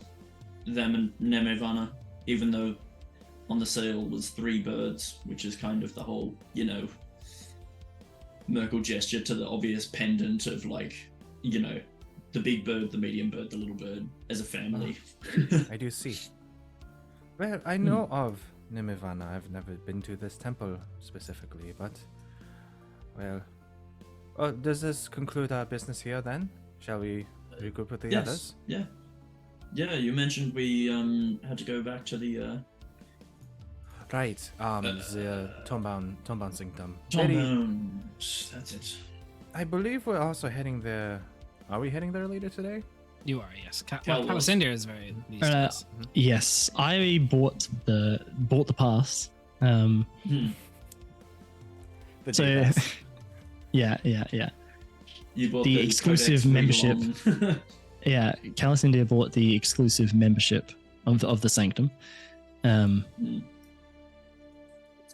them and Nemevana, even though on the sail was 3 birds, which is kind of the whole, Merkel gesture to the obvious pendant of, the big bird, the medium bird, the little bird, as a family. I do see. Well, I know of Nemevana. I've never been to this temple specifically, but well. Oh, does this conclude our business here then? Shall we regroup with the others? Yeah. Yeah, you mentioned we had to go back to the Right. The Tombound Sanctum. Tombstone. That's it. I believe we're also heading there. Are we heading there later today? You are, yes. Cal was. Calasindia is very these days. Yes, I bought the pass. Hmm. The So day pass. yeah. You bought The exclusive membership. Regal. Yeah, Callus India bought the exclusive membership of the Sanctum.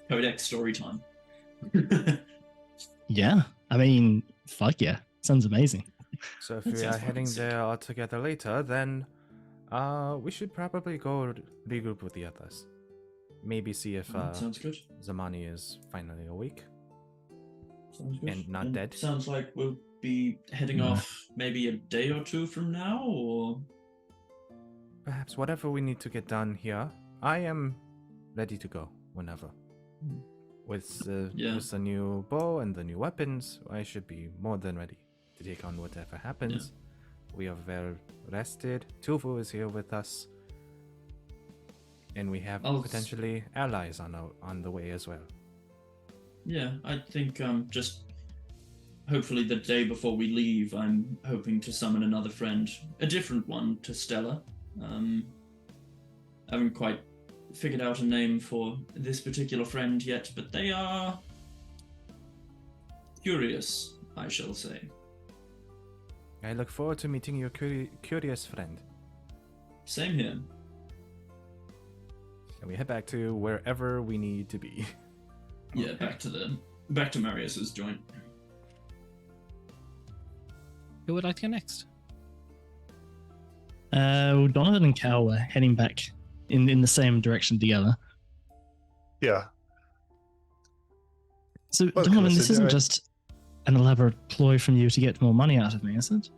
Codex story time. Yeah, I mean, fuck yeah, sounds amazing. So if That we sounds are fucking heading sick. there all together later, then we should probably go regroup with the others. Maybe see if Sounds good. Zamani is finally awake. Sounds good. And not dead. Sounds like we'll be heading No. off maybe a day or two from now, or Perhaps whatever we need to get done here, I am ready to go whenever. Hmm. With the new bow and the new weapons, I should be more than ready to take on whatever happens. We are well rested. Tuvu is here with us. And we have I'll- potentially allies on the way as well. yeah, I think just hopefully the day before we leave, I'm hoping to summon another friend, a different one to Stella. I haven't quite figured out a name for this particular friend yet, but they are curious, I shall say. I look forward to meeting your curious friend. Same here. And we head back to wherever we need to be. Yeah, back to Marius's joint. Who would like to go next? Donovan and Cal were heading back in the same direction together. Yeah. So, Well, Donovan, this Cassidy, isn't I- just an elaborate ploy from you to get more money out of me, is it?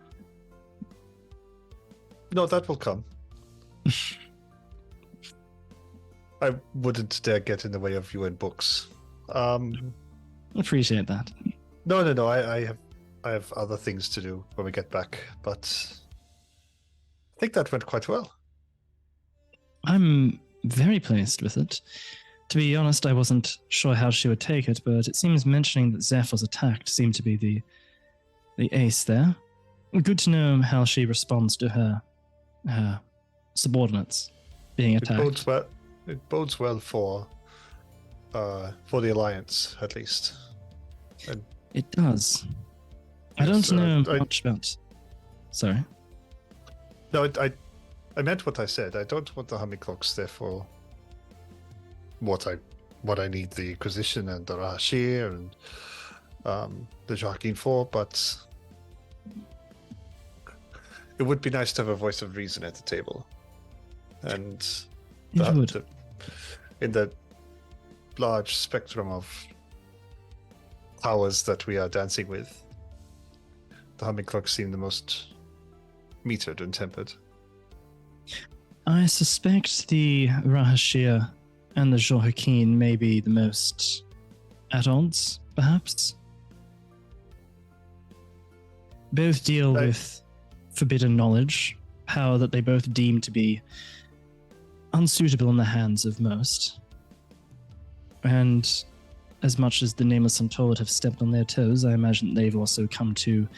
No, that will come. I wouldn't dare get in the way of you and books. Appreciate that. No. I have other things to do when we get back, but I think that went quite well. I'm very pleased with it. To be honest, I wasn't sure how she would take it, but it seems mentioning that Zeph was attacked seemed to be the ace there. Good to know how she responds to her subordinates being It attacked. bodes well. It bodes well for the alliance, at least. And It does. I Yes, don't know I- much about. Sorry. no, I meant what I said. I don't want the humming clocks there for what I need the Inquisition and the Rahashir and the Jarkin for, but it would be nice to have a voice of reason at the table. And It would. in the large spectrum of powers that we are dancing with, the humming clocks seem the most metered and tempered. I suspect the Rahashir and the Joaquin may be the most at odds, perhaps. Both deal Right. with forbidden knowledge, power that they both deem to be unsuitable in the hands of most. And as much as the Nameless Untold have stepped on their toes, I imagine they've also come to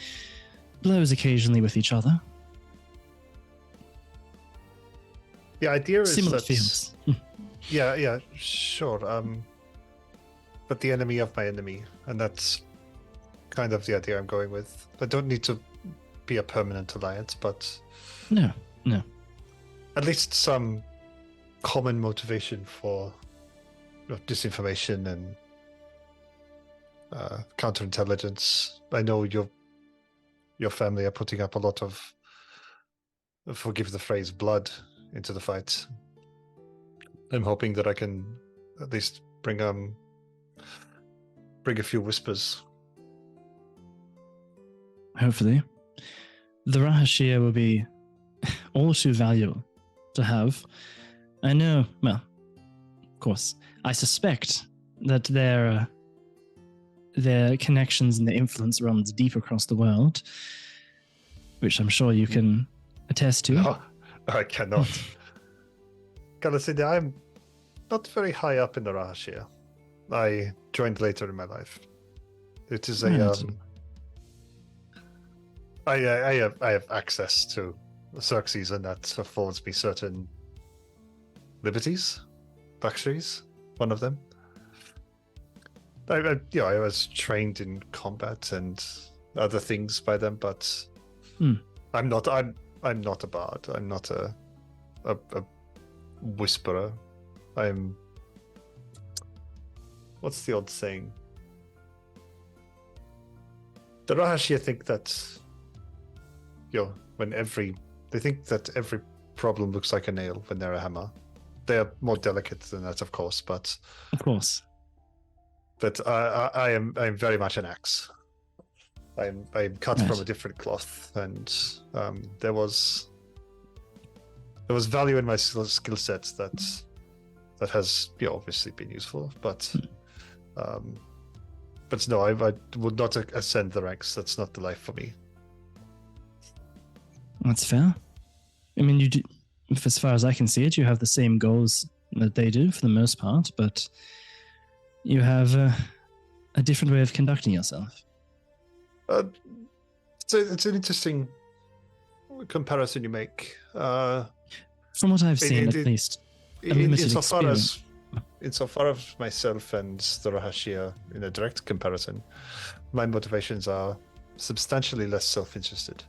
blows occasionally with each other. The idea is Similar that feels. yeah, sure. But the enemy of my enemy, and that's kind of the idea I'm going with. I don't need to be a permanent alliance, but No. at least some common motivation for disinformation and counterintelligence. I know your family are putting up a lot of, forgive the phrase, blood into the fight. I'm hoping that I can at least bring a few whispers. Hopefully. The Rahashir will be all too valuable to have. I know, well, of course, I suspect that their connections and their influence runs deep across the world, which I'm sure you can attest to. No, I cannot. Cassidy, I'm not very high up in the Rahashir. I joined later in my life. It is Right. I have access to Xerxes, and that affords me certain liberties, luxuries. One of them. I was trained in combat and other things by them, but I'm not a bard. I'm not a whisperer. I'm. What's the old saying? The Rahashir think that, they think that every problem looks like a nail when they're a hammer. They're more delicate than that, of course, but Of course. I'm very much an axe. I'm cut Right. from a different cloth, and there was value in my skill set that has obviously been useful, but no, I would not ascend the ranks. That's not the life for me. That's fair. I mean, you do, as far as I can see it, you have the same goals that they do for the most part, but you have a different way of conducting yourself. It's an interesting comparison you make. From what I've seen, at least. limited Insofar as myself and the Rahashir in a direct comparison, my motivations are substantially less self-interested.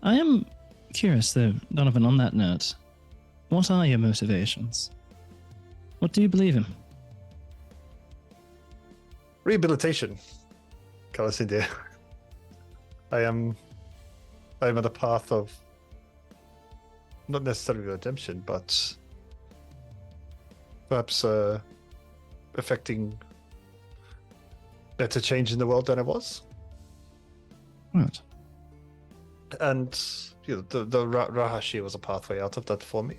I am curious, though, Donovan, on that note. What are your motivations? What do you believe in? Rehabilitation, Kalasindia. I am on a path of not necessarily redemption, but perhaps affecting better change in the world than I was. Right. And the Rahashi was a pathway out of that for me.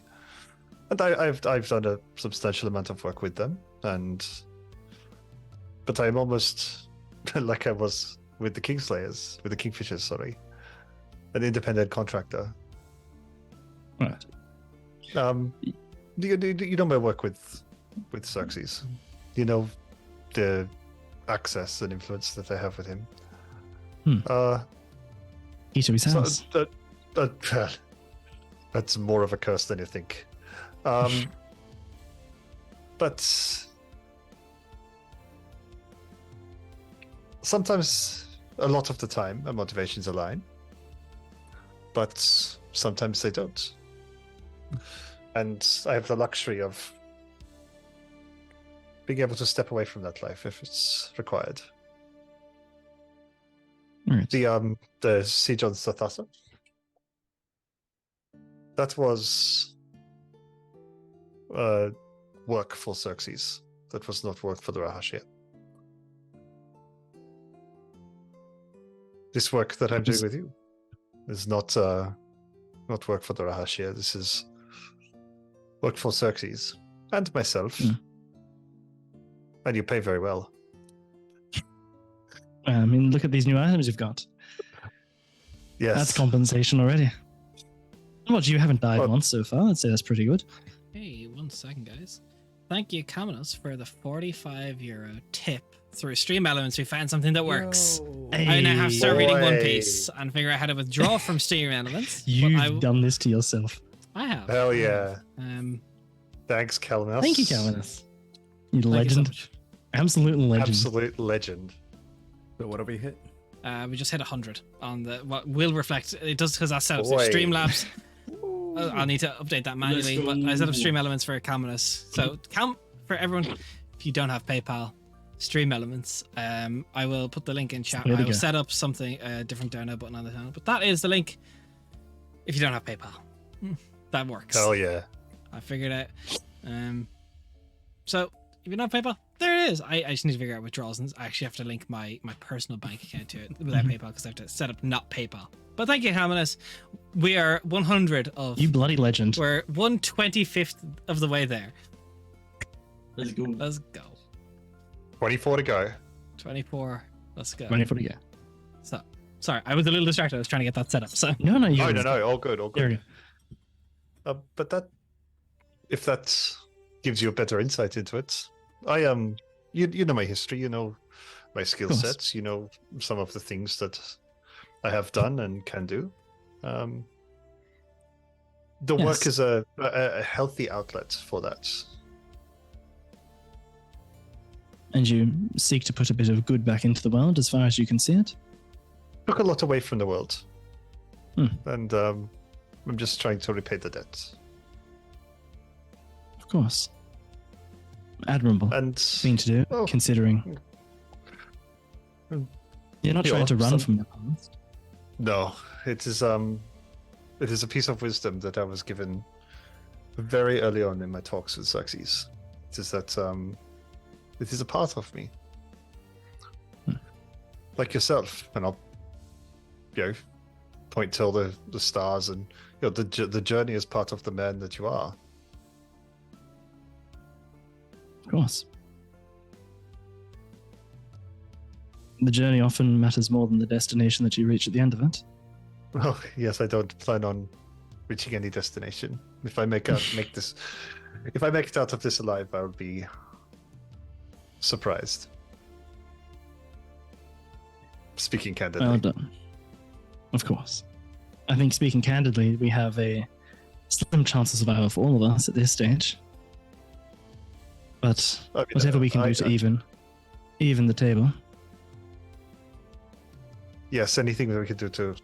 And I've done a substantial amount of work with them, but I'm almost like I was with the Kingslayers, with the Kingfishers, sorry, an independent contractor. Right. You know my work with Xerxes. You know the access and influence that I have with him. Key to his house. That's more of a curse than you think. But sometimes, a lot of the time, our motivations align, but sometimes they don't. And I have the luxury of being able to step away from that life if it's required. Right. The siege on Sathasa, that was work for Xerxes. That was not work for the Rahashi. This work that I'm doing with you is not work for the Rahashi. This is work for Xerxes and myself. And you pay very well. I mean, look at these new items you've got. Yes. That's compensation already. Well, you haven't died once so far. I'd say that's pretty good. Hey, 1 second, guys. Thank you, Kamenos, for the €45 tip. Through Stream Elements, we found something that works. I now have to start reading One Piece and figure out how to withdraw from Stream Elements. You've done this to yourself. I have. Hell yeah. Thanks, Kalanos. Thank you, Kalanos. You legend. So Absolute legend. Absolute legend. So what have we hit? we just hit 100 on the what will reflect. It does because I set up Streamlabs. I'll need to update that manually, but I set up Stream Elements for Kamenos. So for everyone, if you don't have PayPal, Stream Elements. I will put the link in chat. I will set up something different download button on the channel, but that is the link. If you don't have PayPal, that works. Hell yeah! I figured out. So if you don't have PayPal, there it is. I just need to figure out withdrawals, and I actually have to link my personal bank account to it without PayPal because I have to set up not PayPal. But thank you, Kamenos. We are 100 of... You bloody legend. We're 1/25th of the way there. Let's go. Let's go. 24 to go. 24. Let's go. 24 to go. So, sorry, I was a little distracted. I was trying to get that set up. So No. No. All good. All There good. you go. But if that gives you a better insight into it, I you know my history. You know my skill sets. You know some of the things that I have done and can do. The work is a healthy outlet for that. And you seek to put a bit of good back into the world as far as you can see it? Took a lot away from the world. And I'm just trying to repay the debt. Of course. Admirable And thing to do, considering you're not trying to run from the past. No, it is a piece of wisdom that I was given very early on in my talks with Xerxes. It is that it is a part of me, like yourself, and I'll point till the stars, and the journey is part of the man that you are. Of course. The journey often matters more than the destination that you reach at the end of it. Well, yes, I don't plan on reaching any destination. If I make it out of this alive, I would be surprised. Speaking candidly. Well done. Of course. I think, speaking candidly, we have a slim chance of survival for all of us at this stage. But whatever we can do to even even the table. Yes, anything that we can do to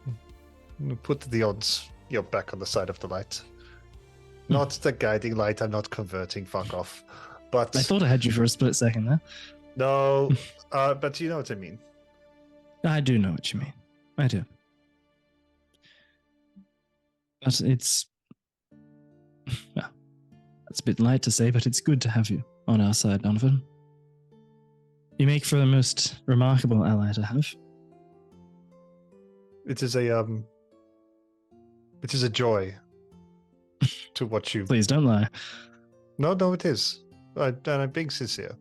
put the odds, back on the side of the light. Not the guiding light. I'm not converting. Fuck off. But I thought I had you for a split second there. no. But you know what I mean. I do know what you mean. I do. But it's... Well, that's a bit light to say, but it's good to have you on our side, Donovan. You make for the most remarkable ally to have. It is a joy to watch you. Please don't lie. No, it is. And I'm being sincere.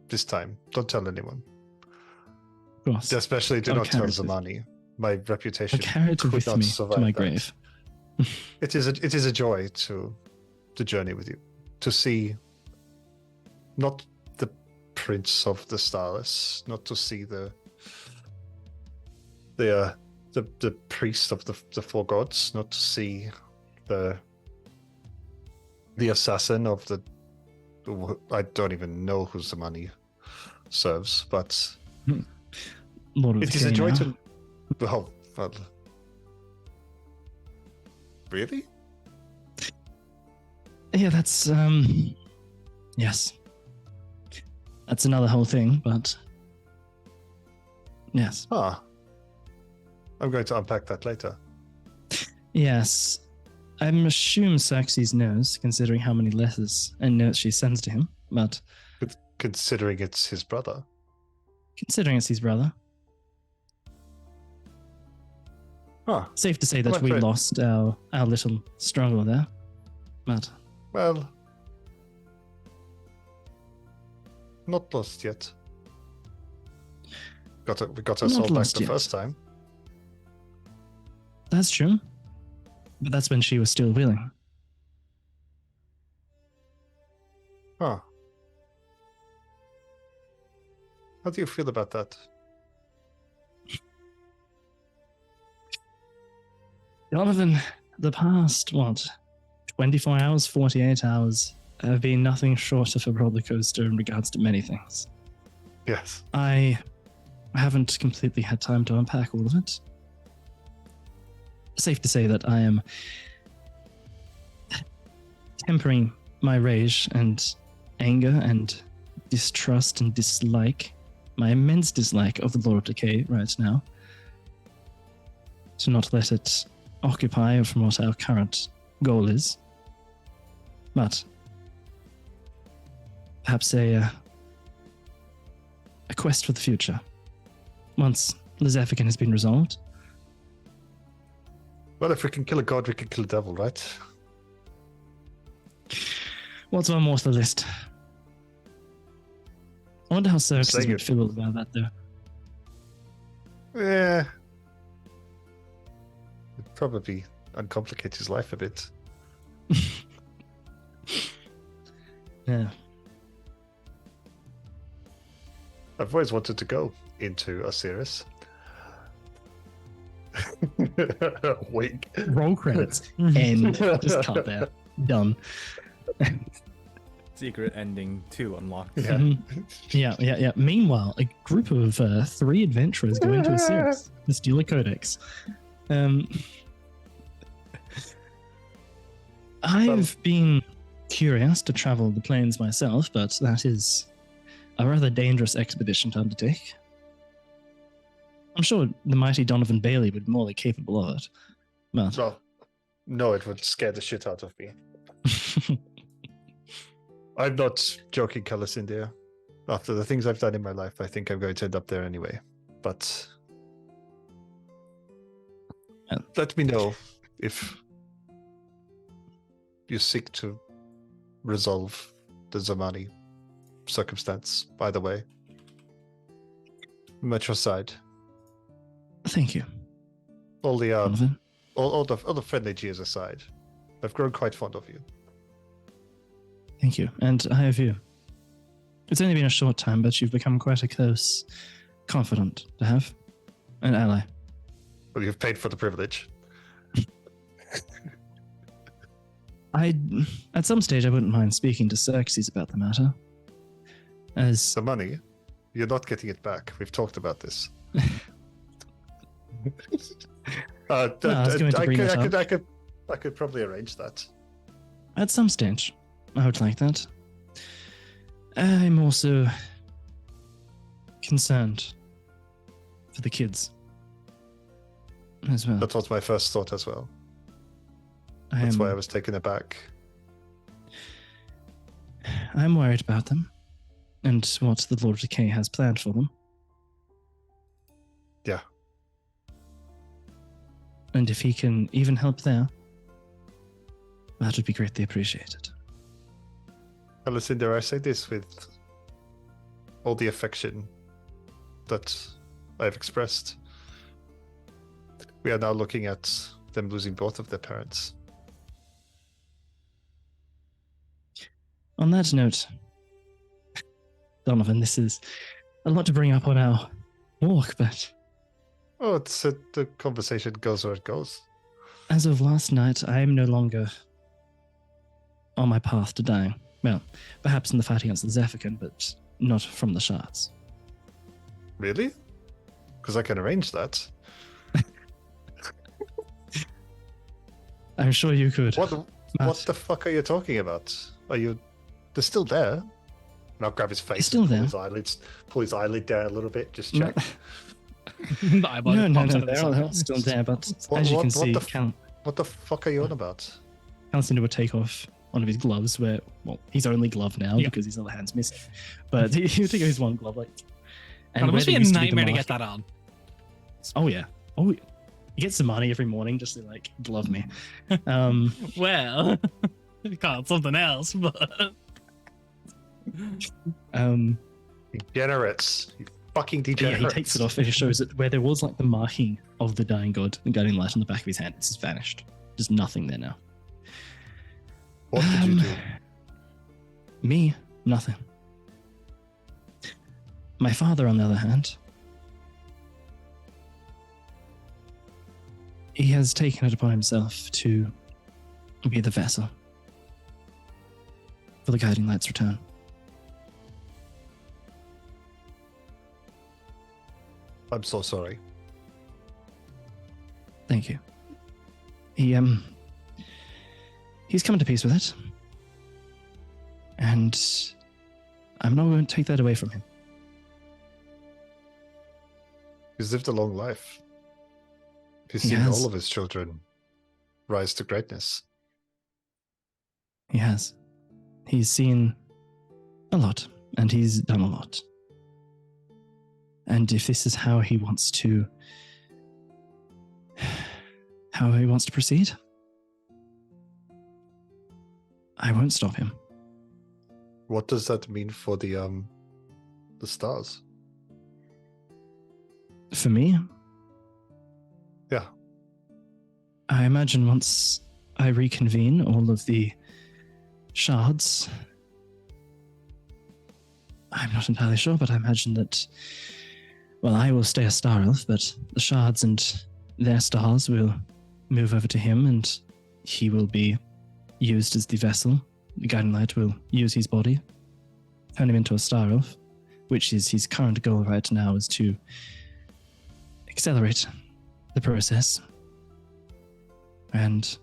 This time, don't tell anyone. Of course. Especially do I'll not tell carry it with- Zamani. My reputation I'll carry it could with not me survive to my that. grave. It is a joy to journey with you, to see not the Prince of the Starless, not to see the priest of the four gods, not to see the assassin of the. I don't even know who Zamani serves, but Lord of it the is a King joy now. to. Well, really? Yeah, that's yes. That's another whole thing, but yes. Ah. I'm going to unpack that later. Yes. I'm assume Xerxes knows, considering how many letters and notes she sends to him, but Considering it's his brother. considering it's his brother, Huh. safe to say that I'm we afraid- lost our little struggle there. But Well, not lost yet. We got our Not soul back lost the yet. first time. that's true. But that's when she was still willing. Huh. How do you feel about that? Donovan, the past, 24 hours, 48 hours have been nothing short of a roller coaster in regards to many things. Yes. I haven't completely had time to unpack all of it. Safe to say that I am tempering my rage and anger and distrust and dislike, my immense dislike of the Lord of Decay right now, to not let it occupy from what our current goal is. But perhaps a quest for the future. Once Lizeffican has been resolved. Well, if we can kill a god, we can kill a devil, right? What's one more to the list? I wonder how Xerxes Saying would it. feel about that, though. Yeah. It'd probably uncomplicate his life a bit. Yeah. I've always wanted to go into Osiris. Wink. Roll credits. End. Just cut there. Done. Secret ending 2 unlocked. Yeah. Yeah. Meanwhile, a group of 3 adventurers go into Osiris to steal a codex. I've been curious to travel the plains myself, but that is a rather dangerous expedition to undertake. I'm sure the mighty Donovan Bailey would be more than capable of it. But Well, no, it would scare the shit out of me. I'm not joking, Calasindia. After the things I've done in my life, I think I'm going to end up there anyway. But let me know if you seek to resolve the Zamani circumstance. By the way, I'm at your side. thank you, All the Donovan. all the friendly jeers aside, I've grown quite fond of you. Thank you. And I have you. It's only been a short time, but you've become quite a close confidant to have. An ally. Well, you've paid for the privilege. At some stage, I wouldn't mind speaking to Xerxes about the matter. As The money. You're not getting it back. We've talked about this. No, I was going to bring that up. I could probably arrange that. At some stage, I would like that. I'm also concerned for the kids as well. That was my first thought as well. That's why I was taken aback. I'm worried about them and what the Lord of Decay has planned for them. Yeah. And if he can even help there, that would be greatly appreciated. Lucinda, I say this with all the affection that I've expressed. We are now looking at them losing both of their parents. On that note, Donovan, this is a lot to bring up on our walk, but Oh, the conversation goes where it goes. as of last night, I am no longer on my path to dying. Well, perhaps in the fight against the Zephykin, but not from the shards. Really? Because I can arrange that. I'm sure you could. What the fuck are you talking about? They're still there. And I'll grab his face still and there. pull his eyelid down a little bit, just check. No, they're all still there, but as you can see, What the fuck are you on about? Alcindor would take off one of his gloves, his only glove now because his other hand's missing. But he would take off his one glove, And it must be a nightmare to get that on. Oh yeah. Oh, he gets some money every morning just to glove me. Well, you call it something else, but Degenerates. You fucking degenerates. Yeah, he takes it off and it shows that where there was the marking of the dying god, the guiding light on the back of his hand, it's just vanished. There's nothing there now. What did you do? Me? Nothing. My father, on the other hand, he has taken it upon himself to be the vessel for the guiding light's return. I'm so sorry. Thank you. He's come to peace with it. And I'm not going to take that away from him. He's lived a long life. He's He seen has. all of his children rise to greatness. He has. He's seen a lot, and he's done a lot. And if this is how he wants to proceed, I won't stop him. What does that mean for the stars? For me, Yeah. I imagine once I reconvene all of the shards, I'm not entirely sure, but I imagine that, well, I will stay a Star Elf, but the shards and their stars will move over to him, and he will be used as the vessel. The guiding light will use his body, turn him into a Star Elf, which is his current goal right now, is to accelerate the process and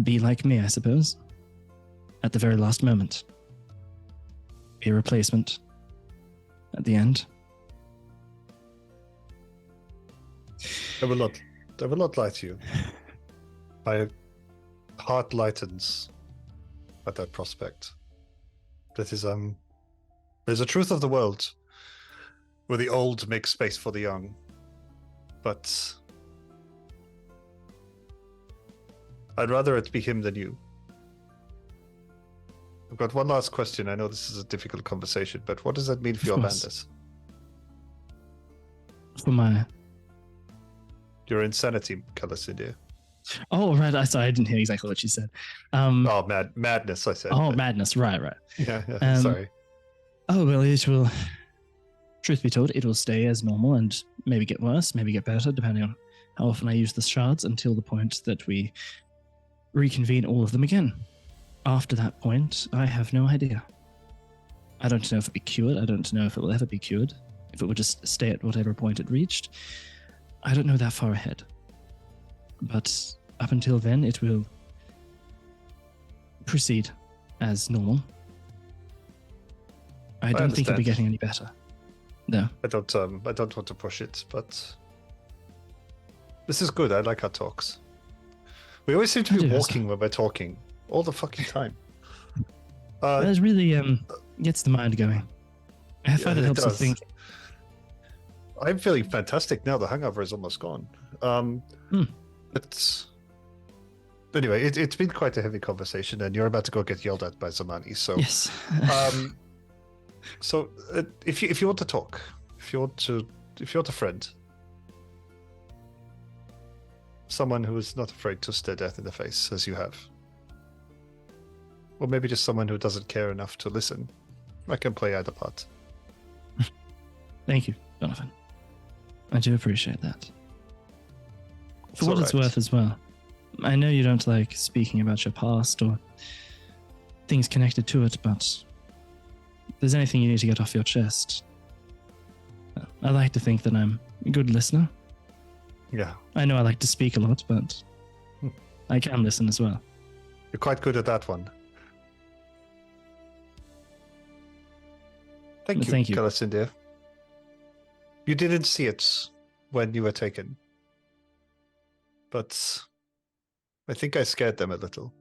be like me, I suppose, at the very last moment. Be a replacement at the end. I will not lie to you. My heart lightens at that prospect. That is, there's a truth of the world where the old make space for the young. But I'd rather it be him than you. I've got one last question. I know this is a difficult conversation, but what does that mean for your course. madness? For my... Your insanity, Calacidia. Oh, right. I didn't hear exactly what you said. Oh, madness, I said. Oh, but- madness. Right. Yeah, sorry. Oh, well, it will... Truth be told, it will stay as normal and maybe get worse, maybe get better, depending on how often I use the shards, until the point that we reconvene all of them again. After that point, I have no idea. I don't know if it'll be cured. I don't know if it will ever be cured. If it would just stay at whatever point it reached. I don't know that far ahead. But up until then, it will proceed as normal. I don't think it'll be understand. getting any better. No. I don't want to push it, but this is good. I like our talks. We always seem to I be do as walking when we're talking all the fucking time. Uh, It really gets the mind going. I find Yeah, it it helps to does. think. I'm feeling fantastic now. The hangover is almost gone. But anyway, it's been quite a heavy conversation, and you're about to go get yelled at by Zamani. So, Yes. so if you want to talk, if you want a friend, someone who is not afraid to stare death in the face as you have, or maybe just someone who doesn't care enough to listen, I can play either part. Thank you, Jonathan. I do appreciate that. For what it's alright. worth as well. I know you don't like speaking about your past or things connected to it, but if there's anything you need to get off your chest, I like to think that I'm a good listener. Yeah, I know I like to speak a lot, but I can listen as well. you're quite good at that one. Thank you. Kalasindir. You didn't see it when you were taken, but I think I scared them a little.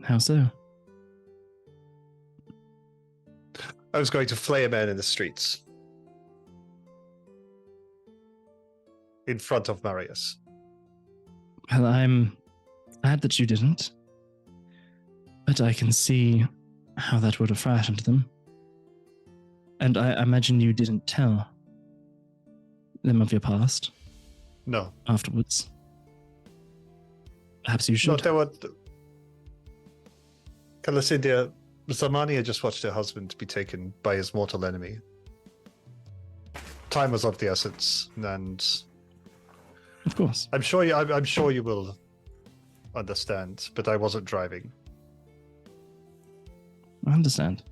How so? I was going to flay a man in the streets in front of Marius. Well, I'm glad that you didn't, but I can see how that would have frightened them. And I imagine you didn't tell them of your past No, afterwards. Perhaps you no, should. they were. Kalasindia, Zamani had just watched her husband be taken by his mortal enemy. Time was of the essence, and Of course. I'm sure you will understand. But I wasn't driving. I understand.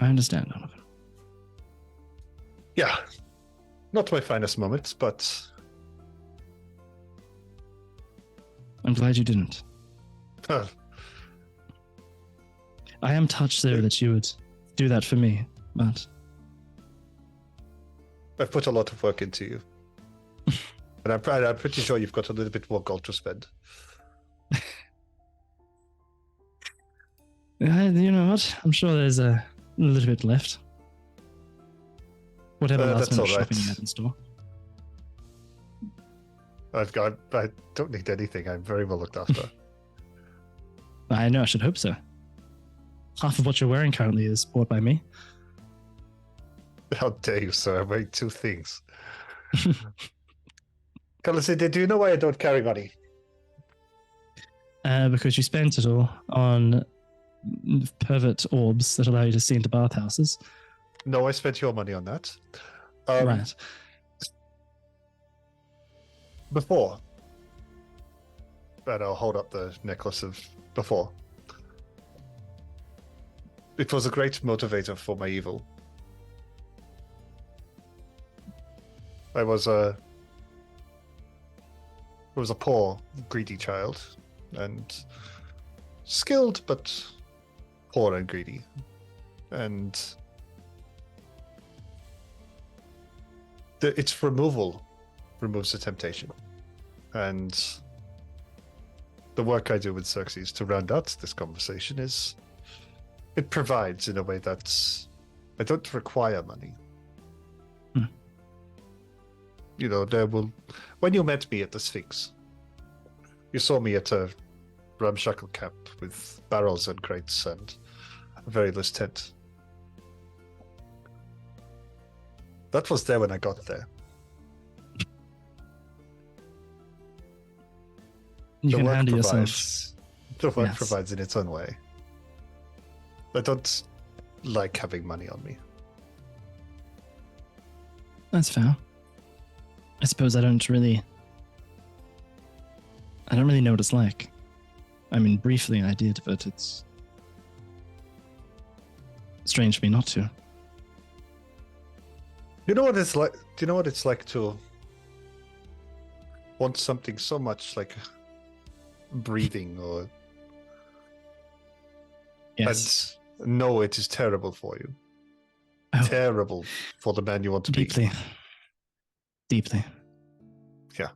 I understand, Donovan. Yeah, not my finest moments, but I'm glad you didn't. I am touched, though, that you would do that for me, but I've put a lot of work into you, and I'm pretty sure you've got a little bit more gold to spend. you know what? I'm sure there's a little bit left. Whatever last that's minute all right. shopping you had in store. I don't need anything. I'm very well looked after. I know, I should hope so. Half of what you're wearing currently is bought by me. How dare you, sir? I'm wearing two things. Kalasindia, do you know why I don't carry money? Because you spent it all on pervert orbs that allow you to see into bathhouses. No, I spent your money on that. Right. Before. But I'll hold up the necklace of before. It was a great motivator for my evil. I was a poor, greedy child, and skilled, but poor and greedy. And its removal removes the temptation. And the work I do with Xerxes to round out this conversation is it provides in a way that I don't require money. You know, when you met me at the Sphinx, you saw me at a ramshackle camp with barrels and crates and a very loose tent. That was there when I got there. You can work handle yourself. provides. The work Yes. provides in its own way. I don't like having money on me. That's fair. I suppose I don't really I don't really know what it's like. I mean, briefly I did, but it's strange for me not to. You know what it's like? Do you know what it's like to want something so much like breathing or Yes. and know it is terrible for you? Oh, Terrible for the man you want to be. deeply. Deeply. Yeah.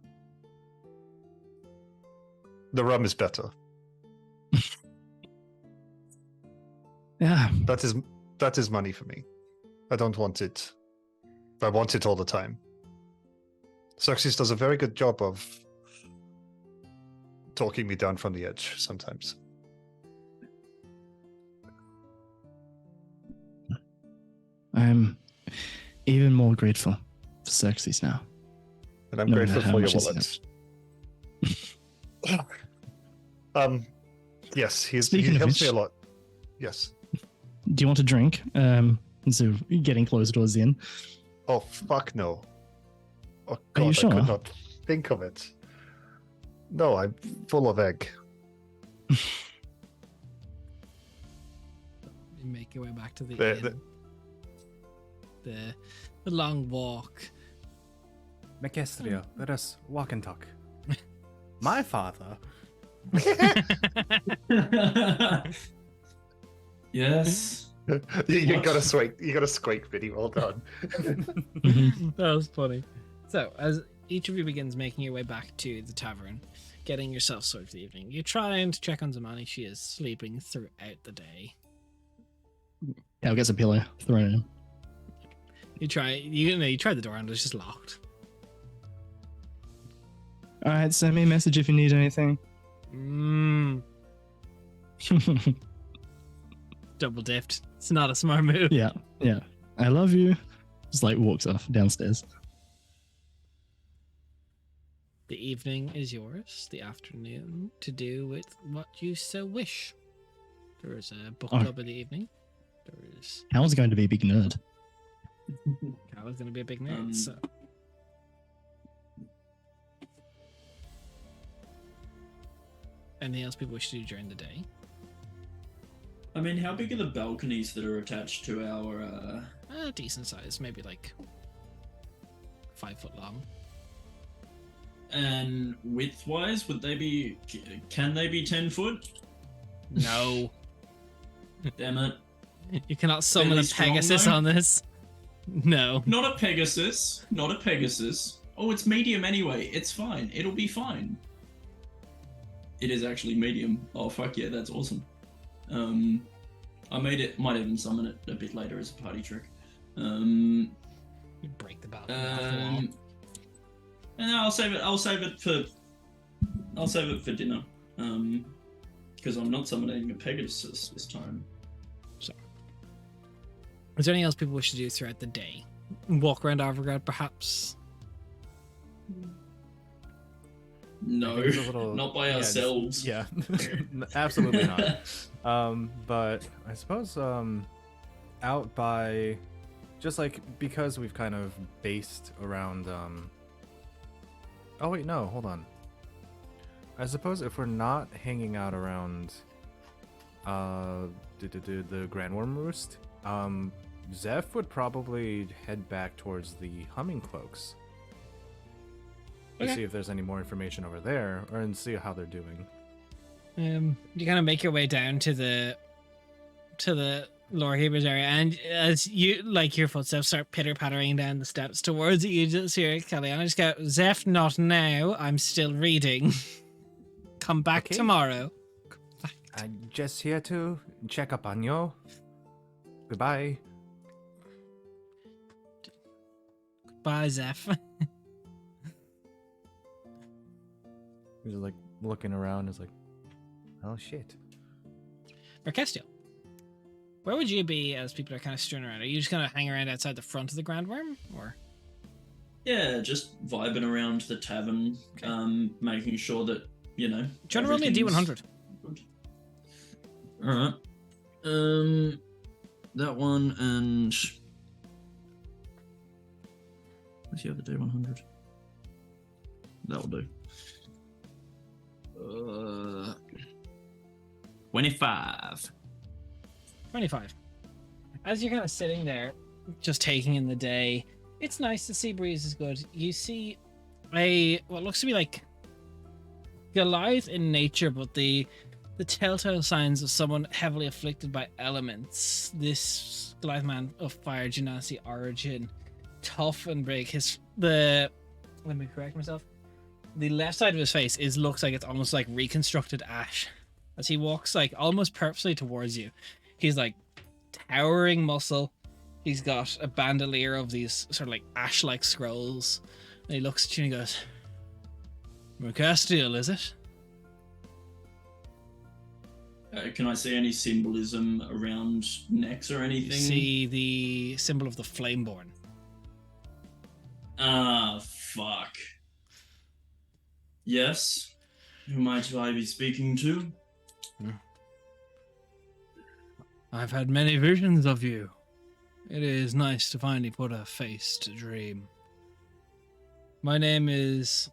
The rum is better. Yeah. That is money for me. I don't want it. I want it all the time. Xerxes does a very good job of talking me down from the edge sometimes. I'm even more grateful for Xerxes now. And I'm No grateful matter how for your much he's wallet. Yes, he Speaking of helps me which- a lot. Yes. Do you want a drink? So getting closer towards the end. Oh, fuck no. Oh, Are God, you I sure? could not think of it. No, I'm full of egg. You make your way back to the inn. The long walk. Mecestria, let us walk and talk. My father. Yes. You What? got a squeak, Vinny. Well done. Mhm. That was funny. So, as each of you begins making your way back to the tavern, getting yourself sorted for the evening, you're trying to check on Zamani. She is sleeping throughout the day. Yeah, I'll get some pillow, throw it in. You try the door and it's just locked. All right, send me a message if you need anything. Double dipped. It's not a smart move. Yeah. I love you. Just like walks off downstairs. The evening is yours. The afternoon to do with what you so wish. There is a book Oh. club in the evening. There is. Hal's going to be a big nerd. Carla's going to be a big nerd. So. Anything else people wish to do during the day? I mean, how big are the balconies that are attached to our? Decent size, maybe like 5 foot long. And width-wise, would they be? Can they be 10 foot? No, Damn it! you cannot summon Fairly a strong, Pegasus though? on this. No. Not a Pegasus. Not a Pegasus. Oh, it's medium anyway. It's fine. It'll be fine. It is actually medium. Oh fuck yeah, that's awesome. Might even summon it a bit later as a party trick. You break the balcony off the wall. And I'll save it for dinner. Because I'm not summoning a Pegasus this time. Is there anything else people wish to do throughout the day? Walk around Arvergard, perhaps? No, I think it's a little- not by yeah, ourselves. Yeah, absolutely not. But I suppose out by just like because we've kind of based around. Oh wait, no, hold on. I suppose if we're not hanging out around the Grand Worm Roost, Zeph would probably head back towards the Humming Cloaks to Okay. see if there's any more information over there, or and see how they're doing. You kind of make your way down to the Lord Heber's area, and as you like your footsteps start pitter pattering down the steps towards you, just hear Kellyanne just go, "Zeph, not now. I'm still reading. Come back Okay. tomorrow." I'm just here to check up on you. Goodbye. Bye, Zeph. He's like looking around. Is like, oh shit. Merkestiel, where would you be as people are kind of strewn around? Are you just kind of hang around outside the front of the Grand Worm, or? Yeah, just vibing around the tavern, making sure that, you know. Do you want to roll me a D100? Alright. That one and. What's the other D100? That'll do. 25. 25. As you're kind of sitting there, just taking in the day, it's nice. The sea breeze is good. You see what looks to be like Goliath in nature, but the telltale signs of someone heavily afflicted by elements. This Goliath man of fire genasi origin, tough and big. Let me correct myself. The left side of his face looks like it's almost like reconstructed ash. As he walks like almost purposely towards you, he's like towering muscle. He's got a bandolier of these sort of like ash-like scrolls. And he looks at you and he goes, Mercastiel, is it? Can I see any symbolism around necks or anything? See the symbol of the Flameborn. Ah, fuck. Yes? Who might I be speaking to? I've had many visions of you. It is nice to finally put a face to dream. My name is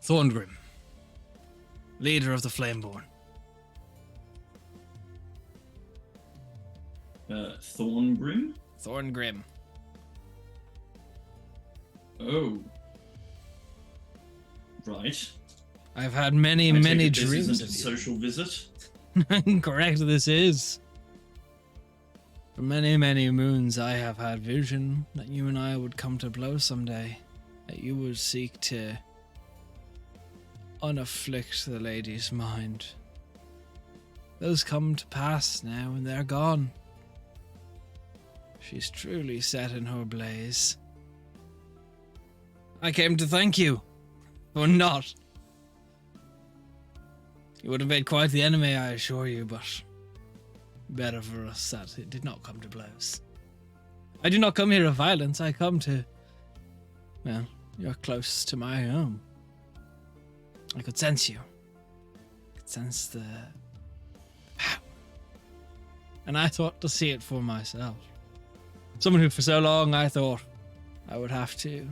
Thorngrim, leader of the Flameborn. Thorngrim? Thorngrim. Oh. Right. I've had many I take dreams it this isn't of a you. social visit? Correct, this is. For many moons I have had vision that you and I would come to blows someday, that you would seek to unafflict the lady's mind. Those come to pass now and they're gone. She's truly set in her blaze. I came to thank you for not. You would have made quite the enemy, I assure you, but better for us that it did not come to blows. I do not come here of violence, I come to... Well, you're close to my home. I could sense you. I could sense the power. And I thought to see it for myself. Someone who for so long I thought I would have to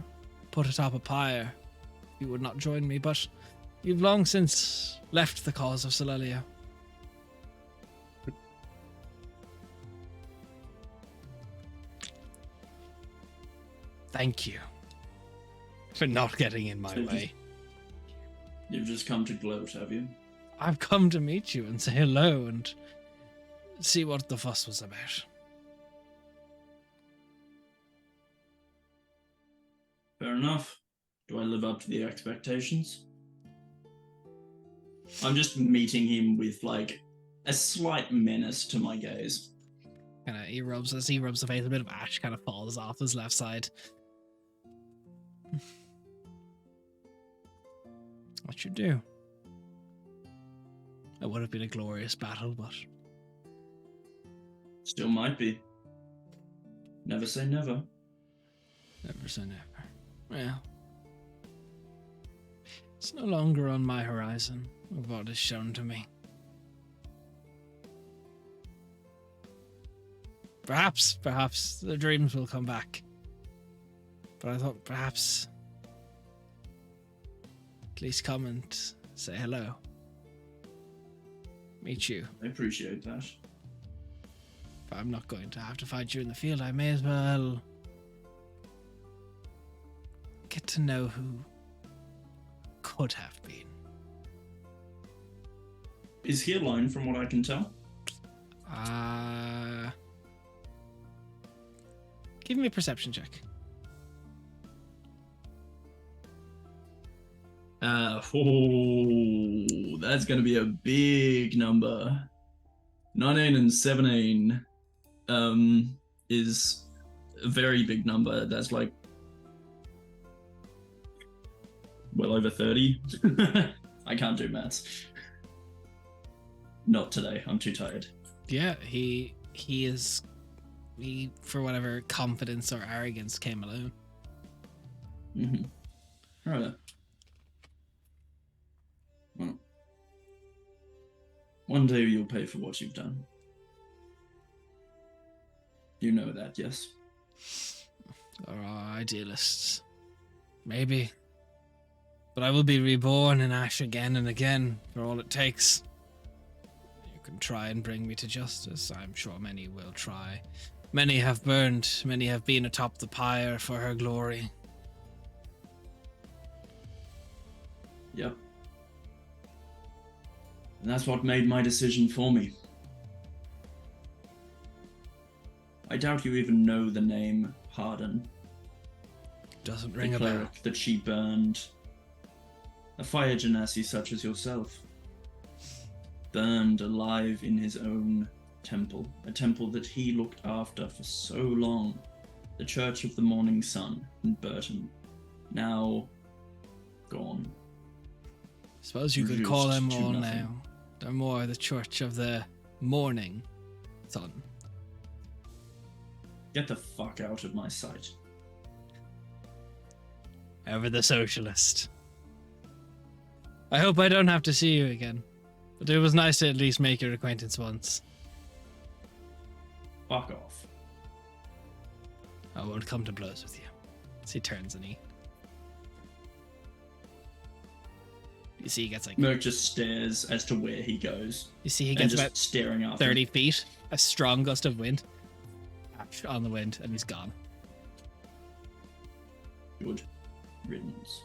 put atop a pyre. You would not join me, but you've long since left the cause of Solelia. Thank you for not getting in my way. You've just come to gloat, have you? I've come to meet you and say hello and see what the fuss was about. Fair enough. Do I live up to the expectations? I'm just meeting him with, like, a slight menace to my gaze. As he rubs the face, a bit of ash kind of falls off his left side. What you do? It would have been a glorious battle, but Still might be. Never say never. never say never. Well, it's no longer on my horizon of what is shown to me. Perhaps the dreams will come back. But I thought perhaps at least come and say hello. Meet you. I appreciate that. If I'm not going to have to fight you in the field, I may as well get to know who could have been. Is he alone from what I can tell? Give me a perception check. That's going to be a big number. 19 and 17 is a very big number. That's like well over 30. I can't do maths. Not today. I'm too tired. Yeah, he for whatever confidence or arrogance came alone. Mm-hmm. Right. Well, one day you'll pay for what you've done. You know that, yes? Or are idealists. Maybe. But I will be reborn in ash again and again for all it takes. You can try and bring me to justice. I'm sure many will try. Many have burned, many have been atop the pyre for her glory. Yep. And that's what made my decision for me. I doubt you even know the name Harden. Doesn't The ring a bell. cleric that she burned. A fire genasi such as yourself. Burned alive in his own temple. A temple that he looked after for so long. The Church of the Morning Sun in Burton. Now gone. Suppose you could Reduced call them to all nothing. now. They're more the Church of the Morning Sun. Get the fuck out of my sight. Ever the socialist. I hope I don't have to see you again. But it was nice to at least make your acquaintance once. Fuck off. I won't come to blows with you. As he turns and you see he gets like Merc just stares as to where he goes. you see he And gets just about staring after 30 feet, a strong gust of wind on the wind, and he's gone. Good riddance.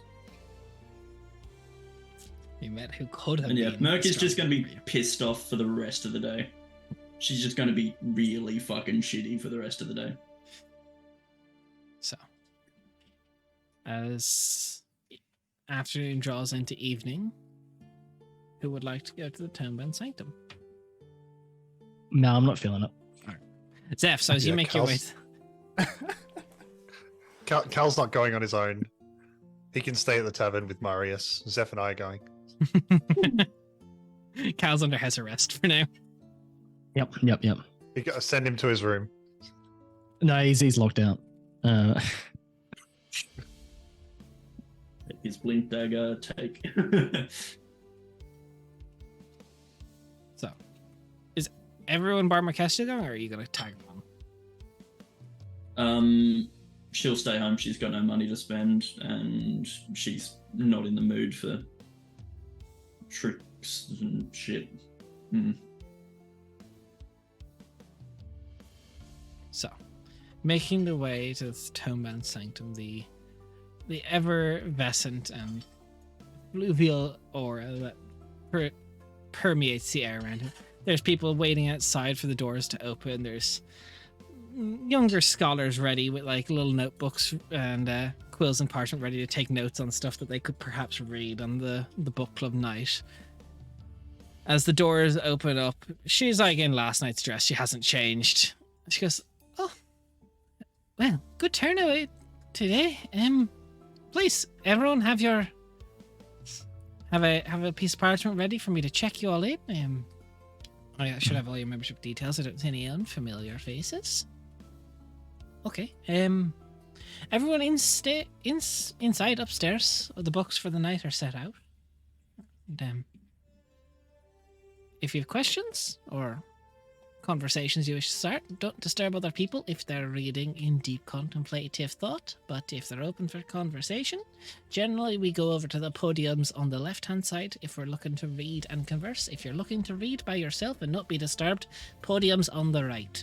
He met who could have And yeah, been Merc is strong just going to be for you. pissed off for the rest of the day. She's just going to be really fucking shitty for the rest of the day. So, as afternoon draws into evening, who would like to go to the Tombend Sanctum? No, I'm not feeling it. Zeph, so as you Yeah, make your way... Cal's not going on his own. He can stay at the tavern with Marius. Zeph and I are going. Cal's under house arrest for now. Yep. You gotta send him to his room. No, he's locked out. Take his blink dagger, take. So, is everyone bar Marquestia going, or are you going to tag along? She'll stay home. She's got no money to spend, and she's not in the mood for tricks and shit. So, making the way to the Tombend Sanctum, the effervescent and fluvial aura that permeates the air around it. There's people waiting outside for the doors to open. There's younger scholars ready with like little notebooks and quills and parchment ready to take notes on stuff that they could perhaps read on the book club night. As the doors open up, she's like in last night's dress. She hasn't changed. She goes, "Oh, well, good turnout today. Please, everyone, have a piece of parchment ready for me to check you all in. I should have all your membership details. I don't see any unfamiliar faces. Okay. Everyone inside upstairs. The books for the night are set out. And, if you have questions or conversations you wish to start, don't disturb other people if they're reading in deep contemplative thought, but if they're open for conversation, generally we go over to the podiums on the left hand side if we're looking to read and converse. If you're looking to read by yourself and not be disturbed, podiums on the right.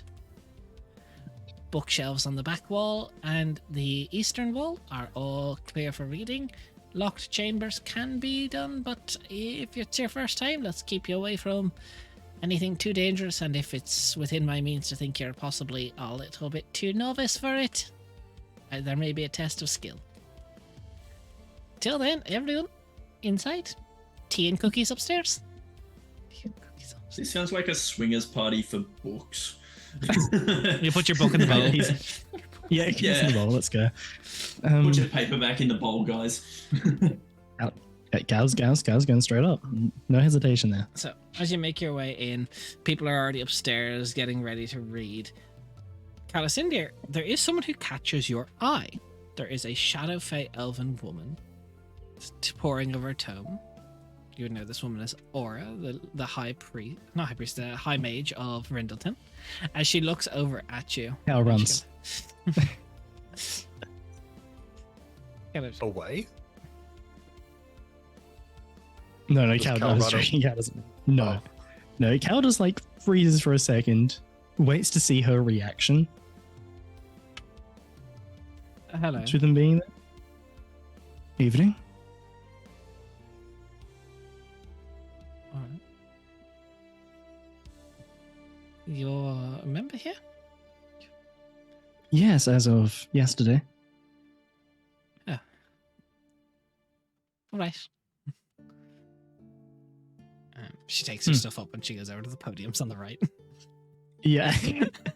Bookshelves on the back wall and the eastern wall are all clear for reading. Locked chambers can be done, but if it's your first time, let's keep you away from anything too dangerous, and if it's within my means to think you're possibly a little bit too novice for it, there may be a test of skill. Till then, everyone, inside. Tea and cookies upstairs. Tea and cookies upstairs. This sounds like a swingers party for books. You put your book in the bowl. Yeah, Yeah. in the bowl. Let's go. Put your paperback in the bowl, guys. Gals going straight up. No hesitation there. So, as you make your way in, people are already upstairs getting ready to read. Calicindir, there is someone who catches your eye. There is a shadow fae elven woman poring over a tome. You would know this woman as Aura, the high priest, not high priest, the high mage of Rindleton. As she looks over at you, How runs. kind of Away? No, Does Cal, Cal I was run up? joking. Cal doesn't. No. Oh. No, Cal just like freezes for a second, waits to see her reaction Hello. to them being there. Evening. All right. You're a member here? Yes, as of yesterday. All right. She takes her stuff up and she goes over to the podiums on the right. Yeah.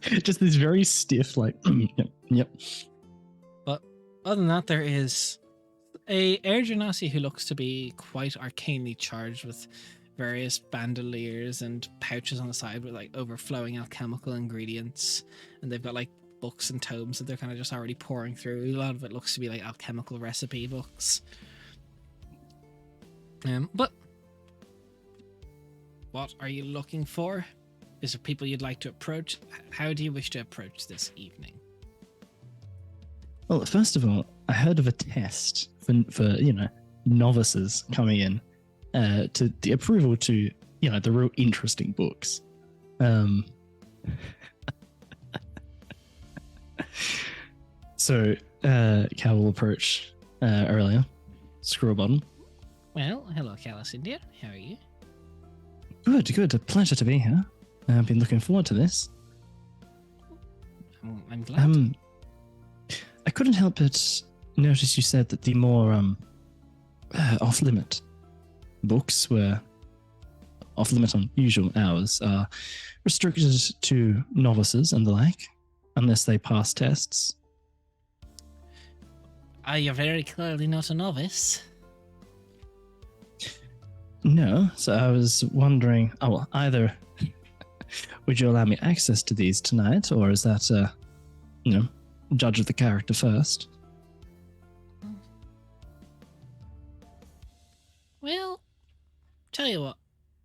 Just this very stiff, like, yep. But other than that, there is a Air Genasi who looks to be quite arcanely charged with various bandoliers and pouches on the side with like overflowing alchemical ingredients. And they've got like books and tomes that they're kind of just already pouring through. A lot of it looks to be like alchemical recipe books. But what are you looking for? Is there people you'd like to approach? How do you wish to approach this evening? Well, first of all, I heard of a test for novices coming in to the approval to the real interesting books. So Cal will approach Aurelia, screw a bottom. Well, hello, Calicindia. How are you? Good. A pleasure to be here. I've been looking forward to this. I'm glad. I couldn't help but notice you said that the more off-limit books were off-limit on usual hours, are restricted to novices and the like, unless they pass tests. You're very clearly not a novice. No, so I was wondering, either would you allow me access to these tonight, or is that, judge of the character first? Well, tell you what,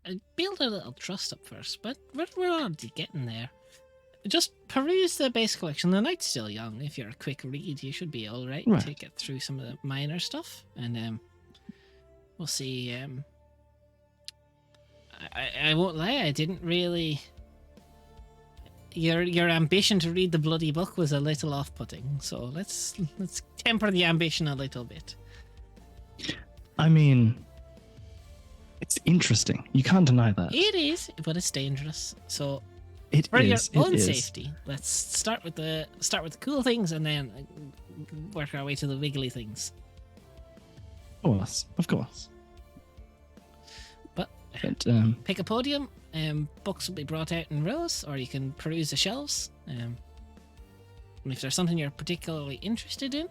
I'd build a little trust up first, but we're already getting there. Just peruse the base collection. The night's still young. If you're a quick read, you should be all right to get through some of the minor stuff, and we'll see. I won't lie, I didn't really. Your ambition to read the bloody book was a little off-putting, so let's temper the ambition a little bit. I mean, it's interesting. You can't deny that. It is, but it's dangerous. So For your own safety, let's start with the cool things and then work our way to the wiggly things. Of course. But pick a podium. Books will be brought out in rows, or you can peruse the shelves. And if there's something you're particularly interested in,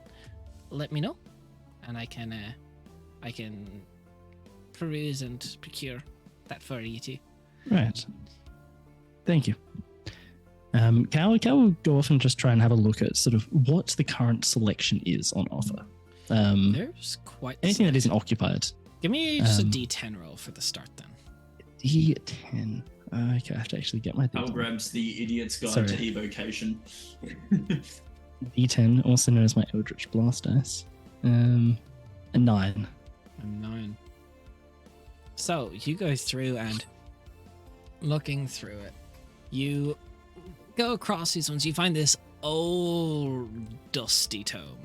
let me know, and I can peruse and procure that for you too. Right. Thank you. Cal will go off and just try and have a look at sort of what the current selection is on offer. There's quite anything that isn't occupied. Give me just a D10 roll for the start then. D10. Okay, I have to actually get my Al D10. grabs the Idiot's Guide Sorry. to Evocation. D10, also known as my Eldritch Blast dice. A 9. A 9. So you go through and looking through it, you go across these ones. You find this old dusty tome,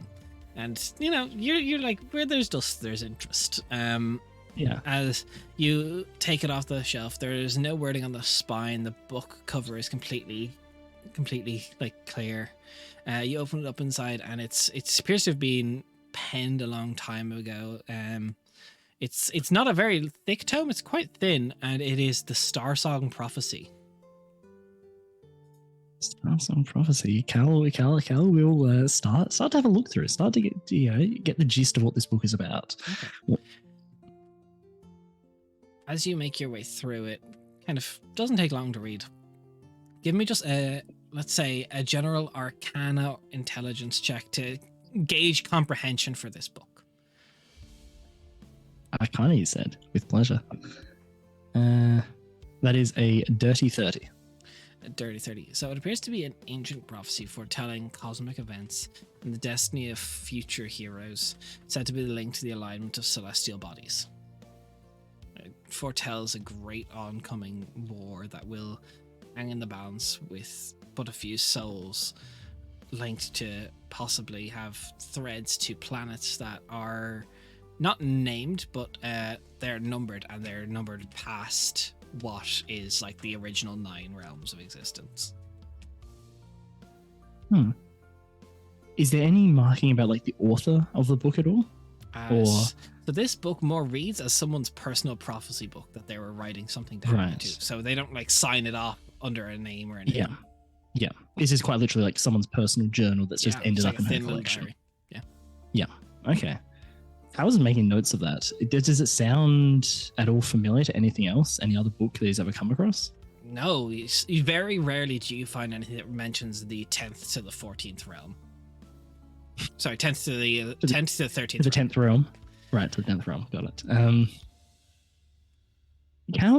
and you're like, where there's dust, there's interest. Yeah. As you take it off the shelf, there is no wording on the spine. The book cover is completely like clear. You open it up inside, and it appears to have been penned a long time ago. It's not a very thick tome. It's quite thin, and it is the Star Song Prophecy. Star Song Prophecy. Cal will start to have a look through it. Start to get the gist of what this book is about. Okay. Well, as you make your way through it, kind of doesn't take long to read. Give me just let's say a general Arcana intelligence check to gauge comprehension for this book. Arcana, you said, with pleasure. That is a dirty 30. A dirty 30. So it appears to be an ancient prophecy foretelling cosmic events and the destiny of future heroes, said to be linked to the alignment of celestial bodies. foretells a great oncoming war that will hang in the balance with but a few souls linked to possibly have threads to planets that are not named, but they're numbered, and they're numbered past what is like the original 9 realms of existence. Is there any marking about like the author of the book at all? So this book more reads as someone's personal prophecy book that they were writing something down Right. into. So they don't like sign it off under a name or anything. Yeah. This is quite literally like someone's personal journal that's just ended it's up like in a her thin little collection. diary. Okay. I was making notes of that. Does it sound at all familiar to anything else? Any other book that he's ever come across? No, you very rarely do you find anything that mentions the 10th to the 14th realm. Sorry, 10th to the 10th to the 13th. The 10th realm. Right, to the 10th realm. Got it. How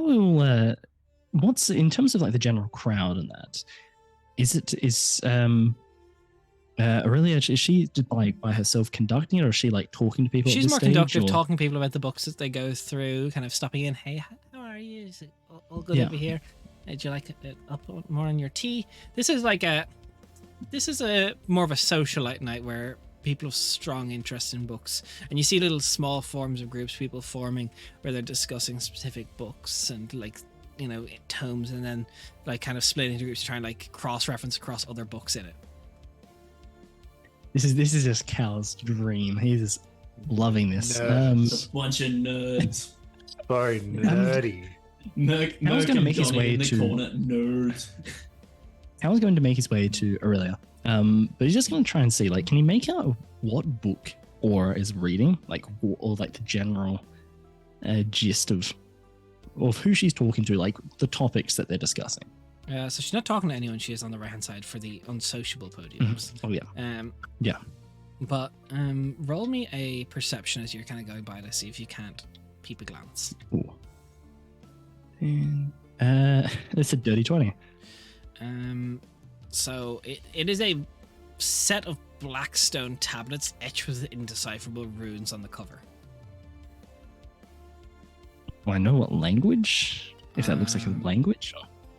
what's in terms of like the general crowd and that? Is Aurelia, is she like by herself conducting it, or is she like talking to people? She's at this more stage, conductive, or- talking to people about the books as they go through, kind of stopping in. Hey, how are you? Is it all good over here? Would you like I'll put more on your tea? This is a more of a socialite night where people have strong interest in books, and you see little small forms of groups, people forming where they're discussing specific books and like, you know, tomes, and then like kind of splitting into groups to try and like cross-reference across other books in it. This is just Cal's dream. He's just loving this. Nerds. A bunch of nerds. So nerdy. Merc I was gonna and make his Johnny way in the to- corner. Nerds. Cal's going to make his way to Aurelia, but he's just going to try and see, like, can he make out what book Aura is reading, like, or like the general gist of who she's talking to, like the topics that they're discussing. So she's not talking to anyone. She is on the right hand side for the unsociable podiums. Oh yeah. Yeah. But roll me a perception as you're kind of going by to see if you can't peep a glance. Ooh. And it's a dirty 20. So it is a set of black stone tablets etched with indecipherable runes on the cover. Do I know what language? If that looks like a language?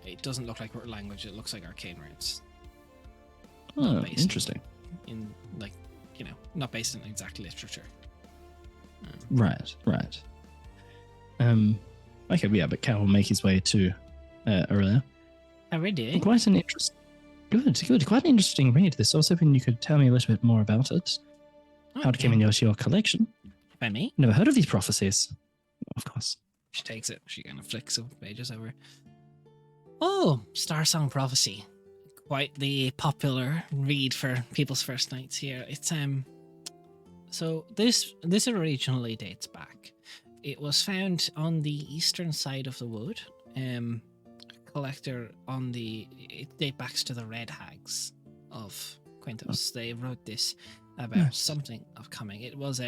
It doesn't look like language. It looks like arcane runes. Oh, based interesting. In like, you know, not based in exact literature. Right. Okay, yeah, but Cal will make his way to Aurelia. How are you doing? Quite an interest. Good. Quite an interesting read. This. I was hoping you could tell me a little bit more about it. How it came in your collection. By me? Never heard of these prophecies. Of course. She takes it. She kind of flicks some pages over. Oh, Star Song Prophecy. Quite the popular read for people's first nights here. It's so this originally dates back. It was found on the eastern side of the wood. Collector on it dates back to the Red Hags of Quintos. They wrote this about something upcoming. It was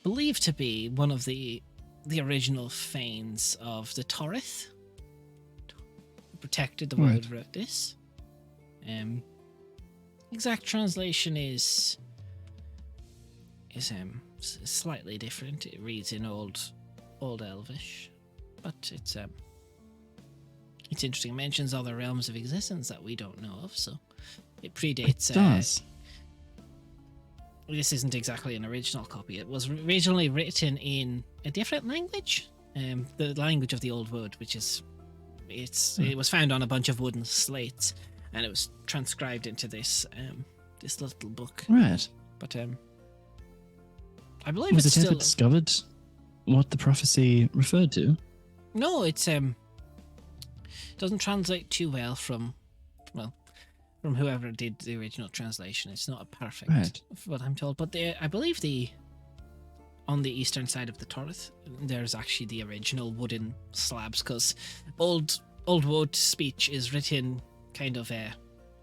believed to be one of the original fanes of the Torith. Protected the world wrote this. Exact translation is slightly different. It reads in old Elvish, but it's interesting. It mentions other realms of existence that we don't know of, so it predates. It does. This isn't exactly an original copy. It was originally written in a different language, the language of the Old Wood, which is it was found on a bunch of wooden slates, and it was transcribed into this little book. Right. But I believe Was it's it ever still discovered what the prophecy referred to? no. It's doesn't translate too well from whoever did the original translation. It's not a perfect, Right. what I'm told. But I believe on the eastern side of the Torith, there's actually the original wooden slabs, because old wood speech is written kind of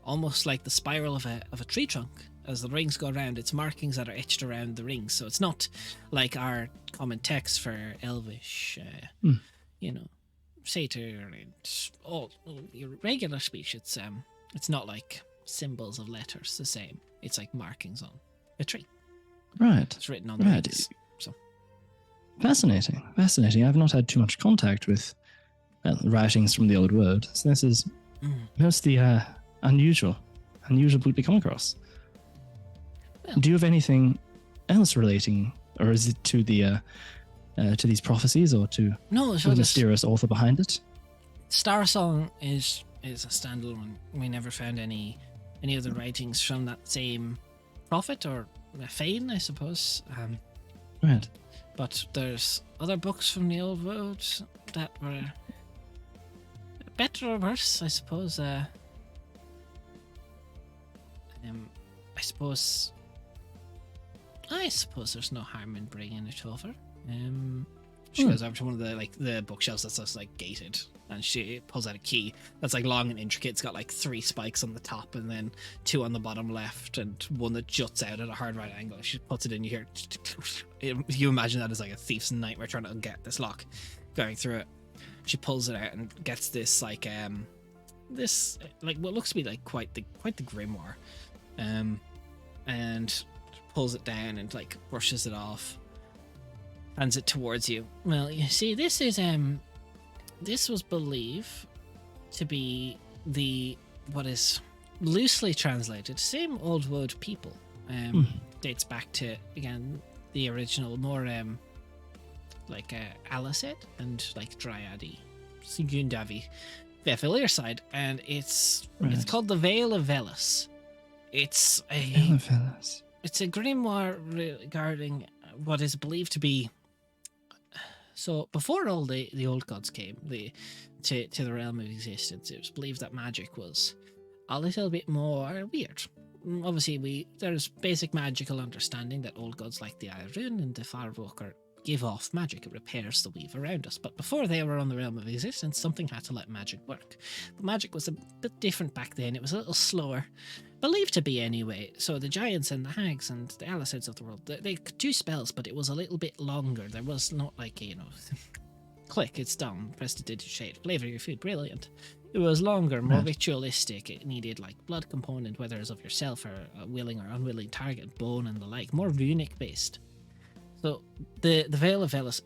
almost like the spiral of a tree trunk. As the rings go around, it's markings that are etched around the rings. So it's not like our common text for Elvish, you know, Satyr and all your regular speech. It's not like symbols of letters the same. It's like markings on a tree. Right. It's written on the Right. rings. So Fascinating, fascinating. I've not had too much contact with writings from the old world, so this is mostly unusual book to come across. Well. Do you have anything else relating, or is it to the to these prophecies, or to No, the so the mysterious author behind it? Star Song is a standalone. We never found any other writings from that same prophet or Fane, I suppose. Right. But there's other books from the old world that were better or worse, I suppose. I suppose there's no harm in bringing it over. She goes over to one of the bookshelves that's just like gated, and she pulls out a key that's like long and intricate. It's got like 3 spikes on the top and then 2 on the bottom left and one that juts out at a hard right angle. She puts it in, you hear, you imagine that as like a thief's nightmare trying to get this lock, going through it. She pulls it out and gets this like what looks to be like quite the grimoire, and pulls it down and like brushes it off, hands it towards you. Well, you see, this was believed to be what is loosely translated same old world people. Dates back to, again, the original more Alicet and like Dryadi, Sigundavi, the familiar side, and it's called the Veil of Velis. It's a grimoire regarding what is believed to be. So before all the old gods came to the realm of existence, it was believed that magic was a little bit more weird. Obviously, there's basic magical understanding that old gods like the Irun and the Farvokar give off magic. It repairs the weave around us. But before they were on the realm of existence, something had to let magic work. But magic was a bit different back then. It was a little slower. Believed to be anyway. So the giants and the hags and the Alicids of the world, they could do spells, but it was a little bit longer. There was not like, click, it's done, press the digit shade, flavor your food, brilliant. It was longer, more ritualistic. It needed like blood component, whether it's of yourself or a willing or unwilling target, bone and the like, more runic based. So the Veil of Velis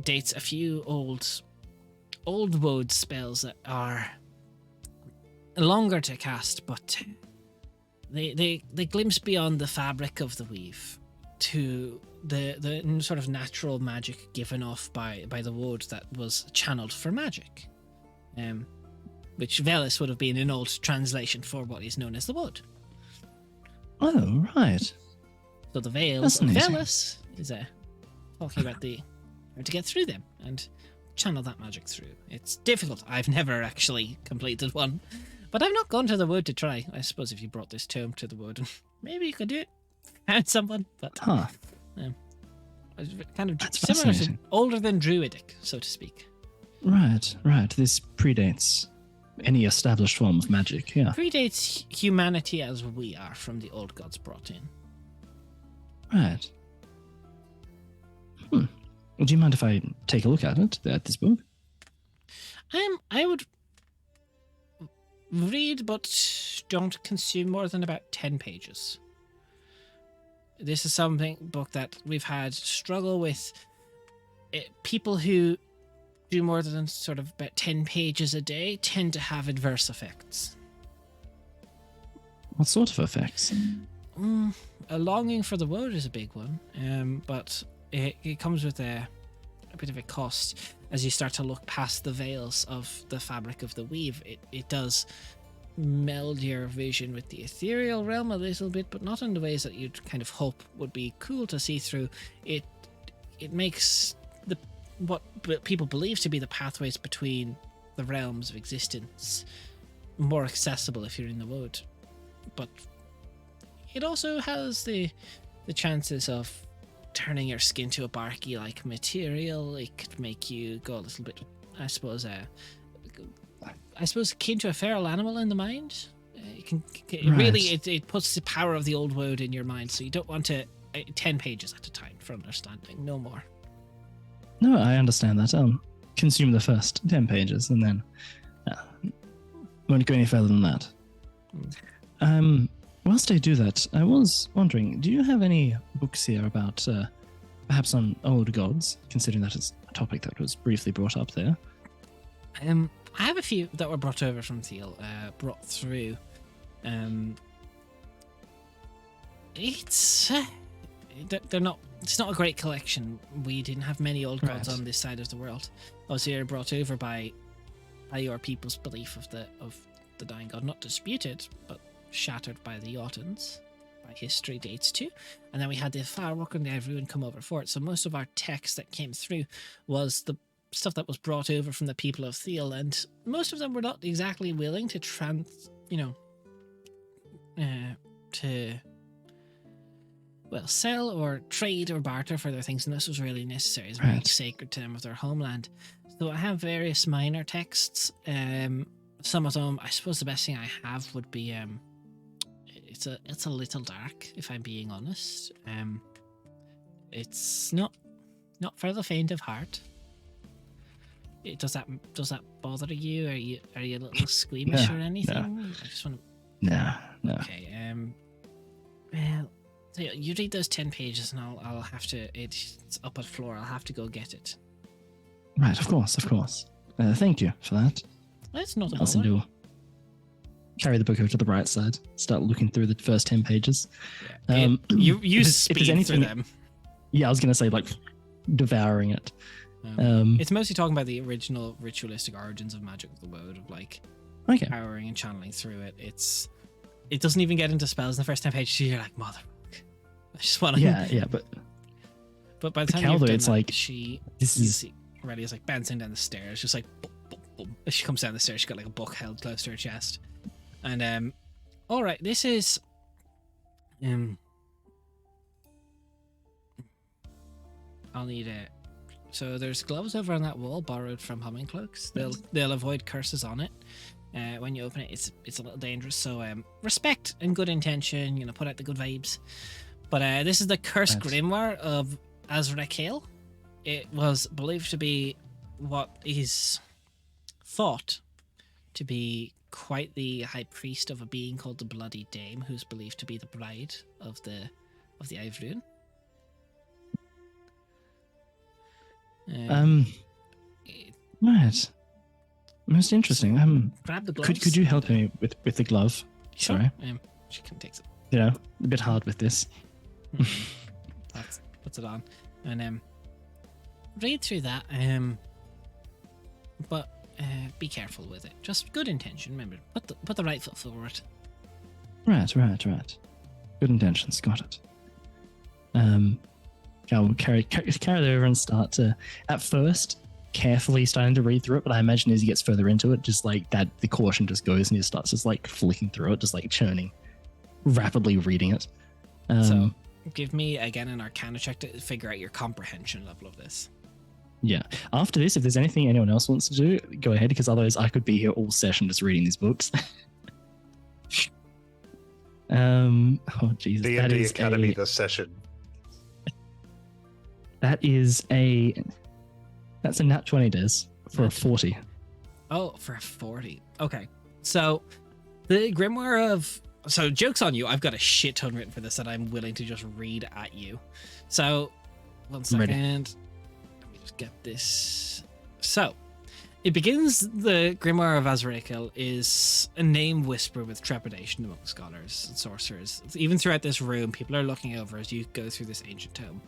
dates a few old woad spells that are longer to cast, but they glimpse beyond the fabric of the weave to the sort of natural magic given off by the woad that was channeled for magic, which Velis would have been an old translation for what is known as the wood. Oh, right. So the Veil of Velis is talking about how to get through them and channel that magic through. It's difficult. I've never actually completed one, but I've not gone to the wood to try. I suppose if you brought this tome to the wood, maybe you could do it. Found someone, but kind of That's similar to, fascinating. older than druidic, so to speak. Right. This predates any established form of magic, yeah. Predates humanity as we are from the old gods brought in. Right. Do you mind if I take a look at this book? I would read, but don't consume more than about 10 pages. This is book that we've had struggle with. People who do more than sort of about 10 pages a day tend to have adverse effects. What sort of effects? A longing for the word is a big one, but it comes with a bit of a cost as you start to look past the veils of the fabric of the weave. It does meld your vision with the ethereal realm a little bit, but not in the ways that you'd kind of hope would be cool to see through. It makes what people believe to be the pathways between the realms of existence more accessible if you're in the wood. But it also has the chances of turning your skin to a barky like material. It could make you go a little bit, I suppose akin to a feral animal in the mind. It puts the power of the old woad in your mind, so you don't want to 10 pages at a time for understanding, no more. No, I understand that. I'll consume the first 10 pages and then won't go any further than that. Whilst I do that, I was wondering, do you have any books here about perhaps on old gods, considering that is a topic that was briefly brought up there. I have a few that were brought over from Thiel, brought through. It's they're not. It's not a great collection. We didn't have many old gods on this side of the world. Obviously, they're brought over by your people's belief of the dying god, not disputed, but shattered by the Jotuns, by history dates too. And then we had the Firework and the Everyone come over for it. So most of our text that came through was the stuff that was brought over from the people of Thiel, and most of them were not exactly willing to sell or trade or barter for their things, and this was really necessary. It's very sacred to them of their homeland. So I have various minor texts. Some of them, I suppose the best thing I have would be it's a little dark, if I'm being honest. It's not for the faint of heart. Does that bother you? Are you a little squeamish or anything? No. I just want to. No. Okay. Well, so you read those 10 pages, and I'll have to. It's up at floor. I'll have to go get it. Right. Of course. Thank you for that. That's not a I'll bother. Carry the book over to the right side. Start looking through the first 10 pages. Yeah. You if speed anything, through them. Yeah, I was going to say like devouring it. It's mostly talking about the original ritualistic origins of magic of the world, of like powering and channeling through it. It doesn't even get into spells in the first 10 pages. You're like, mother, I just want to. Yeah, but by the time Cal, you've though, done it's that, like Ready is like bouncing down the stairs, just like boom, boom, boom. As she comes down the stairs, she's got like a book held close to her chest. And all right, this is I'll need it. So there's gloves over on that wall, borrowed from Humming Cloaks. They'll avoid curses on it. When you open it, it's a little dangerous. So respect and good intention, put out the good vibes. But this is the Cursed Grimoire of Azrakale. It was believed to be what is thought to be quite the high priest of a being called the Bloody Dame, who's believed to be the bride of the Ivroon. Right. Most interesting. Grab the gloves. Could you help me with the glove? Sure. Sorry. She can take it. A bit hard with this. Puts it on, and read through that. But be careful with it. Just good intention. Remember, put the right foot forward. Right. Good intentions. Got it. I'll carry it over and start to, at first, carefully starting to read through it, but I imagine as he gets further into it, just like that, the caution just goes and he starts just like flicking through it, just like churning, rapidly reading it. So give me again an Arcana check to figure out your comprehension level of this. Yeah. After this, if there's anything anyone else wants to do, go ahead, because otherwise I could be here all session just reading these books. Oh Jesus. D&D Academy this session. That's a nat 20 Des for a 40. Oh, for a 40. Okay. So the Grimoire of... So joke's on you. I've got a shit ton written for this that I'm willing to just read at you. So, one second. Let me just get this. So, it begins, the Grimoire of Azrakale is a name whispered with trepidation among scholars and sorcerers. Even throughout this room, people are looking over as you go through this ancient tome.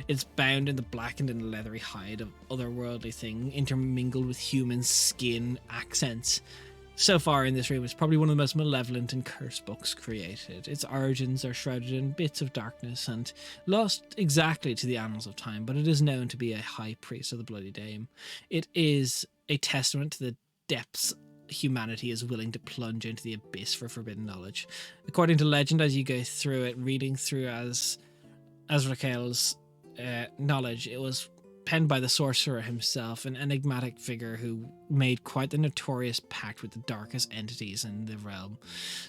It's bound in the blackened and leathery hide of otherworldly thing, intermingled with human skin accents. So far in this room, it's probably one of the most malevolent and cursed books created. Its origins are shrouded in bits of darkness and lost exactly to the annals of time, but it is known to be a high priest of the Bloody Dame. It is a testament to the depths humanity is willing to plunge into the abyss for forbidden knowledge. According to legend, as you go through it, reading through Azrakale's knowledge, it was penned by the sorcerer himself, an enigmatic figure who made quite the notorious pact with the darkest entities in the realm.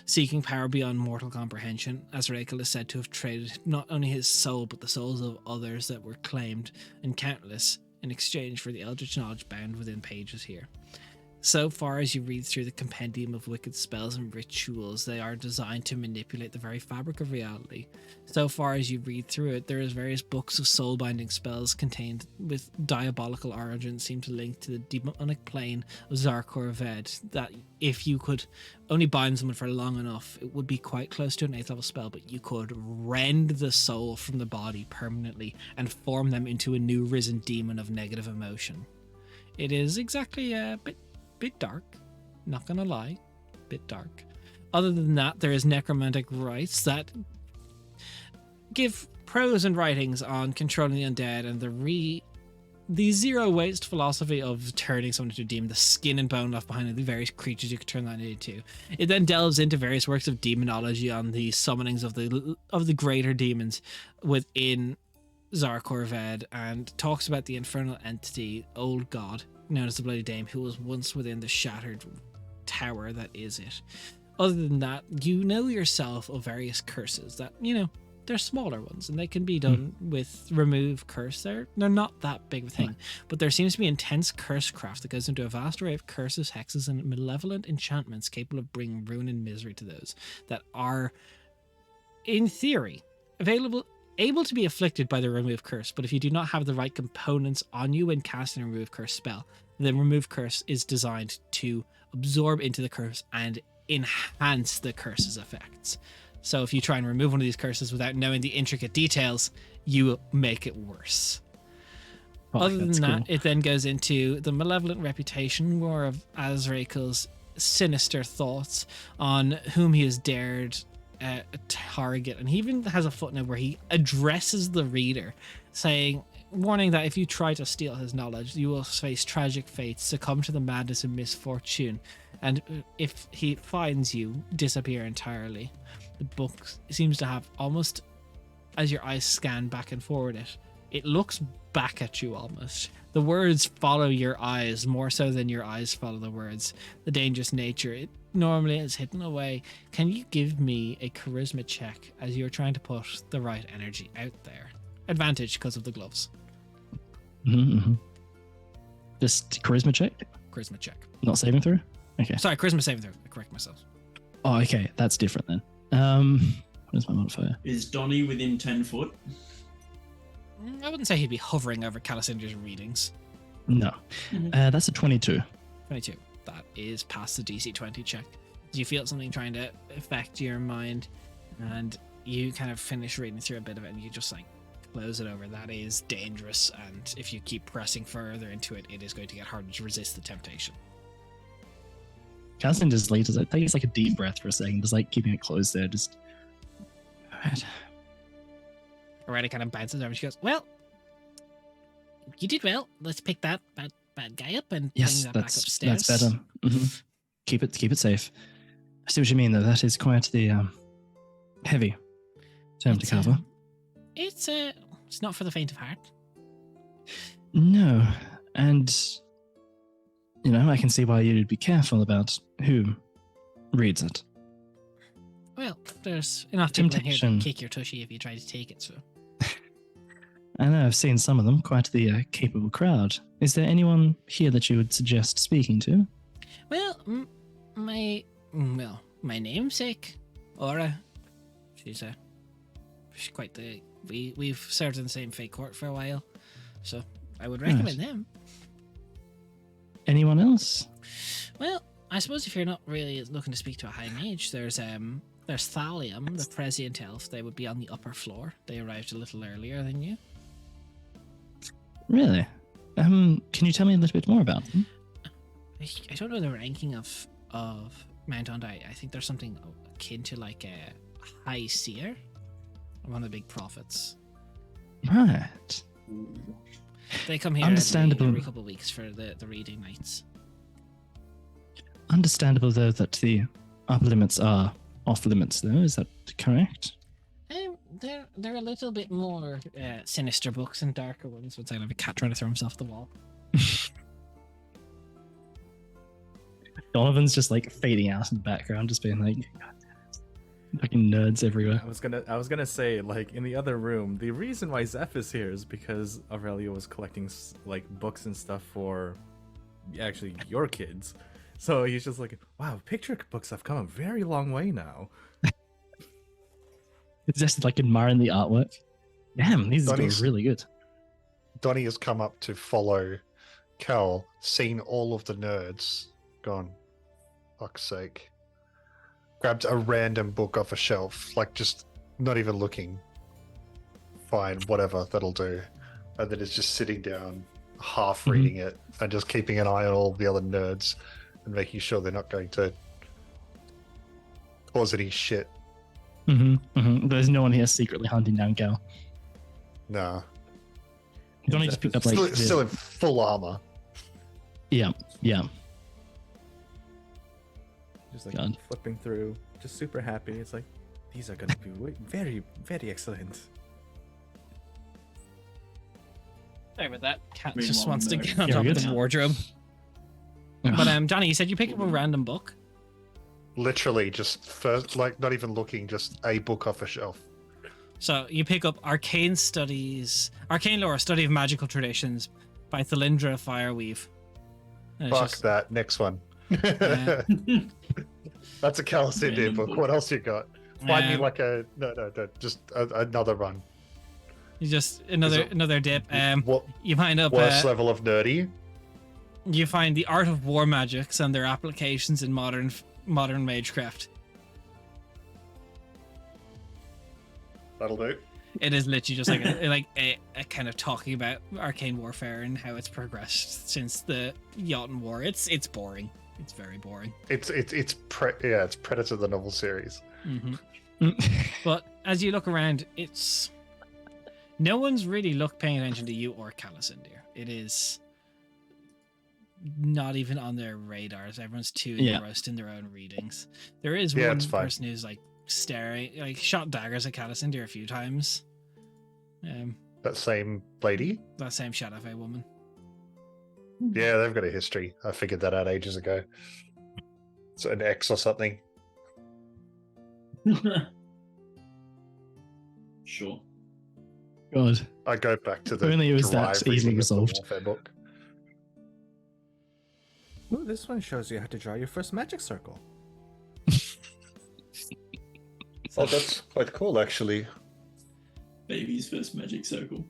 Seeking power beyond mortal comprehension, Azrakale is said to have traded not only his soul but the souls of others that were claimed, and countless, in exchange for the eldritch knowledge bound within pages here. So far as you read through the compendium of wicked spells and rituals, they are designed to manipulate the very fabric of reality. So far as you read through it, there is various books of soul-binding spells contained with diabolical origins seem to link to the demonic plane of Zarkor Ved, that if you could only bind someone for long enough, it would be quite close to an 8th level spell, but you could rend the soul from the body permanently and form them into a new risen demon of negative emotion. It is exactly a bit dark, not gonna lie, bit dark. Other than that, there is necromantic rites that give prose and writings on controlling the undead and the zero waste philosophy of turning someone into a demon, the skin and bone left behind, and the various creatures you could turn that into. It then delves into various works of demonology on the summonings of the greater demons within Zarkor Ved, and talks about the infernal entity, old god, known as the Bloody Dame, who was once within the shattered tower that is it. Other than that, you know yourself of various curses that, they're smaller ones, and they can be done with remove curse. They're not that big of a thing, but there seems to be intense curse craft that goes into a vast array of curses, hexes, and malevolent enchantments capable of bringing ruin and misery to those that are, in theory, able to be afflicted by the remove curse. But if you do not have the right components on you when casting a remove curse spell, the remove curse is designed to absorb into the curse and enhance the curse's effects. So if you try and remove one of these curses without knowing the intricate details, you make it worse. Other than that, it then goes into the malevolent reputation, more of Azrakel's sinister thoughts on whom he has dared target, and he even has a footnote where he addresses the reader, warning that if you try to steal his knowledge, you will face tragic fates, succumb to the madness and misfortune, and if he finds you, disappear entirely. The book seems to have, almost as your eyes scan back and forward it looks back at you almost. The words follow your eyes more so than your eyes follow the words. The dangerous nature, it normally is hidden away. Can you give me a charisma check as you're trying to put the right energy out there? Advantage because of the gloves. Just charisma check? Charisma check. Not saving through? Okay. Sorry, charisma saving throw. I correct myself. Oh, okay. That's different then. What is my modifier? Is Donnie within 10 foot? I wouldn't say he'd be hovering over Calicinder's readings. No. That's a 22. 22. That is past the DC 20 check. Do you feel something trying to affect your mind? And you kind of finish reading through a bit of it and you just close it over. That is dangerous, and if you keep pressing further into it, it is going to get harder to resist the temptation. Cassian just takes a deep breath for a second, just keeping it closed there. Just. Alright. Aurelia kind of bounces over and she goes, "Well, you did well. Let's pick that bad guy up and bring that back upstairs." That's better. Keep it safe. I see what you mean, though. That is quite the heavy term to cover. It's not for the faint of heart. No, and I can see why you'd be careful about who reads it. Well, there's enough people in here to kick your tushy if you try to take it. So. I know, I've seen some of them, quite the capable crowd. Is there anyone here that you would suggest speaking to? Well, my namesake, Aura. She's quite the. We've served in the same Fate Court for a while, so I would recommend them. Anyone else? Well, I suppose if you're not really looking to speak to a high mage, there's Thallium, the prescient elf. They would be on the upper floor. They arrived a little earlier than you. Really? Can you tell me a little bit more about them? I don't know the ranking of Mount Undy. I think there's something akin to a high seer, one of the big prophets. Right. They come here every couple of weeks for the reading nights. Understandable, though, that the upper limits are off limits, though. Is that correct? They're a little bit more sinister books and darker ones. It's like a cat trying to throw himself off the wall. Donovan's just fading out in the background, just being God damn it. Fucking nerds everywhere. I was gonna say, in the other room, the reason why Zeph is here is because Aurelia was collecting books and stuff for actually your kids. So he's just like, wow, picture books have come a very long way now. It's just like admiring the artwork. Damn, these are Donnie's- really good. Donnie has come up to follow Cal, seen all of the nerds, gone, fuck's sake. Grabbed a random book off a shelf, like just not even looking. Fine, whatever, that'll do. And then it's just sitting down, half reading it, and just keeping an eye on all the other nerds and making sure they're not going to cause any shit. There's no one here secretly hunting down Cal. Nah. Donnie just picked up like Still in full armor. yeah. Just like God. flipping through, just super happy. It's like, these are gonna be very, very excellent. Sorry about that. Cat Meanwhile, just wants to no. get on Yeah, top we're of good. the wardrobe. But Johnny, you said you pick up a random book. Literally just first, like not even looking, just a book off a shelf. So you pick up Arcane Lore, Study of Magical Traditions by Thalindra Fireweave. And it's Fuck just- that. Next one. Yeah. That's a Calicindia Random book. book. What else you got? Find me Um, like a just another run. You just another dip. What You find up. worst level of nerdy? You find the art of war magics and their applications in modern magecraft. That'll do. It is literally just like a kind of talking about arcane warfare and how it's progressed since the Jotun War. It's boring. It's very boring. It's Predator the novel series. But as you look around, it's no one's really paying attention to you or Calicindir. It is not even on their radars. Everyone's too engrossed in their own readings. There is Yeah, one it's fine. person who's like staring, like shot daggers at Calicindir a few times. That same lady. That same Shadowfae woman. Yeah, they've got a history. I figured that out ages ago. It's an X or something. Sure. God. I go back to the Only it was that dry easily reading of the resolved. Warfare book. Ooh, this one shows you how to draw your first magic circle. Oh, that's quite cool, actually. Baby's first magic circle.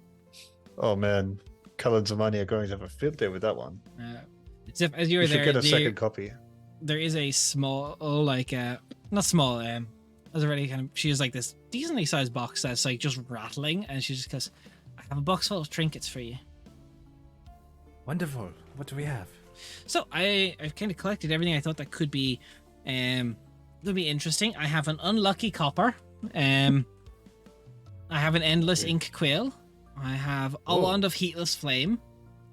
Oh man, Cullen Zamani are going to have a field day with that one. So as you were You should there, get a second copy. there is a small, not small, as already kind of, she has like this decently sized box that's like just rattling, and she just goes, I have a box full of trinkets for you. Wonderful. What do we have? So I've kind of collected everything I thought that could be interesting. I have an unlucky copper. I have an endless ink quill. I have a wand of heatless flame.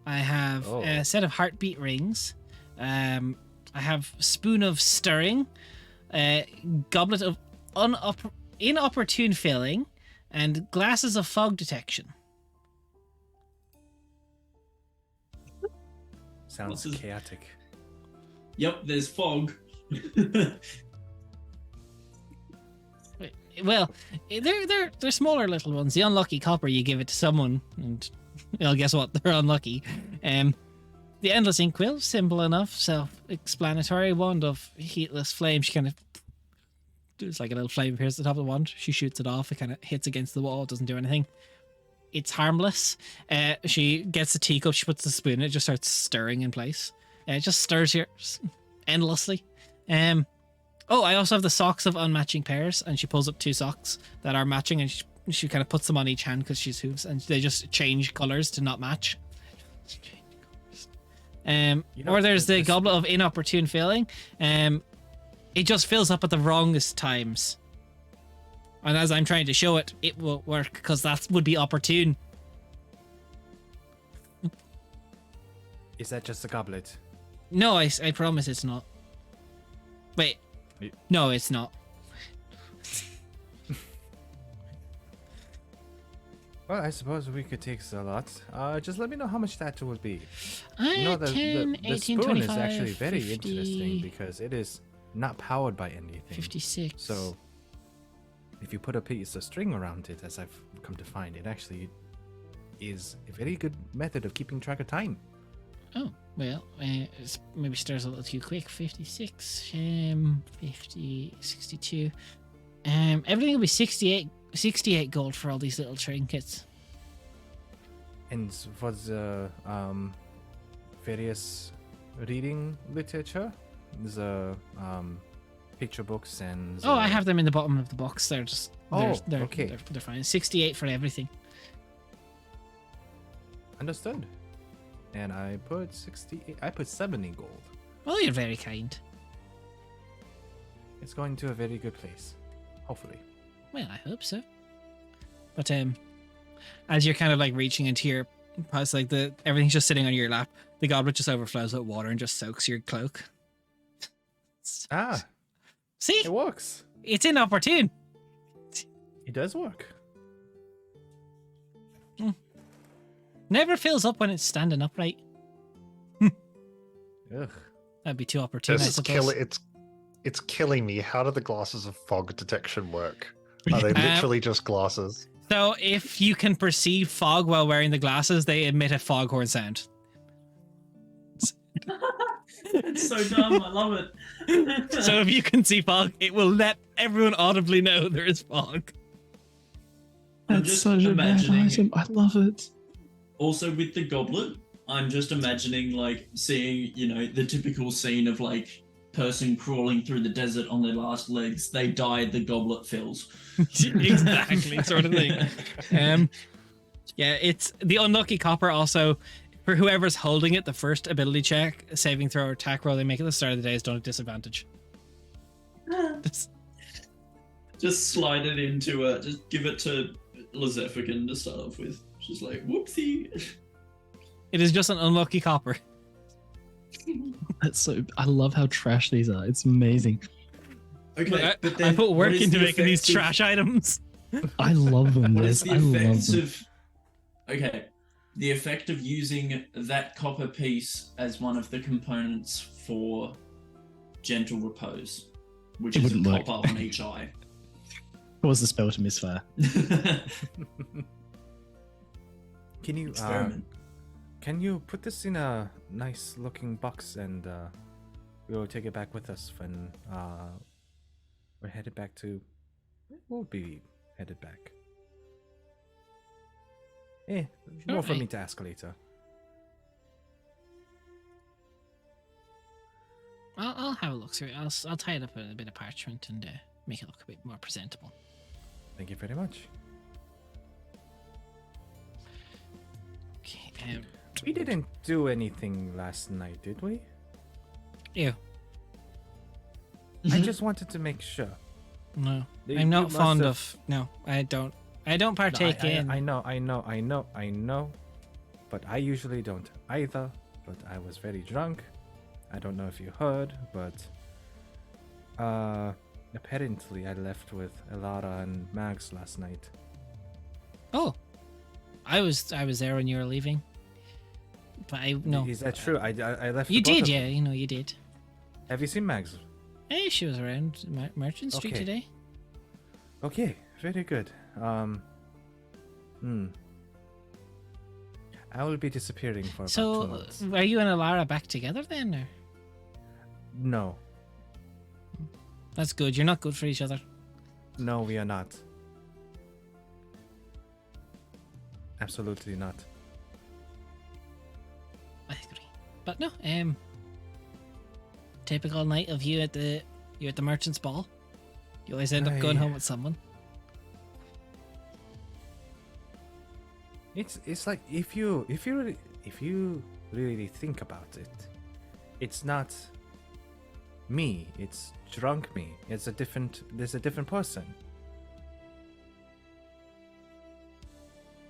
I have a set of heartbeat rings. I have spoon of stirring, goblet of inopportune filling, and glasses of fog detection. Sounds This is- chaotic. Yep, there's fog. Well, they're smaller little ones. The unlucky copper, you give it to someone, and well, guess what? They're unlucky. The endless inkwell, simple enough, self-explanatory. Wand of heatless flame. She kind of there's like a little flame appears at the top of the wand. She shoots it off. It kind of hits against the wall. It doesn't do anything. It's harmless. She gets the teacup. She puts the spoon in. It just starts stirring in place. It just stirs here endlessly. Oh, I also have the socks of unmatching pairs, and she pulls up two socks that are matching, and she kind of puts them on each hand because she's hooves, and they just change colors to not match. Or there's the goblet of inopportune filling. It just fills up at the wrongest times, and as I'm trying to show it, it won't work because that would be opportune. Is that just a goblet? No, I promise it's not. Wait. No, it's not. Well, I suppose we could take a lot. Just let me know how much that would be. I You know, 10, the 18, spoon 25, is actually very 50, interesting because it is not powered by anything. 56. So, if you put a piece of string around it, as I've come to find, it actually is a very good method of keeping track of time. Oh, well, it's maybe starts a little too quick. 56, 50, 62. Everything will be 68 gold for all these little trinkets. And for the various reading literature, the picture books and. Oh, I have them in the bottom of the box. They're just. They're okay. They're fine. 68 for everything. Understood. And I put 68. I put 70 gold. Well, you're very kind. It's going to a very good place, hopefully. Well, I hope so. But as you're kind of like reaching into your, it's like everything's just sitting on your lap. The goblet just overflows with water and just soaks your cloak. Ah, See, it works. it's inopportune. It does work. Never fills up when it's standing upright. Ugh. That'd be too opportune, I suppose. It's killing me. How do the glasses of fog detection work? Are they literally just glasses? So if you can perceive fog while wearing the glasses, they emit a foghorn sound. It's so dumb. I love it. So if you can see fog, it will let everyone audibly know there is fog. I'm That's just such a bad imagining. item. I love it. Also, with the goblet, I'm just imagining like seeing, the typical scene of like person crawling through the desert on their last legs. They died, the goblet fills. Exactly, sort of thing. Yeah, it's the unlucky copper. Also, for whoever's holding it, the first ability check, saving throw, or attack roll they make at the start of the day is done at disadvantage. Just slide it into just give it to Lizephican to start off with. Just like, whoopsie. It is just an unlucky copper. That's so. I love how trash these are. It's amazing. Okay, but I then put work what is into the making these effect of- trash items. I love them. What Yes, is the I love effect them. of? Okay, the effect of using that copper piece as one of the components for gentle repose, which It is a wouldn't work. copper on each eye. Cause the spell to misfire. Can you Experiment. can you put this in a nice looking box and we'll take it back with us when we're headed back to. We'll be headed back. More for Okay. me to ask later. I'll have a look through it. I'll tie it up in a bit of parchment and make it look a bit more presentable. Thank you very much. Okay. We didn't do anything last night, did we? Ew. I just wanted to make sure. No, You- I'm you not must fond have- of. No, I don't. I don't No, partake in. I know. But I usually don't either. But I was very drunk. I don't know if you heard, but apparently I left with Elara and Max last night. Oh, I was there when you were leaving. But I no. Is that true? I left. You the both did, of yeah. them. You know you did. Have you seen Max? Hey, she was around Merchant Street Okay. today. Okay, very good. I will be disappearing for about 2 So, months. are you and Alara back together then? Or? No, That's good. You're not good for each other. no, we are not. Absolutely not. I agree. But no, typical night of you at the merchant's ball. You always end up going Aye. home with someone. It's like if you really think about it, it's not me. It's drunk me. There's a different person.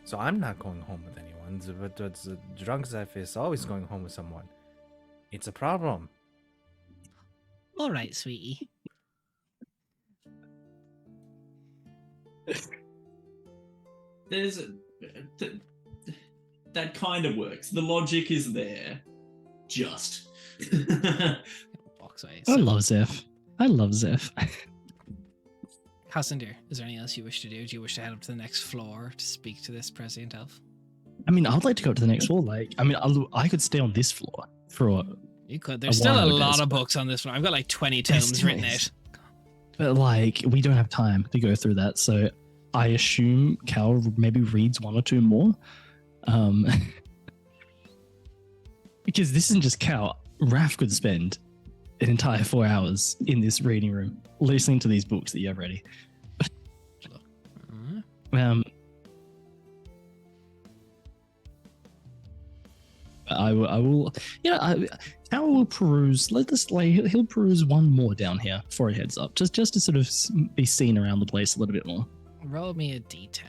So I'm not going home with anyone. But the drunk Zeph is always going home with someone. It's a problem. All right, sweetie. There's that kind of works. The logic is there. Just. Box away. I So, love Zeph. I love Zeph. Cassander, is there anything else you wish to do? Do you wish to head up to the next floor to speak to this prescient elf? I mean, I'd like to go to the next floor. Like, I mean, I could stay on this floor for. You could. There's still a while, lot Des, of but- books on this one. I've got like 20 There tomes still written is. out. But like, we don't have time to go through that, so I assume Cal maybe reads one or two more. Because this isn't just Cal. Raph could spend an entire 4 hours in this reading room listening to these books that you have ready. Mhm. I will, Cal will peruse. He'll peruse one more down here before he heads up, just to sort of be seen around the place a little bit more. Roll me a d10.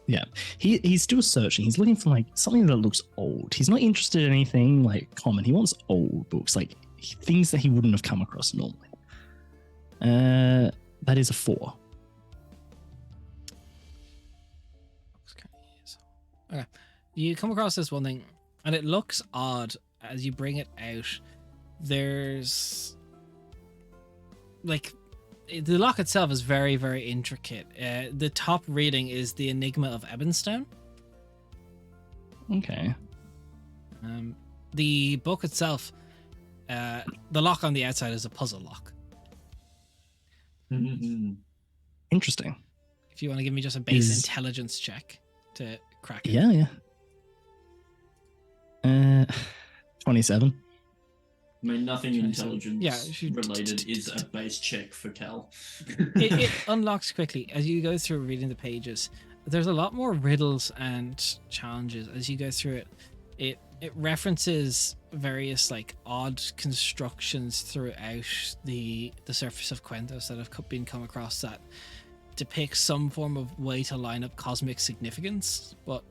Yeah, he's still searching. He's looking for like something that looks old. He's not interested in anything like common. He wants old books, like things that he wouldn't have come across normally. That is a 4. Okay. You come across this one thing, and it looks odd as you bring it out. There's like the lock itself is very, very intricate. The top reading is the Enigma of Ebonstone. Okay. The book itself, the lock on the outside is a puzzle lock. Interesting. If you want to give me just a base Is- intelligence check to crack it. Yeah. 27. I mean, nothing 27. intelligence Yeah, if you- related is a base check for Cal. It unlocks quickly as you go through reading the pages. There's a lot more riddles and challenges as you go through it. It references various like odd constructions throughout the surface of Quentos that have been come across that depict some form of way to line up cosmic significance, but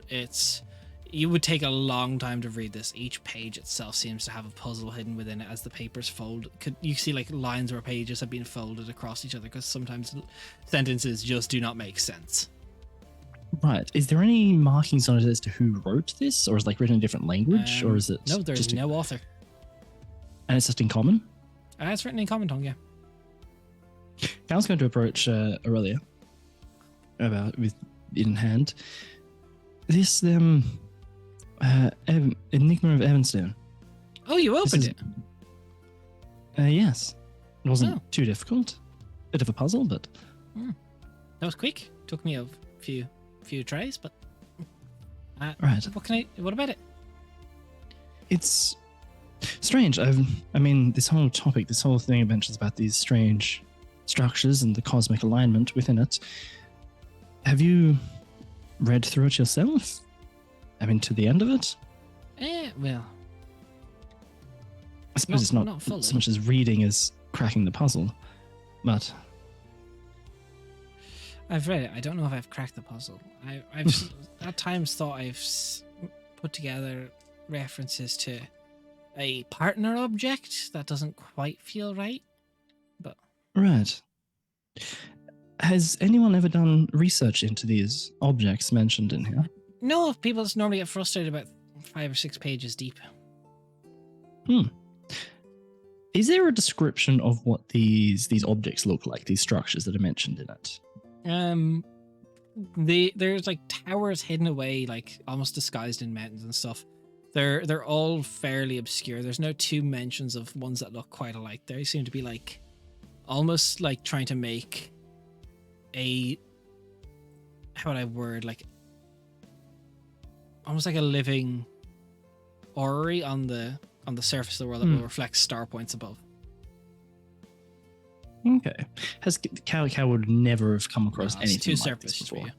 you would take a long time to read this. Each page itself seems to have a puzzle hidden within it as the papers fold. You see like lines where pages have been folded across each other because sometimes sentences just do not make sense. Right. Is there any markings on it as to who wrote this, or is it like written in a different language, or is it No, there's just no author. and it's just in common? It's written in common tongue, yeah. Cal's going to approach Aurelia with it in hand. This Enigma of Evanstone. Oh, you opened it. Yes. It wasn't Oh. too difficult. Bit of a puzzle, but That was quick. Took me a few tries, but right. What about it? It's strange. I mean, this whole topic, this whole thing it mentions about these strange structures and the cosmic alignment within it. Have you read through it yourself? I mean, to the end of it? Well, I suppose it's not not fully. so much as reading as cracking the puzzle, but I've read it. I don't know if I've cracked the puzzle. I've at times thought I've put together references to a partner object that doesn't quite feel right. But right. Has anyone ever done research into these objects mentioned in here? no, people just normally get frustrated about 5 or 6 pages deep. Is there a description of what these objects look like, these structures that are mentioned in it? There's like towers hidden away, like almost disguised in mountains and stuff. They're all fairly obscure. There's no 2 mentions of ones that look quite alike. They seem to be like almost like trying to make how would I word, like almost like a living orrery on the surface of the world that will reflect star points above. Okay. Has Cal would never have come across No, it's anything too like surface this for before. you.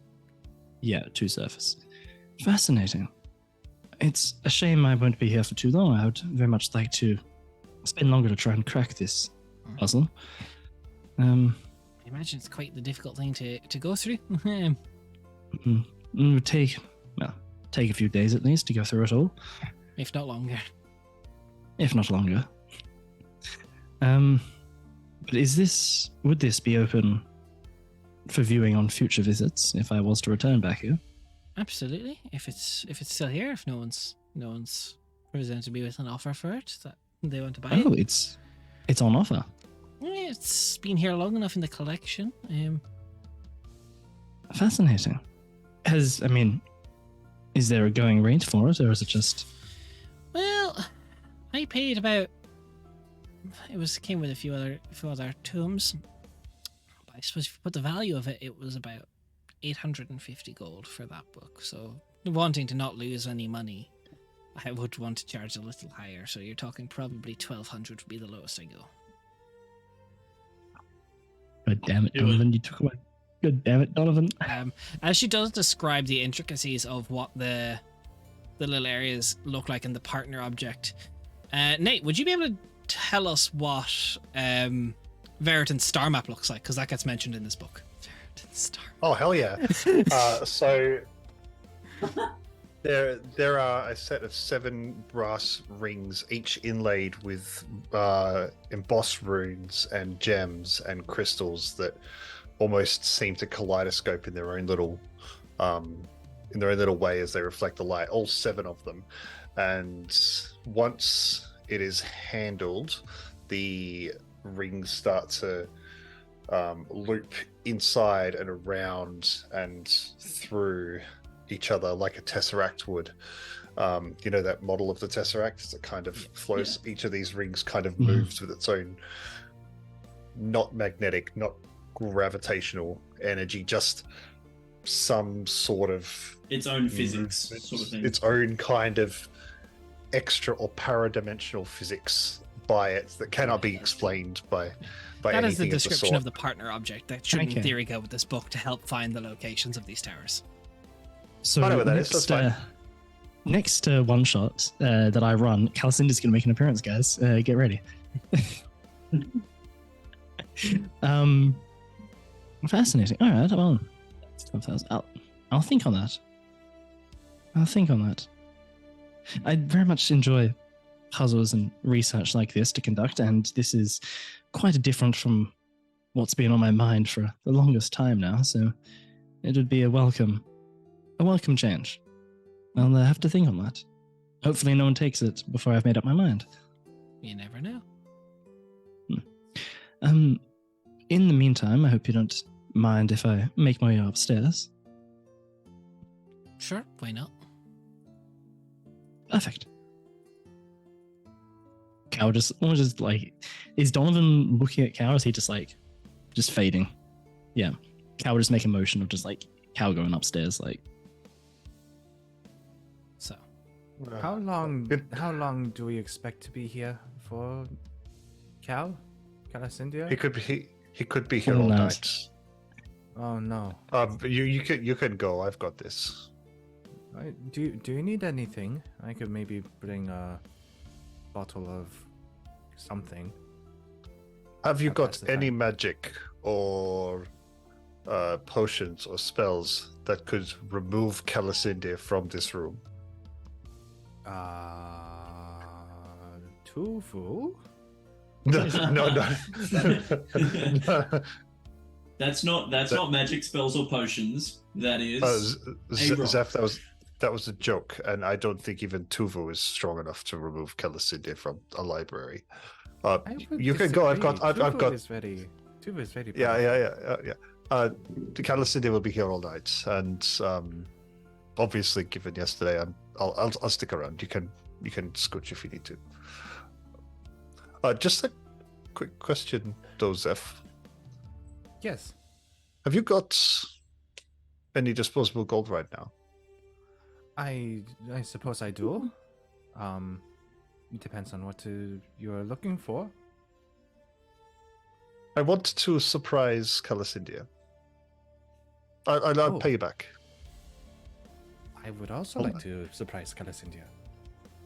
Yeah, too surface. Fascinating. It's a shame I won't be here for too long. I would very much like to spend longer to try and crack this puzzle. I imagine it's quite the difficult thing to go through. It would take a few days at least to go through it all, If not longer. if not longer. But would this be open for viewing on future visits if I was to return back here? Absolutely. If it's still here, if no one's presented me with an offer for it that they want to buy Oh, it. it's on offer. Yeah, it's been here long enough in the collection. Fascinating. Is there a going rate for it, or is it just... Well, I paid about. Came with a few other tombs. But I suppose if you put the value of it, it was about 850 gold for that book. So, wanting to not lose any money, I would want to charge a little higher. So you're talking probably 1,200 would be the lowest I go. God damn it, Donovan! You took away. God damn it, Donovan! As she does describe the intricacies of what the little areas look like in the partner object, Nate, would you be able to tell us what Veritan's star map looks like? Because that gets mentioned in this book. Veritan's star map. Oh hell yeah! So there are a set of 7 brass rings, each inlaid with embossed runes and gems and crystals that almost seem to kaleidoscope in their own little way as they reflect the light. All 7 of them, and once it is handled, the rings start to loop inside and around and through each other like a tesseract would. You know that model of the tesseract that kind of flows. Each of these rings kind of moves with its own, not magnetic, not gravitational energy, just some sort of its own physics sort of thing. Its own kind of extra or paradimensional physics by it that cannot be explained by that anything is the description sort. of the partner object that should in theory go with this book to help find the locations of these towers. So I know what that is, that's fine. Next one shot that I run, Calicinda's going to make an appearance, guys. Get ready. Fascinating. All right, well, I'll think on that. I very much enjoy puzzles and research like this to conduct, and this is quite different from what's been on my mind for the longest time now, so it would be a welcome change. I'll have to think on that. Hopefully no one takes it before I've made up my mind. You never know. In the meantime, I hope you don't mind if I make my way upstairs. Sure, why not? Perfect. Cow just like, is Donovan looking at Cow? Or is he just fading? Yeah. Cow will just make a motion of just like Cow going upstairs, like. So. How long do we expect to be here for, Cal? Calacindia? He could be here all night. Oh no. You can go. I've got this. Do you need anything? I could maybe bring a bottle of something. Have you got any magic or potions or spells that could remove Calacindia from this room? Tufu? No. That's not magic spells or potions. That is Zeph, that was a joke, and I don't think even Tuvu is strong enough to remove Calacindia from a library. You can go. I've got. Tuvu is very powerful. Yeah. The Calacindia will be here all night, and obviously, given yesterday, I'll stick around. You can scooch if you need to. Just a quick question, though, Zeph. Yes. Have you got any disposable gold right now? I suppose I do. It depends on what you're looking for. I want to surprise Calacindia. I'll pay you back. I would also like to surprise Calacindia.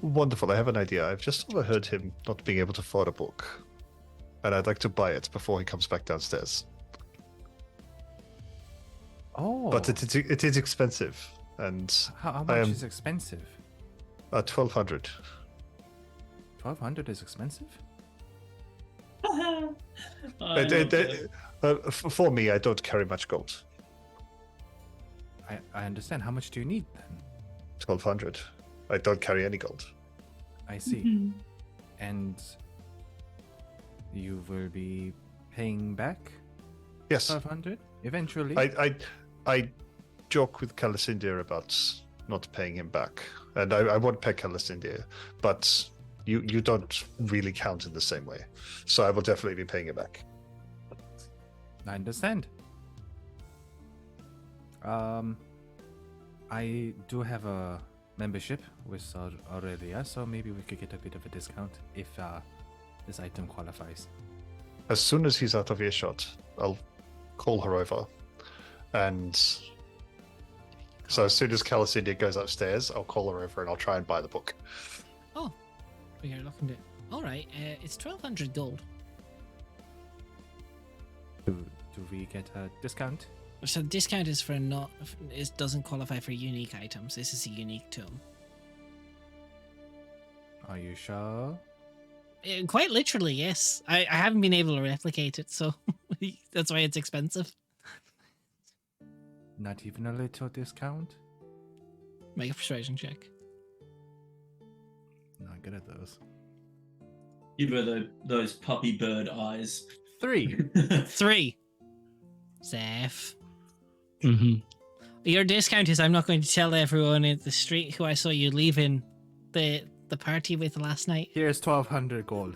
Wonderful. I have an idea. I've just overheard him not being able to afford a book, and I'd like to buy it before he comes back downstairs. Oh. But it is expensive, and how much is expensive? 1,200. 1,200 is expensive? For me, I don't carry much gold. I understand. How much do you need then? 1,200. I don't carry any gold. I see. And you will be paying back? Yes. 1,200 eventually. I joke with Calacindia about not paying him back. And I won't pay Calicindia, but you don't really count in the same way. So I will definitely be paying it back. I understand. I do have a membership with Aurelia, so maybe we could get a bit of a discount if this item qualifies. As soon as he's out of earshot, I'll call her over. And so as soon as Calicindia goes upstairs, I'll call her over and I'll try and buy the book. Oh, we are looking to. All right, it's 1,200 gold. Do we get a discount? So the discount is for not. It doesn't qualify for unique items. This is a unique tome. Are you sure? Quite literally, yes. I haven't been able to replicate it, so that's why it's expensive. Not even a little discount? Make a persuasion check. Not good at those. Give her those puppy bird eyes. 3. 3. Zeph. Mm-hmm. Your discount is I'm not going to tell everyone in the street who I saw you leaving the party with last night. Here's 1,200 gold.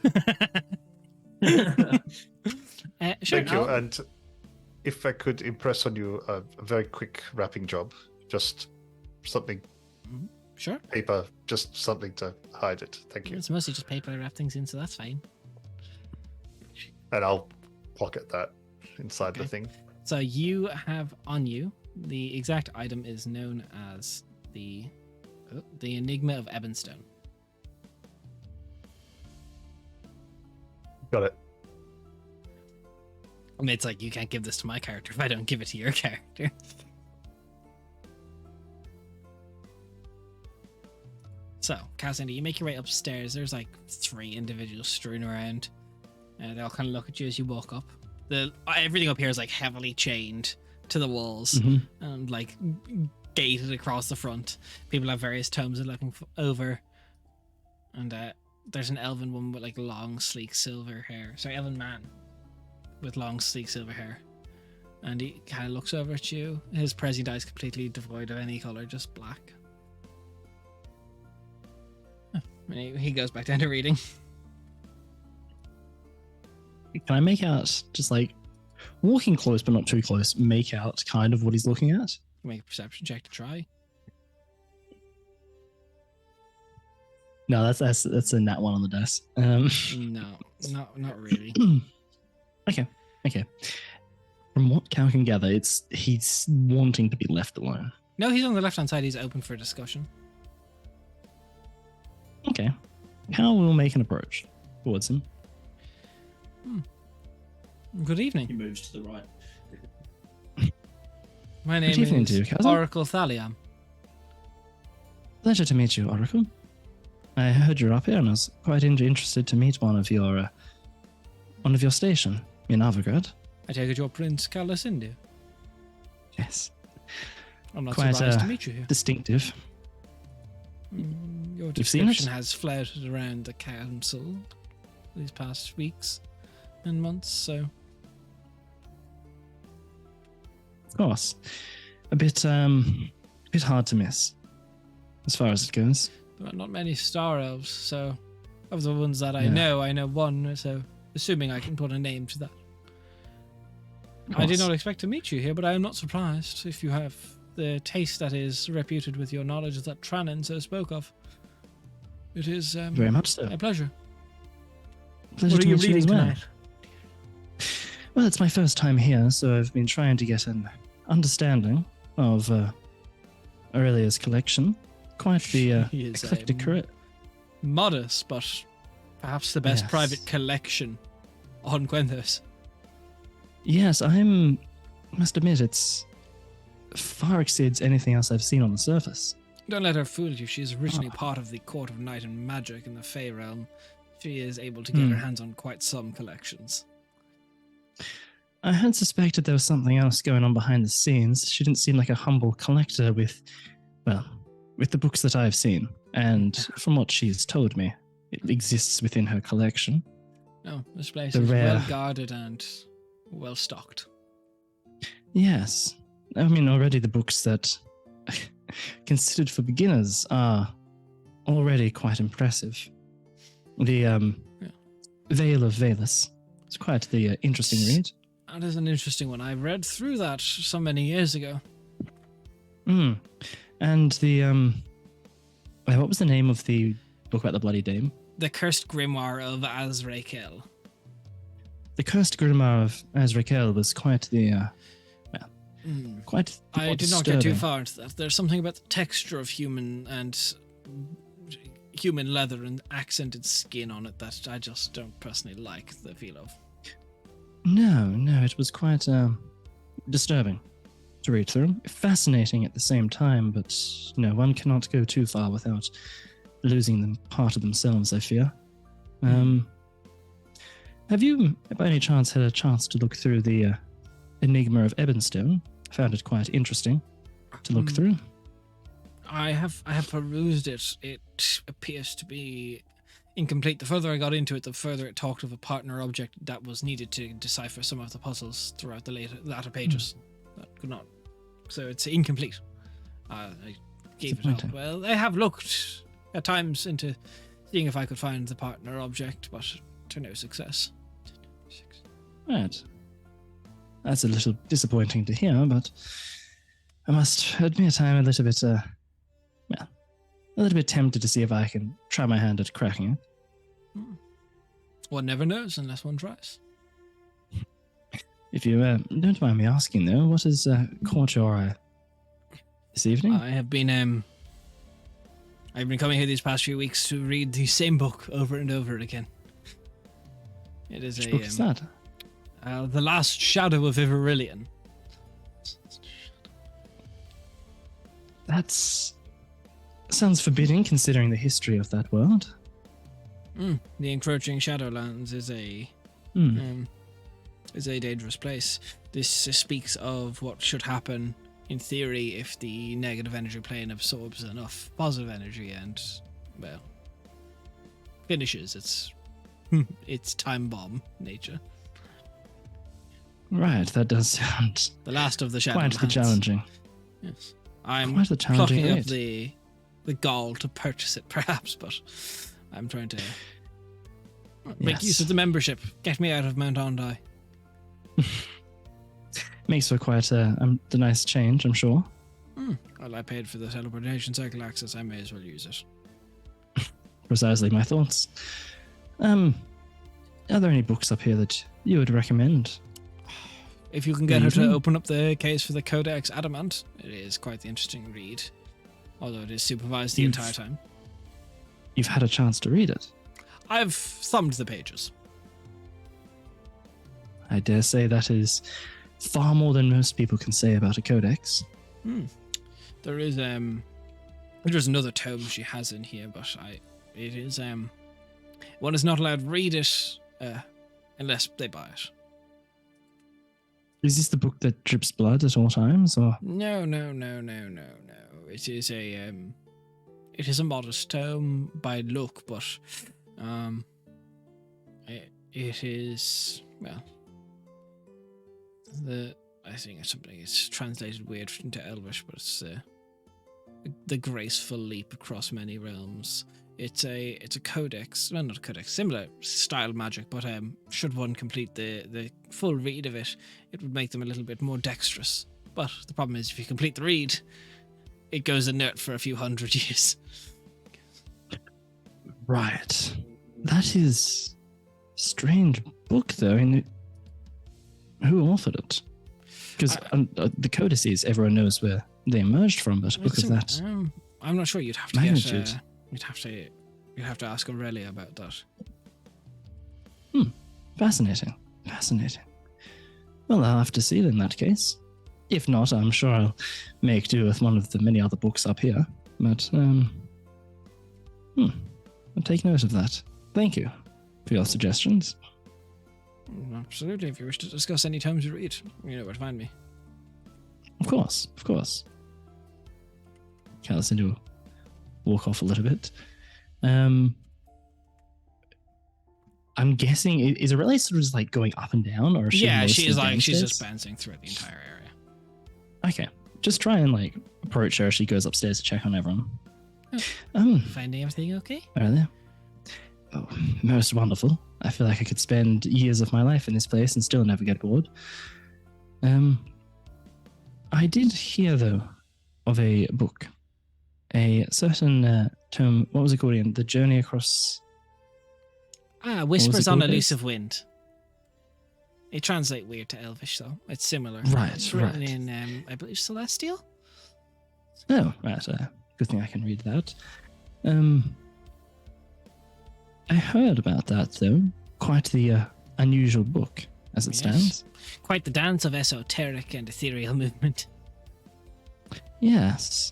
Sure. Thank you. And if I could impress on you a very quick wrapping job, just something, Sure. paper, just something to hide it. Thank you. It's mostly just paper I wrap things in, so that's fine. And I'll pocket that inside Okay. the thing. So you have on you the exact item is known as the Enigma of Ebonstone. Got it. I mean, it's like you can't give this to my character if I don't give it to your character. So, Cassandra, you make your way upstairs. There's like 3 individuals strewn around. They all kind of look at you as you walk up. Everything up here is like heavily chained to the walls Mm-hmm. and like gated across the front. People have various tomes they're looking over. And there's an elven woman with like long, sleek silver hair. Sorry, elven man with long, sleek silver hair. And he kind of looks over at you. His prescient eyes completely devoid of any color, just black. And he goes back down to reading. Can I make out, just like walking close but not too close, make out kind of what he's looking at? Make a perception check to try. No, that's a nat 1 on the dice. No, not really. Okay. From what Cal can gather, he's wanting to be left alone. No, he's on the left-hand side. He's open for discussion. Okay. Cal will make an approach towards him. Good He evening. moves to the right. My name evening to you, is cousin. Oracle Thaliam. Pleasure to meet you, Oracle. I heard you're up here, and I was quite interested to meet one of your station in Avograd. I take it you're Prince Calicindia. Yes, I'm not Quite, surprised to meet you here. distinctive. Your You've seen it? description has floated around the council these past weeks and months, so Of course, a bit hard to miss, as far as it goes. there are not many star elves, so of the ones that I Yeah. know one, so assuming I can put a name to that. Of I did course. not expect to meet you here, but I am not surprised if you have the taste that is reputed with your knowledge that Trannan so spoke of. It is Very much so. a pleasure. Pleasure What to are you meet you reading as well. tonight? Well, it's my first time here, so I've been trying to get an understanding of Aurelia's collection. Quite the He is, eclectic career. Modest, but perhaps the best Yes. private collection on Gwenthos. Yes, must admit, it's far exceeds anything else I've seen on the surface. Don't let her fool you. She is originally part of the Court of Night and Magic in the Fey realm. She is able to get her hands on quite some collections. I had suspected there was something else going on behind the scenes. She didn't seem like a humble collector with the books that I've seen. And from what she's told me, it exists within her collection. No, this place The is rare- well guarded and well stocked. Yes. I mean, already the books that considered for beginners, are already quite impressive. The Veil of Valus. It's quite the interesting read. That is an interesting one. I read through that so many years ago. And the what was the name of the book about the Bloody Dame? The Cursed Grimoire of Azrakel. The Cursed Grimoire of Azrakel was quite the quite. I did not get too far into that. There's something about the texture of human leather and accented skin on it that I just don't personally like the feel of. No, it was quite disturbing to read through. Fascinating at the same time, but one cannot go too far without losing them part of themselves, I fear. Have you, by any chance, had a chance to look through the Enigma of Ebonstone? I found it quite interesting to look through. I have perused it. It appears to be incomplete. The further I got into it, the further it talked of a partner object that was needed to decipher some of the puzzles throughout the latter pages. That could not. So it's incomplete. I gave it up. Well, I have looked at times into seeing if I could find the partner object, but to no success. Right. That's a little disappointing to hear, but I must admit I'm a little bit, a little bit tempted to see if I can try my hand at cracking it. One never knows unless one tries. If you don't mind me asking, though, what has caught your eye this evening? I've been coming here these past few weeks to read the same book over and over again. It is Which book is that? The Last Shadow of Iverillion. That's sounds forbidding, considering the history of that world. The encroaching Shadowlands is a dangerous place. This speaks of what should happen in theory if the negative energy plane absorbs enough positive energy and, well, finishes its time bomb nature. Right, that does sound the last of the Shadowlands. Quite the challenging. Yes, I'm quite the challenging plucking read. up the gall to purchase it, perhaps, but I'm trying to make use of the membership. Get me out of Mount Ondai. Makes for quite the nice change, I'm sure. Well, I paid for the teleportation cycle access. I may as well use it. Precisely my thoughts. Are there any books up here that you would recommend? If you can get her to open up the case for the Codex Adamant, it is quite the interesting read. Although it is supervised the entire time. You've had a chance to read it? I've thumbed the pages. I dare say that is far more than most people can say about a codex. There is there's another tome she has in here, but it is one is not allowed to read it unless they buy it. Is this the book that drips blood at all times, or? No. It is a modest tome by look, but it is, well, I think it's something. It's translated weird into Elvish, but it's the graceful leap across many realms. It's a codex, well, not a codex, similar style magic, but should one complete the full read of it, it would make them a little bit more dexterous. But the problem is, if you complete the read, it goes inert for a few hundred years. Right. That is a strange book, though. I mean, who authored it? Because the codices, everyone knows where they emerged from, but a book of that I'm not sure. You'd have to magnitude. you'd have to ask Aurelia about that. Fascinating. Well, I'll have to see it in that case. If not, I'm sure I'll make do with one of the many other books up here. But, I'll take note of that. Thank you for your suggestions. Absolutely. If you wish to discuss any tomes you read, you know where to find me. Of course. Callison will walk off a little bit. I'm guessing, is Aurelia sort of just like going up and down, or is she Yeah, mostly she's downstairs? just bouncing throughout the entire area. Okay, just try and like approach her as she goes upstairs to check on everyone. Finding everything okay? Are there? Oh, most wonderful. I feel like I could spend years of my life in this place and still never get bored. I did hear, though, of a book. A certain term, what was it called again? The Journey Across... Whispers on called, Elusive Wind. It translates weird to Elvish, though. It's similar. Right, it's written right. in, I believe, Celestial? Oh, right. Good thing I can read that. I heard about that, though. Quite the unusual book, as it stands. Quite the dance of esoteric and ethereal movement. Yes.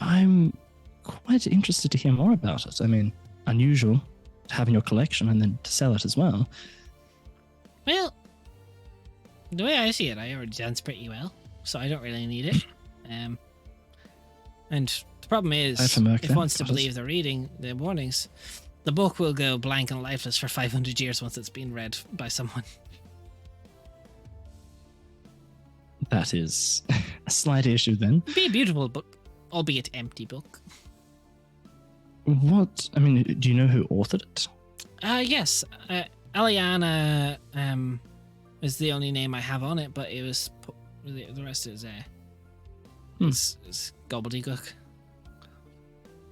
I'm quite interested to hear more about it. I mean, unusual to have in your collection and then to sell it as well. Well, the way I see it, I already dance pretty well, so I don't really need it. And the problem is, if one wants to believe the reading, the warnings, the book will go blank and lifeless for 500 years once it's been read by someone. That is a slight issue then. It'd be a beautiful book, albeit empty book. What? I mean, do you know who authored it? Yes. Aliana is the only name I have on it, but it was the rest is gobbledygook.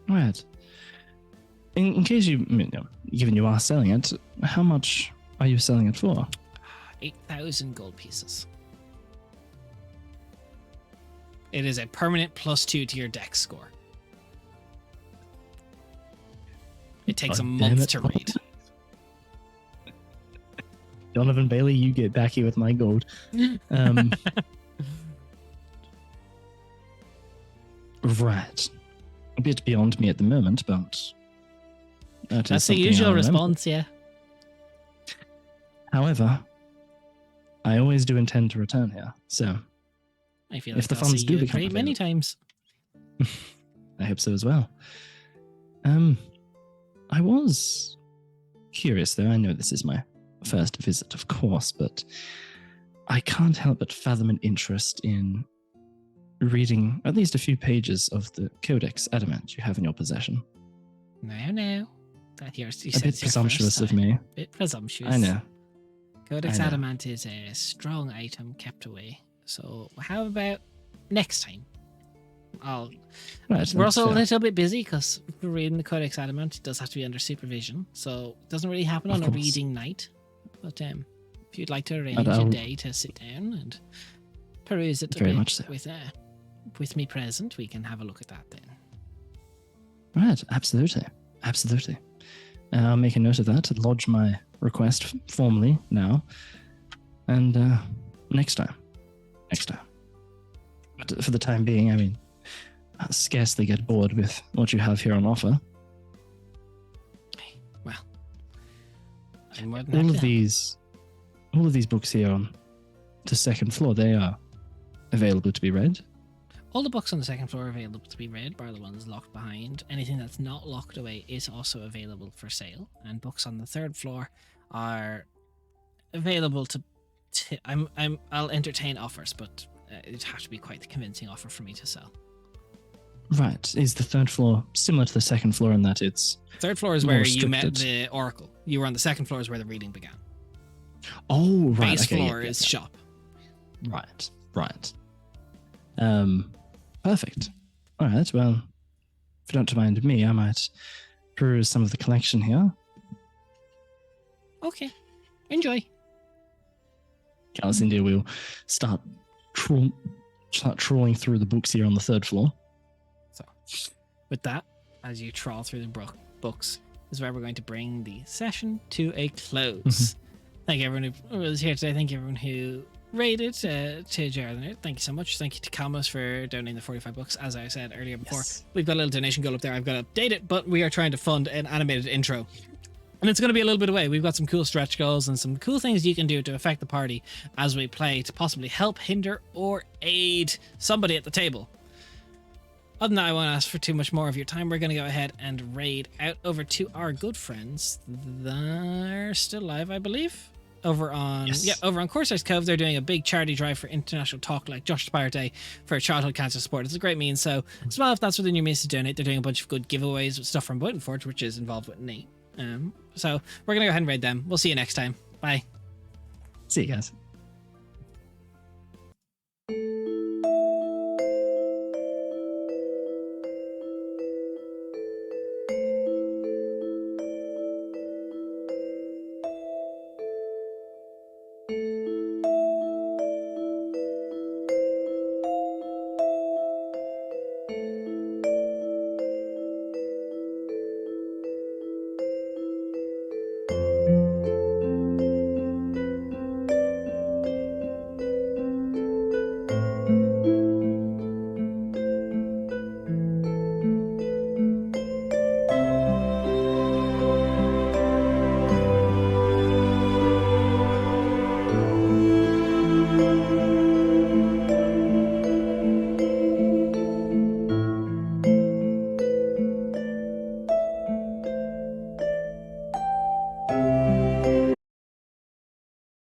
Right. In case given you are selling it, how much are you selling it for? 8,000 gold pieces. It is a permanent +2 to your dex score. It takes a month to read. Donovan Bailey, you get back here with my gold. Right. A bit beyond me at the moment, but... That's the usual response, yeah. However, I always do intend to return here, so... I feel like if the funds do become available many times. I hope so as well. I was curious, though. I know this is my first visit, of course, but I can't help but fathom an interest in reading at least a few pages of the Codex Adamant you have in your possession. No. That yours, a bit presumptuous of me. A bit presumptuous. I know. Codex Adamant is a strong item kept away. So how about next time? We're also a little bit busy because reading the Codex Adamant does have to be under supervision, so it doesn't really happen on a reading night. But if you'd like to arrange a day to sit down and peruse it very much so. with me present, we can have a look at that then. Right, absolutely. I'll make a note of that, lodge my request formally now, and next time. But for the time being, I mean, I'll scarcely get bored with what you have here on offer. Well, I'm more than all of these books here on the second floor, they are available to be read. All the books on the second floor are available to be read, bar the ones locked behind. Anything that's not locked away is also available for sale, and books on the third floor are available to. I'll entertain offers, but it'd have to be quite the convincing offer for me to sell. Right. Is the third floor similar to the second floor in that it's... Third floor is where you met the Oracle. You were on the second floor is where the reading began. Oh, right. Base floor is shop. Right. Perfect. All right, well, if you don't mind me, I might peruse some of the collection here. Okay. Enjoy. Calicindia will start trawling through the books here on the third floor. So, with that, as you trawl through the books, is where we're going to bring the session to a close. Thank everyone who was here today. Thank everyone who rated to Jared and Nerd. Thank you so much. Thank you to Kalmos for donating the 45 bucks. As I said earlier before, we've got a little donation goal up there. I've got to update it, but we are trying to fund an animated intro. And it's going to be a little bit away. We've got some cool stretch goals and some cool things you can do to affect the party as we play to possibly help, hinder, or aid somebody at the table. Other than that, I won't ask for too much more of your time. We're going to go ahead and raid out over to our good friends. They're still alive, I believe. over on Corsairs Cove, they're doing a big charity drive for International Talk Like Josh Spire Day for childhood cancer support. It's a great means. So as well, if that's within your means to donate, they're doing a bunch of good giveaways with stuff from Button Forge, which is involved with Nate. So we're gonna go ahead and raid them. We'll see you next time. Bye. See you guys.